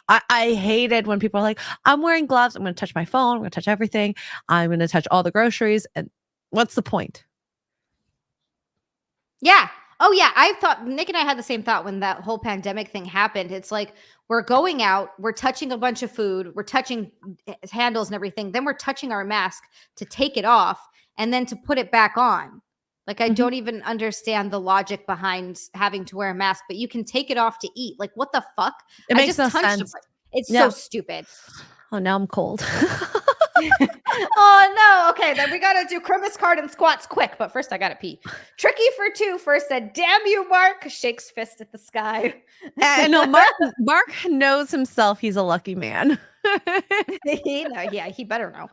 hated when people are like, I'm wearing gloves. I'm going to touch my phone. I'm going to touch everything. I'm going to touch all the groceries. And what's the point? Yeah. Oh, yeah. I thought Nick and I had the same thought when that whole pandemic thing happened. It's like we're going out, we're touching a bunch of food, we're touching handles and everything. Then we're touching our mask to take it off and then to put it back on. Like, I don't even understand the logic behind having to wear a mask, but you can take it off to eat. Like, what the fuck? It makes no sense. It's so stupid. Oh, now I'm cold. Oh, no. Okay, then we got to do Christmas card and squats quick. But first, I got to pee. Tricky for 2 first said, damn you, Mark. Shakes fist at the sky. No, Mark knows himself he's a lucky man. He better know.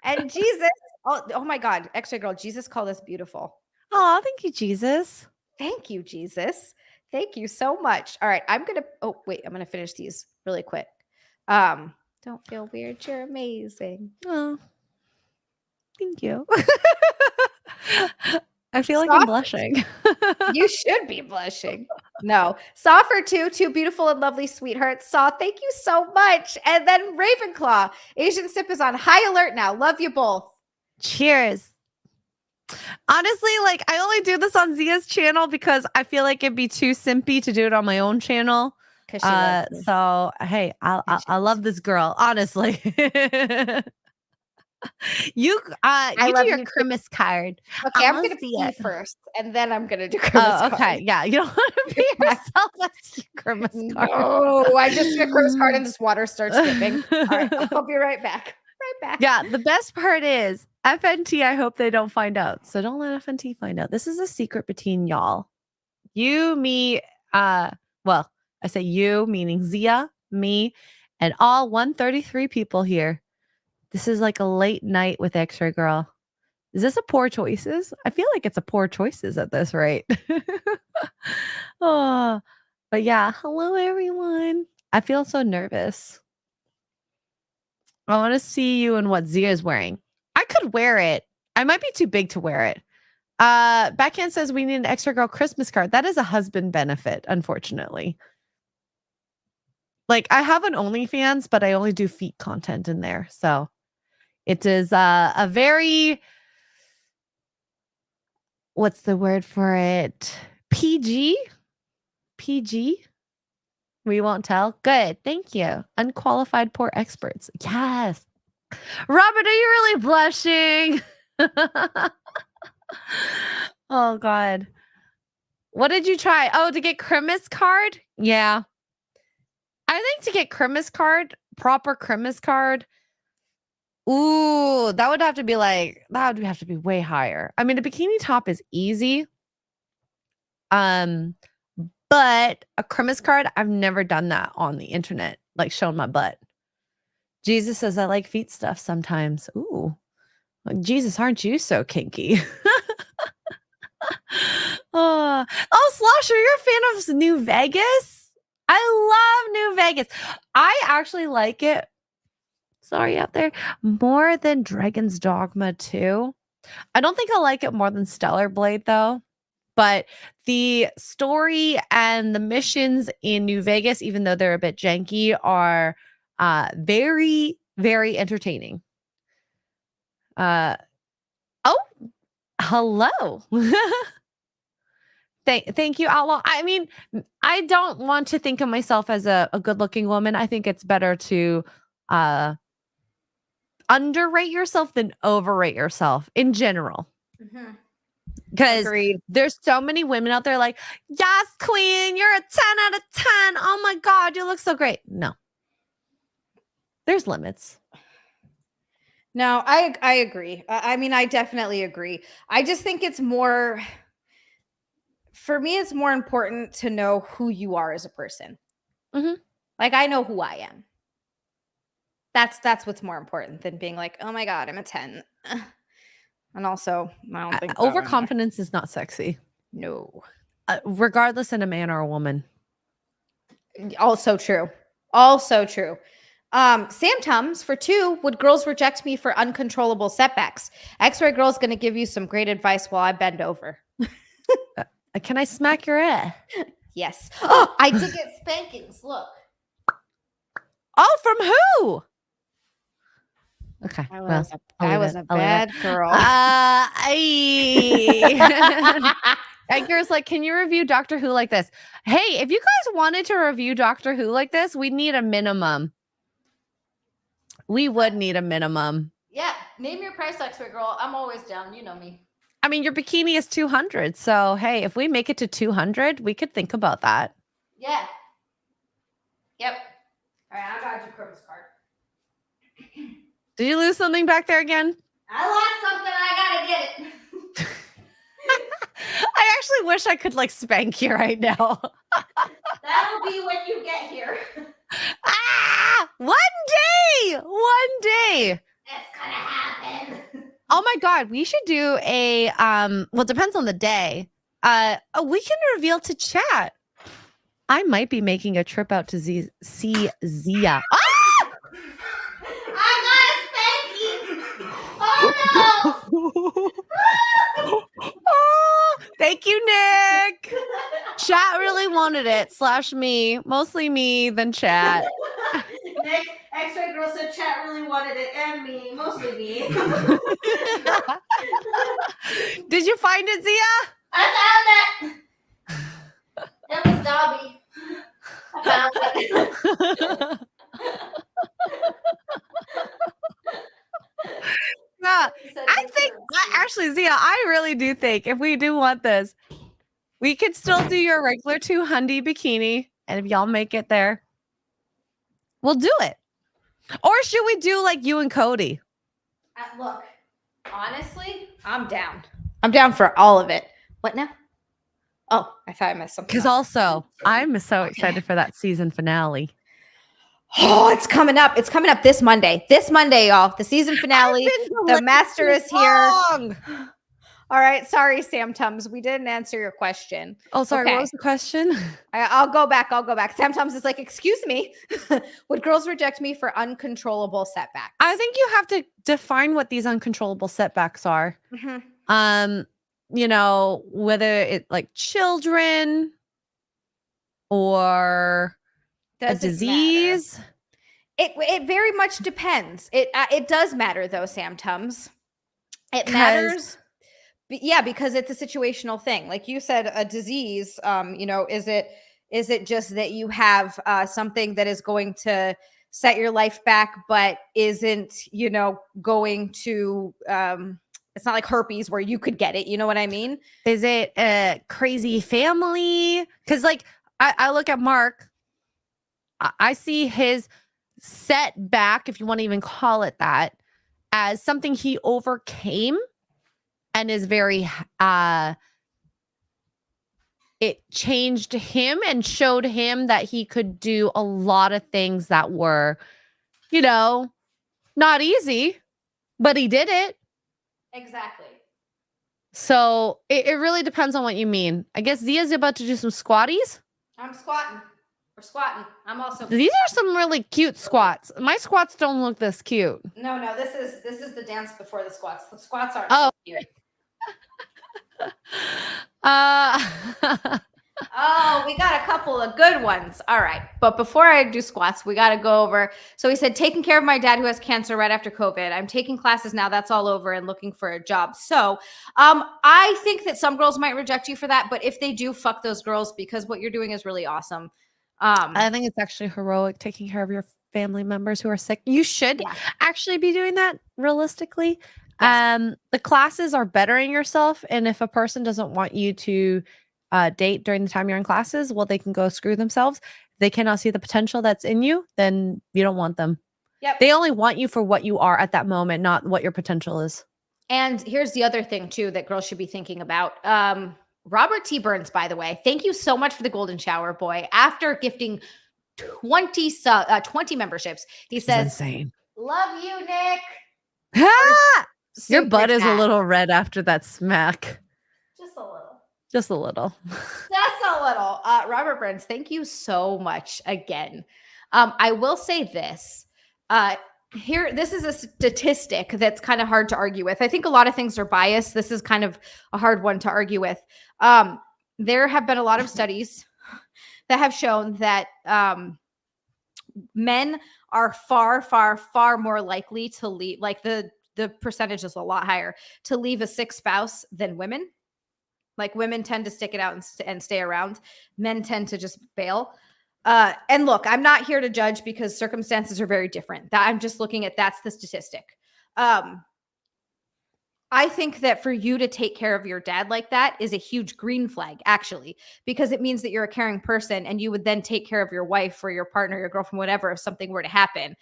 And Jesus. Oh my God. X-Ray Girl. Jesus called us beautiful. Oh, thank you, Jesus. Thank you, Jesus. Thank you so much. All right. I'm going to finish these really quick. Don't feel weird. You're amazing. Oh, thank you. I feel like I'm Soft- blushing. You should be blushing. No. Saw for two beautiful and lovely sweethearts. Saw, thank you so much. And then Ravenclaw. Asian Sip is on high alert now. Love you both. Cheers. Honestly, like I only do this on Xia's channel because I feel like it'd be too simpy to do it on my own channel. So hey, I love this girl, honestly. You do your Christmas card. Okay, I'm gonna see pee it first, and then I'm gonna do Christmas Oh, okay. card. Yeah, you don't want to be yourself as your Christmas card. No, I just do a Christmas card and this water starts dripping. All right, I'll be right back. Right back. Yeah, the best part is FNT. I hope they don't find out. So don't let FNT find out. This is a secret between y'all. You, me, well, I say you, meaning Xia, me, and all 133 people here. This is like a late night with Xray Girl. Is this a poor choices? I feel like it's a poor choices at this rate. Oh, but yeah, hello everyone. I feel so nervous. I want to see you in what Xia is wearing. I could wear it. I might be too big to wear it. Backhand says we need an Xray Girl Christmas card. That is a husband benefit, unfortunately. Like I have an OnlyFans, but I only do feet content in there. So it is a very, what's the word for it? PG? PG? We won't tell. Good. Thank you. Unqualified poor experts. Yes. Robert, are you really blushing? Oh, God. What did you try? Oh, to get Christmas card? Yeah. I think to get Christmas card, proper Christmas card, ooh, that would have to be way higher. I mean, a bikini top is easy. But a Christmas card, I've never done that on the internet, like shown my butt. Jesus says I like feet stuff sometimes. Ooh. Like, Jesus, aren't you so kinky? Oh, Slosher, you're a fan of New Vegas? I love New Vegas. I actually like it. Sorry out there. More than Dragon's Dogma 2. I don't think I'll like it more than Stellar Blade though. But the story and the missions in New Vegas, even though they're a bit janky, are very, very entertaining. Oh, hello. Thank you, Outlaw. I mean, I don't want to think of myself as a good-looking woman. I think it's better to underrate yourself than overrate yourself in general. Because there's so many women out there like, yes, queen, you're a 10 out of 10. Oh my God, you look so great. No. There's limits. No, I agree. I mean, I definitely agree. I just think it's more, for me, it's more important to know who you are as a person. Mm-hmm. Like, I know who I am. That's what's more important than being like, oh my God, I'm a 10. And also, I don't think overconfidence is not sexy. No. Regardless in a man or a woman. Also true. Also true. Sam Tums for 2, would girls reject me for uncontrollable setbacks? Xray Girl's going to give you some great advice while I bend over. Can I smack your ass? Yes. Oh, I did get spankings. Look. Oh, from who? Okay. I was a bad girl. Edgar's like, can you review Doctor Who like this? Hey, if you guys wanted to review Doctor Who like this, we'd need a minimum. We would need a minimum. Yeah. Name your price, Xray Girl. I'm always down. You know me. I mean, your bikini is 200. So, hey, if we make it to 200, we could think about that. Yeah. Yep. All right. I got your Christmas card. Did you lose something back there again? I lost something. I gotta get it. I actually wish I could like spank you right now. That'll be when you get here. One day. It's gonna happen. Oh my God, we should do a well, it depends on the day. We can reveal to chat. I might be making a trip out to see Xia. I got a spanking. Oh no. Thank you, Nick. Chat really wanted it. / me. Mostly me, then chat. Nick, Xray Girl said chat really wanted it, and me, mostly me. Did you find it, Xia? I found it. It was Dobby. I found it. Yeah, actually, Xia, I really do think if we do want this, we could still do your regular 200 bikini. And if y'all make it there, we'll do it. Or should we do like you and Cody? Look, honestly, I'm down. I'm down for all of it. What now? Oh, I thought I missed something. Because also, I'm so excited for that season finale. Oh, it's coming up. It's coming up this Monday. This Monday, y'all. The season finale. The master is here. All right. Sorry, Sam Tums. We didn't answer your question. Oh, sorry. Okay. What was the question? I'll go back. Sam Tums is like, excuse me. Would girls reject me for uncontrollable setbacks? I think you have to define what these uncontrollable setbacks are. Mm-hmm. You know, whether it like children or a disease. It very much depends. It does matter though, Sam Tums. It matters. Yeah, because it's a situational thing. Like you said, a disease, you know, is it just that you have something that is going to set your life back, but isn't, you know, going to it's not like herpes where you could get it. You know what I mean? Is it a crazy family? Because like I look at Mark, I see his setback, if you want to even call it that, as something he overcame and is very it changed him and showed him that he could do a lot of things that were, you know, not easy, but he did it. Exactly. So it really depends on what you mean. I guess Zia's about to do some squatties. I'm squatting. We're squatting. I'm also. These are some really cute squats. My squats don't look this cute. No. This is the dance before the squats. The squats aren't Oh. so cute. Oh, we got a couple of good ones. All right. But before I do squats, we got to go over. So he said, taking care of my dad who has cancer right after COVID. I'm taking classes now. That's all over and looking for a job. So I think that some girls might reject you for that. But if they do, fuck those girls, because what you're doing is really awesome. I think it's actually heroic taking care of your family members who are sick. You should actually be doing that realistically. Yes. The classes are bettering yourself. And if a person doesn't want you to date during the time you're in classes, well, they can go screw themselves. If they cannot see the potential that's in you, then you don't want them. Yep. They only want you for what you are at that moment, not what your potential is. And here's the other thing too that girls should be thinking about. Robert T. Burns, by the way, thank you so much for the golden shower, boy. After gifting 20 memberships, he says, insane. Love you, Nick. Your butt is a little red after that smack. Just a little. Just a little. Just a little. Robert Burns, thank you so much again. I will say this. This is a statistic that's kind of hard to argue with. I think a lot of things are biased. This is kind of a hard one to argue with. There have been a lot of studies that have shown that men are far more likely to leave, like the percentage is a lot higher, to leave a sick spouse than women. Like women tend to stick it out and stay around. Men tend to just bail. And look, I'm not here to judge because circumstances are very different. I'm just looking at that's the statistic. I think that for you to take care of your dad like that is a huge green flag, actually, because it means that you're a caring person and you would then take care of your wife or your partner, your girlfriend, whatever, if something were to happen.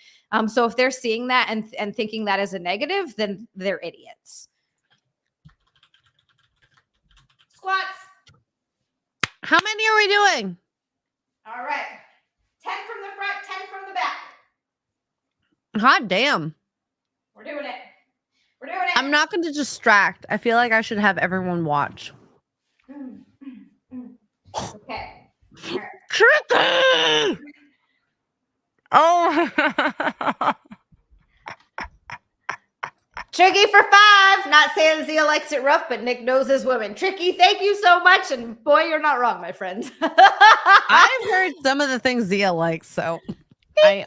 So if they're seeing that and thinking that is a negative, then they're idiots. Squats. How many are we doing? All right. 10 from the front, 10 from the back. Hot damn. We're doing it. We're doing it. I'm not going to distract. I feel like I should have everyone watch. Okay. Tricky! Oh. Tricky for 5. Not saying Xia likes it rough, but Nick knows his women. Tricky, thank you so much. And boy, you're not wrong, my friend. I've heard some of the things Xia likes, so I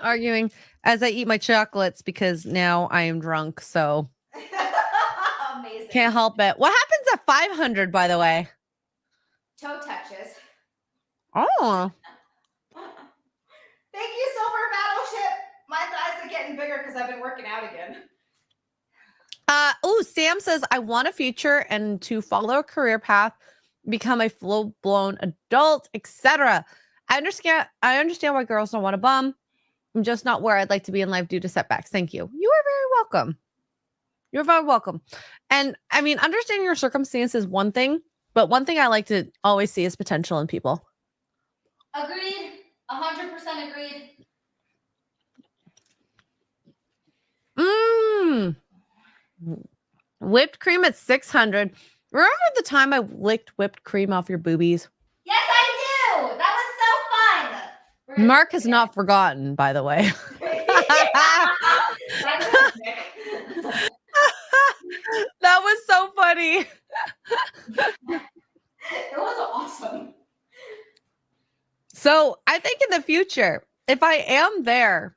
arguing as I eat my chocolates because now I am drunk, so Amazing. can't help it. What happens at 500, by the way? Toe touches. Oh, Thank you, Silver Battleship. My thighs are getting bigger because I've been working out again. Sam says, I want a future and to follow a career path, become a full-blown adult, etc. I understand why girls don't want a bum. I'm just not where I'd like to be in life due to setbacks. Thank you. You are very welcome. You're very welcome. And I mean, understanding your circumstance is one thing, but one thing I like to always see is potential in people. Agreed. 100% agreed. Whipped cream at 600. Remember the time I licked whipped cream off your boobies? Yes, I do. That was so fun. Mark has not forgotten, by the way. That was so funny. It was awesome. So I think in the future, if I am there,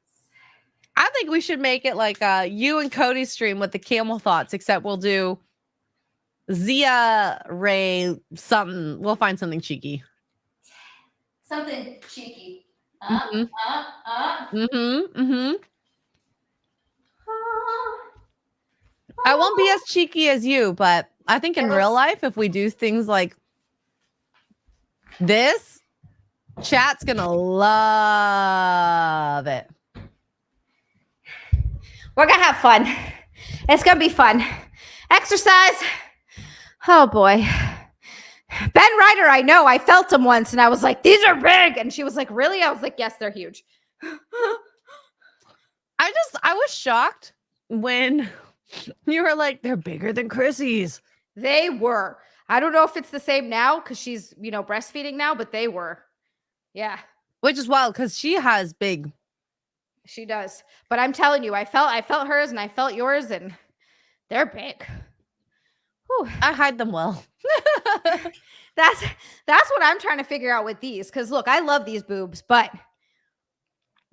I think we should make it like you and Cody stream with the camel thoughts, except we'll do Xia Ray something. We'll find something cheeky. Something cheeky. I won't be as cheeky as you, but I think in real life, if we do things like this, chat's gonna love it. We're gonna have fun. It's gonna be fun. Exercise. Oh boy. Ben Ryder, I know. I felt him once and I was like, these are big. And she was like, really? I was like, yes, they're huge. I was shocked when you were like, they're bigger than Chrissy's. They were. I don't know if it's the same now because she's, breastfeeding now, but they were. Yeah. Which is wild because she has big. She does. But I'm telling you, I felt hers and I felt yours and they're big. Whew. I hide them well. That's what I'm trying to figure out with these. Because look, I love these boobs, but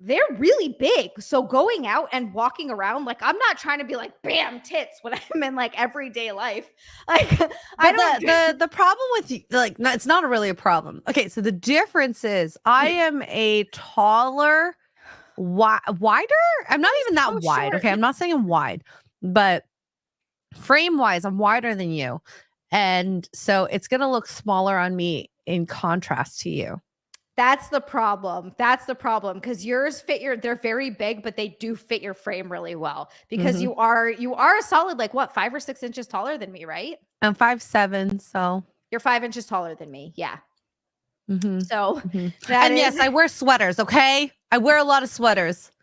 they're really big. So going out and walking around, like I'm not trying to be like bam tits when I'm in like everyday life. Like the problem with like no, it's not really a problem. Okay, so the difference is I am a taller, wider. I'm not even that wide. Short. Okay, I'm not saying I'm wide, but frame wise, I'm wider than you, and so it's gonna look smaller on me in contrast to you. That's the problem. That's the problem because yours they're very big, but they do fit your frame really well because you are a solid like what 5 or 6 inches taller than me, right? I'm 5'7", so you're 5 inches taller than me. Yeah. So yes, I wear sweaters. Okay, I wear a lot of sweaters.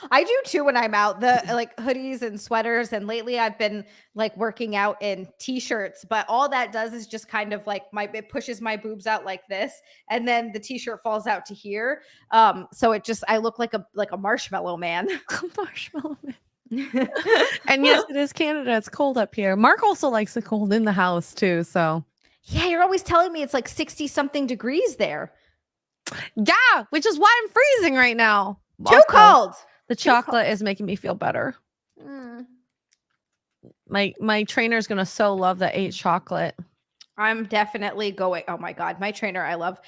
I do too when I'm out, the like hoodies and sweaters. And lately I've been like working out in t-shirts, but all that does is just kind of like it pushes my boobs out like this. And then the t-shirt falls out to here. So I look like a marshmallow man. Marshmallow man. And yes, it is Canada. It's cold up here. Mark also likes the cold in the house too. So yeah, you're always telling me it's like 60 something degrees there. Yeah, which is why I'm freezing right now. Too cold. The chocolate is making me feel better. My trainer's gonna so love the 8 chocolate. I'm definitely going. Oh my god, my trainer, I love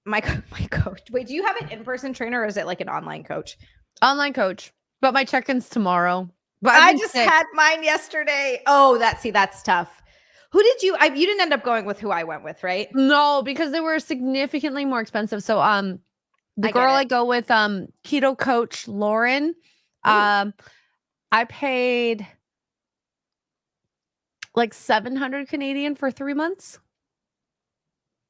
my coach. Wait, do you have an in-person trainer or is it like an online coach? Online coach, but my check-in's tomorrow. But I just had mine yesterday. Oh, that's tough. Who did you? You didn't end up going with who I went with, right? No, because they were significantly more expensive. So the girl I go with, keto coach Lauren, I paid like 700 Canadian for 3 months.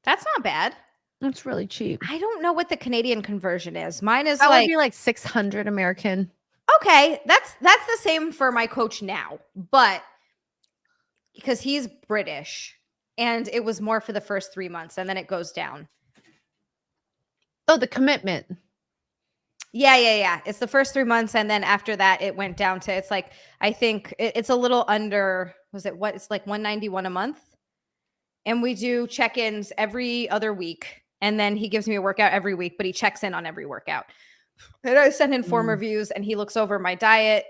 That's not bad. That's really cheap. I don't know what the Canadian conversion is. Mine is that like would be like 600 American. Okay, that's the same for my coach now, but because he's British and it was more for the first 3 months and then it goes down. Oh, the commitment. Yeah. It's the first 3 months, and then after that, it went down to it's like I think it's a little under. Was it what? It's like 191 a month, and we do check-ins every other week, and then he gives me a workout every week, but he checks in on every workout. And I send in form reviews, and he looks over my diet,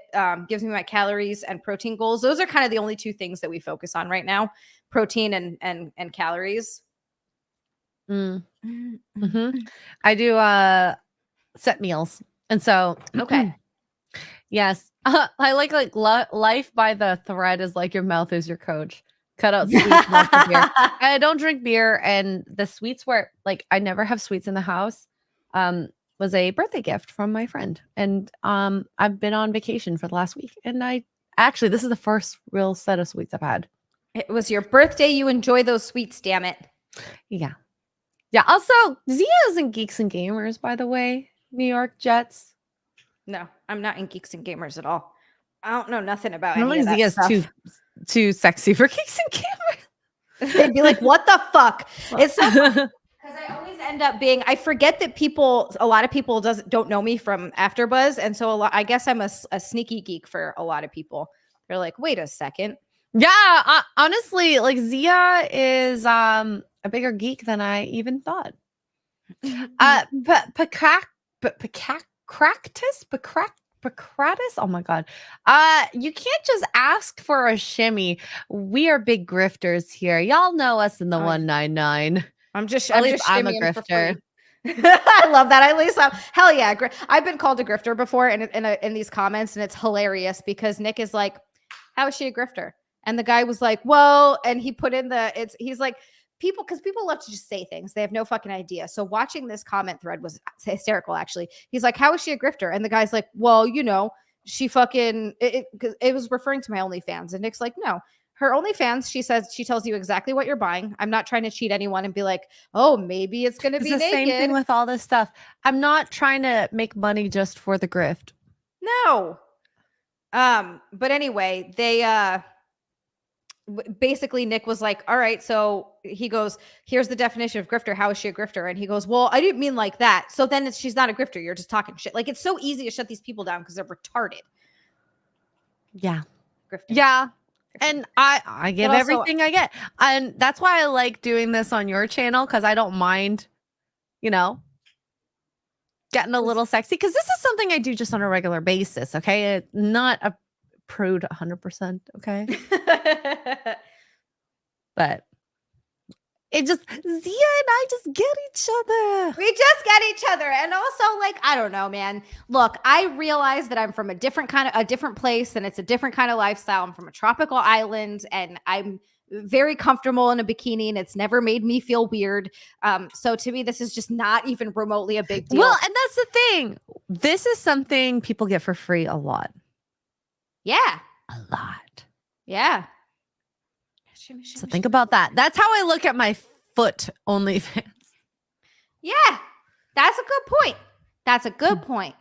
gives me my calories and protein goals. Those are kind of the only 2 things that we focus on right now: protein and calories. Mm-hmm. I do set meals, and so Okay. yes, I like life by the thread is like your mouth is your coach. Cut out sweets, not the beer. I don't drink beer, and the sweets were like I never have sweets in the house. Was a birthday gift from my friend, and I've been on vacation for the last week, and this is the first real set of sweets I've had. It was your birthday. You enjoy those sweets, damn it. Yeah. Also, Xia is in Geeks and Gamers, by the way. New York Jets. No, I'm not in Geeks and Gamers at all. I don't know nothing about I don't any of think that Xia's stuff. too sexy for Geeks and Gamers. They'd be like, "What the fuck?" It's so because I always end up being. I forget that a lot of people don't know me from AfterBuzz, and so I guess I'm a sneaky geek for a lot of people. They're like, "Wait a second." Yeah, honestly, like Xia is a bigger geek than I even thought. Pacratus. Oh my god. You can't just ask for a shimmy. We are big grifters here. Y'all know us in the 199. I'm just I'm a shimmying for grifter. free. I love that. At least hell yeah. I've been called a grifter before in these comments, and it's hilarious because Nick is like, "How is she a grifter?" And the guy was like, "Well," and he put in he's like, people love to just say things. They have no fucking idea. So watching this comment thread was hysterical, actually. He's like, "How is she a grifter?" And the guy's like, "Well, she fucking," because it was referring to my OnlyFans. And Nick's like, "No. Her OnlyFans, she says she tells you exactly what you're buying. I'm not trying to cheat anyone and be like, oh, maybe it's going to be the naked." Same thing with all this stuff. I'm not trying to make money just for the grift. No. But anyway, they basically Nick was like, all right, so he goes, here's the definition of grifter. How is she a grifter? And he goes, well, I didn't mean like that. So then she's not a grifter. You're just talking shit. Like, it's so easy to shut these people down because they're retarded. Yeah. Grifting. Yeah. And I give everything I get. And that's why I like doing this on your channel, because I don't mind, getting a little sexy. Because this is something I do just on a regular basis, okay? Not a prude 100%, okay? But it just, Xia and I just get each other. We just get each other. And also, like, I don't know, man. Look, I realize that I'm from a different place, and it's a different kind of lifestyle. I'm from a tropical island, and I'm very comfortable in a bikini, and it's never made me feel weird. So to me, this is just not even remotely a big deal. Well, and that's the thing. This is something people get for free a lot. Yeah. A lot. Yeah. So think about that. That's how I look at my foot OnlyFans. Yeah, that's a good point.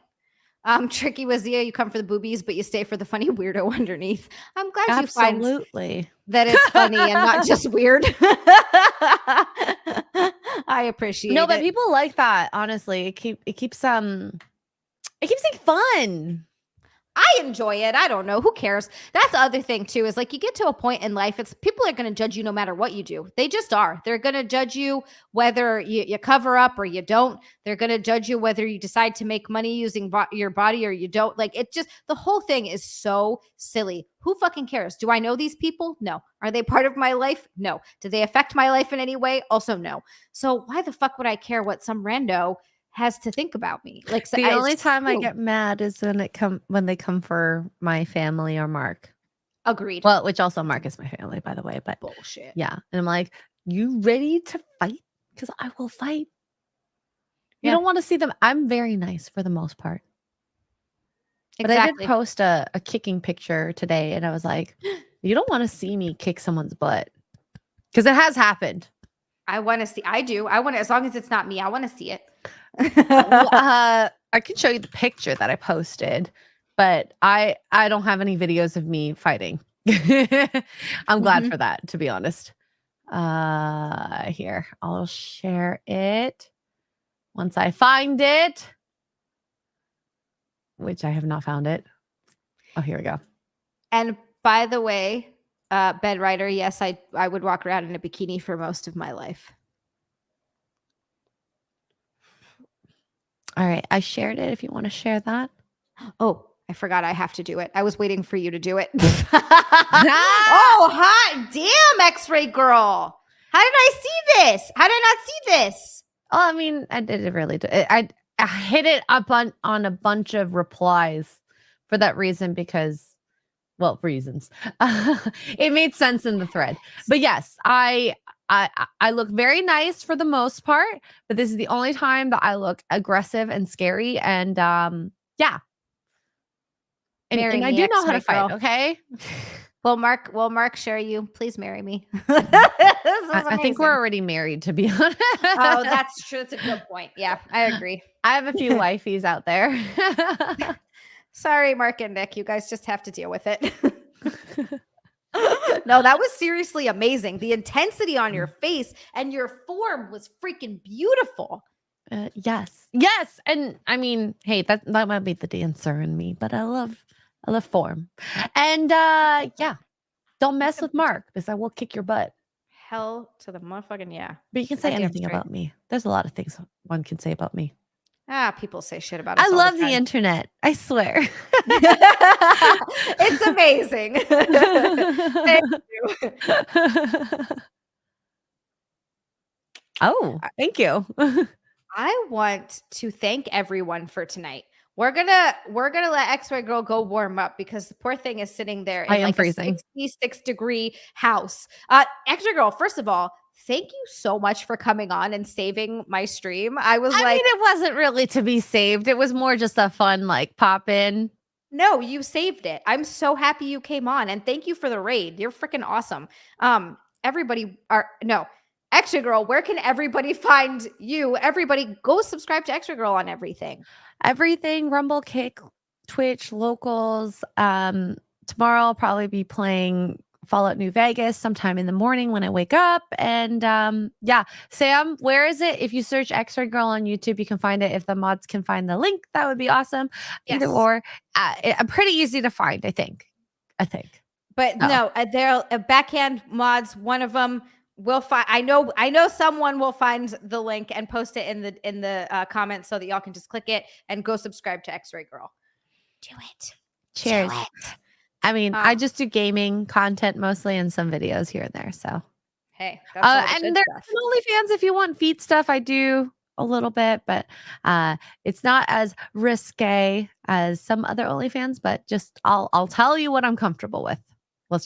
Tricky was, yeah, you come for the boobies, but you stay for the funny weirdo underneath. I'm glad you find that it's funny and not just weird. I appreciate it. No, but people like that. Honestly, it keeps it fun. I enjoy it. I don't know. Who cares? That's the other thing too, is like you get to a point in life, it's people are going to judge you no matter what you do. They just are. They're going to judge you whether you cover up or you don't. They're going to judge you whether you decide to make money using your body or you don't. Like, it just, the whole thing is so silly. Who fucking cares? Do I know these people? No. Are they part of my life? No. Do they affect my life in any way? Also no. So why the fuck would I care what some rando has to think about me? Like, the only time I get mad is when they come for my family or Mark. Agreed. Well, which also Mark is my family, by the way. But bullshit. Yeah, and I'm like, you ready to fight? Because I will fight. You don't want to see them. I'm very nice for the most part. But I did post a kicking picture today, and I was like, you don't want to see me kick someone's butt, because it has happened. I want to see. I do. I want to, as long as it's not me, I want to see it. I can show you the picture that I posted, but I don't have any videos of me fighting. I'm glad for that, to be honest. Here, I'll share it once I find it. which I have not found it. Oh, here we go. And by the way, Bedwriter, yes, I would walk around in a bikini for most of my life. All right. I shared it if you want to share that. Oh, I forgot I have to do it. I was waiting for you to do it. Oh, hot damn, X-Ray Girl. How did I see this? How did I not see this? Oh, I mean, I did it really. I hit it up on a bunch of replies for that reason because, well, reasons. It made sense in the thread. But yes, I look very nice for the most part, but this is the only time that I look aggressive and scary. And yeah. And I do know how to fight, okay? Will Mark share you? Please marry me. I think we're already married, to be honest. Oh, that's true. That's a good point. Yeah, I agree. I have a few wifeys out there. Sorry, Mark and Nick. You guys just have to deal with it. No, that was seriously amazing. The intensity on your face and your form was freaking beautiful. Yes. And I mean, hey, that might be the dancer in me, but I love form. And yeah, don't mess with Mark because I will kick your butt. Hell to the motherfucking yeah. But you can say anything about me. There's a lot of things one can say about me. People say shit about us. I love the internet. I swear. It's amazing. Thank you. Oh, thank you. I want to thank everyone for tonight. We're gonna let X-Ray Girl go warm up because the poor thing is sitting there in like freezing. a 66-degree house. X-Ray Girl, first of all, thank you so much for coming on and saving my stream. I mean, it wasn't really to be saved. It was more just a fun like pop in. No, you saved it. I'm so happy you came on, and thank you for the raid. You're freaking awesome. X-Ray Girl, where can everybody find you? Everybody go subscribe to X-Ray Girl on everything. Everything, Rumble, Kick, Twitch, locals. Tomorrow I'll probably be playing Fallout New Vegas sometime in the morning when I wake up. And yeah, Sam, where is it? If you search X-Ray Girl on YouTube, you can find it. If the mods can find the link, that would be awesome. Yes. Either or. Pretty easy to find, I think. But no, they're backhand mods. One of them will find. I know someone will find the link and post it in the comments so that y'all can just click it and go subscribe to X-Ray Girl. Do it. Cheers. Do it. I mean, I just do gaming content mostly and some videos here and there. So hey, that's and there's OnlyFans if you want feet stuff. I do a little bit, but it's not as risque as some other OnlyFans. But just I'll tell you what I'm comfortable with.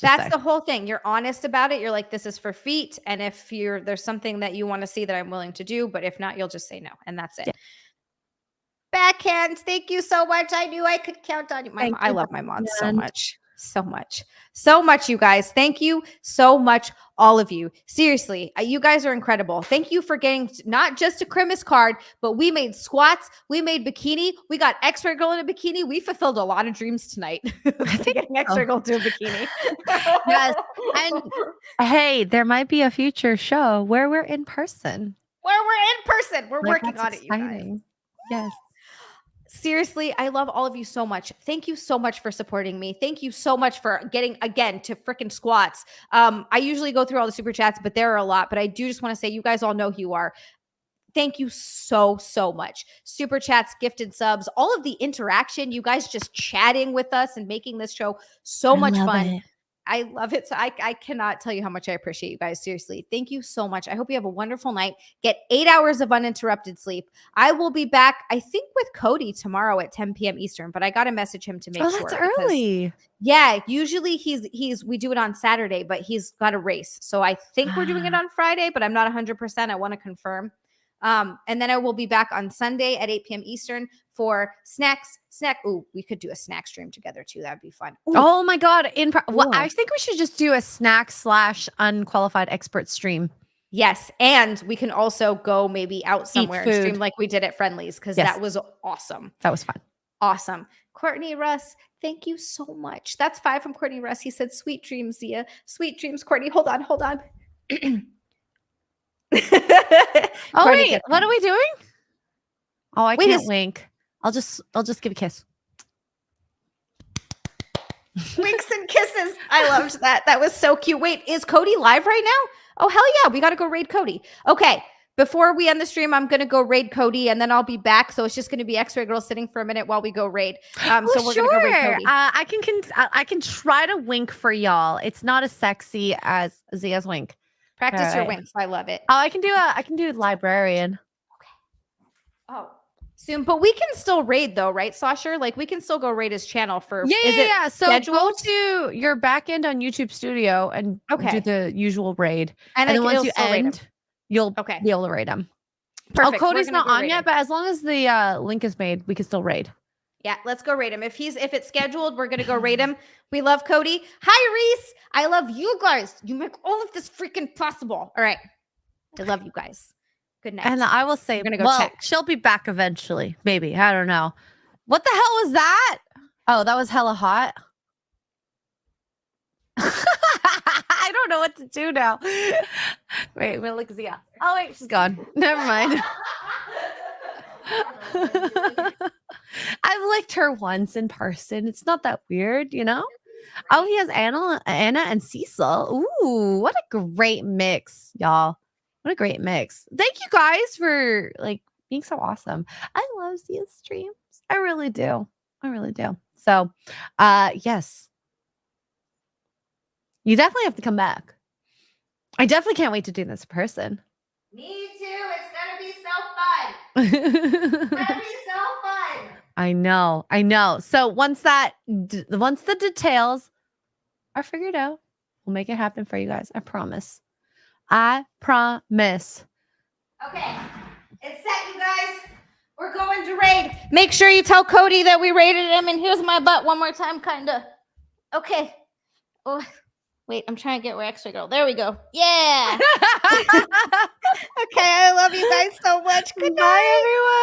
That's the whole thing. You're honest about it. You're like, this is for feet. And if there's something that you want to see that I'm willing to do, but if not, you'll just say no. And that's it. Yeah. Backhand. Thank you so much. I knew I could count on you. I love my mods so much. So much, you guys. Thank you so much, all of you. Seriously, you guys are incredible. Thank you for getting not just a Christmas card, but we made squats, we made bikini, we got X-Ray Girl in a bikini. We fulfilled a lot of dreams tonight. Getting X-Ray Girl to a bikini. Yes. And hey, there might be a future show where we're in person. We're working on it, you guys. Yes. Seriously, I love all of you so much. Thank you so much for supporting me. Thank you so much for getting, again, to freaking squats. I usually go through all the super chats, but there are a lot. But I do just want to say, you guys all know who you are. Thank you so much. Super chats, gifted subs, all of the interaction, you guys just chatting with us and making this show so much fun. I love it. So I cannot tell you how much I appreciate you guys. Seriously. Thank you so much. I hope you have a wonderful night. Get 8 hours of uninterrupted sleep. I will be back, I think, with Cody tomorrow at 10 p.m. Eastern, but I got to message him to make sure. That's early. Yeah. Usually we do it on Saturday, but he's got a race. So I think we're doing it on Friday, but I'm not 100%. I want to confirm. And then I will be back on Sunday at 8 p.m. Eastern for snacks. Ooh, we could do a snack stream together too. That'd be fun. Ooh. Oh my God. Well, I think we should just do a snack/unqualified expert stream. Yes. And we can also go maybe out somewhere and stream like we did at Friendly's because that was awesome. That was fun. Awesome. Courtney Russ, thank you so much. That's 5 from Courtney Russ. He said, sweet dreams, Xia. Sweet dreams, Courtney. Hold on. Oh, wait, what are we doing? Oh, I can't wink. I'll just give a kiss. Winks and kisses. I loved that. That was so cute. Wait, is Cody live right now? Oh, hell yeah. We got to go raid Cody. Okay. Before we end the stream, I'm going to go raid Cody and then I'll be back. So it's just going to be Xray Girl sitting for a minute while we go raid. So we're going to go raid Cody. I can try to wink for y'all. It's not as sexy as Xia's wink. Practice your winks. I love it. Oh, I can do librarian. Oh, soon. But we can still raid though, right, Sasha? Like we can still go raid his channel for. Yeah. So scheduled? go to your back end on YouTube Studio and do the usual raid. And then once you end, you'll be able to raid him. Perfect. Oh, Cody's not on yet, but as long as the link is made, we can still raid. Yeah, let's go raid him. If it's scheduled, we're gonna go raid him. We love Cody. Hi, Reese. I love you guys. You make all of this freaking possible. All right. I love you guys. Good night. And I will say, we're gonna go check. She'll be back eventually. Maybe. I don't know. What the hell was that? Oh, that was hella hot. I don't know what to do now. Wait, I'm gonna look at Xia. Oh wait, she's gone. Never mind. I've licked her once in person. It's not that weird, you know? Oh, he has Anna and Cecil. Ooh, what a great mix, y'all. What a great mix. Thank you guys for like being so awesome. I love Xia's streams. I really do. I really do. So, yes. You definitely have to come back. I definitely can't wait to do this in person. Me too. It's gonna be so fun. It's gonna be so fun. I know. So once the details are figured out, we'll make it happen for you guys. I promise. I promise. Okay, it's set, you guys. We're going to raid. Make sure you tell Cody that we raided him. And here's my butt one more time, kinda. Okay. Oh. Wait, I'm trying to get where Xray Girl. There we go. Yeah. Okay, I love you guys so much. Good night, Bye, everyone.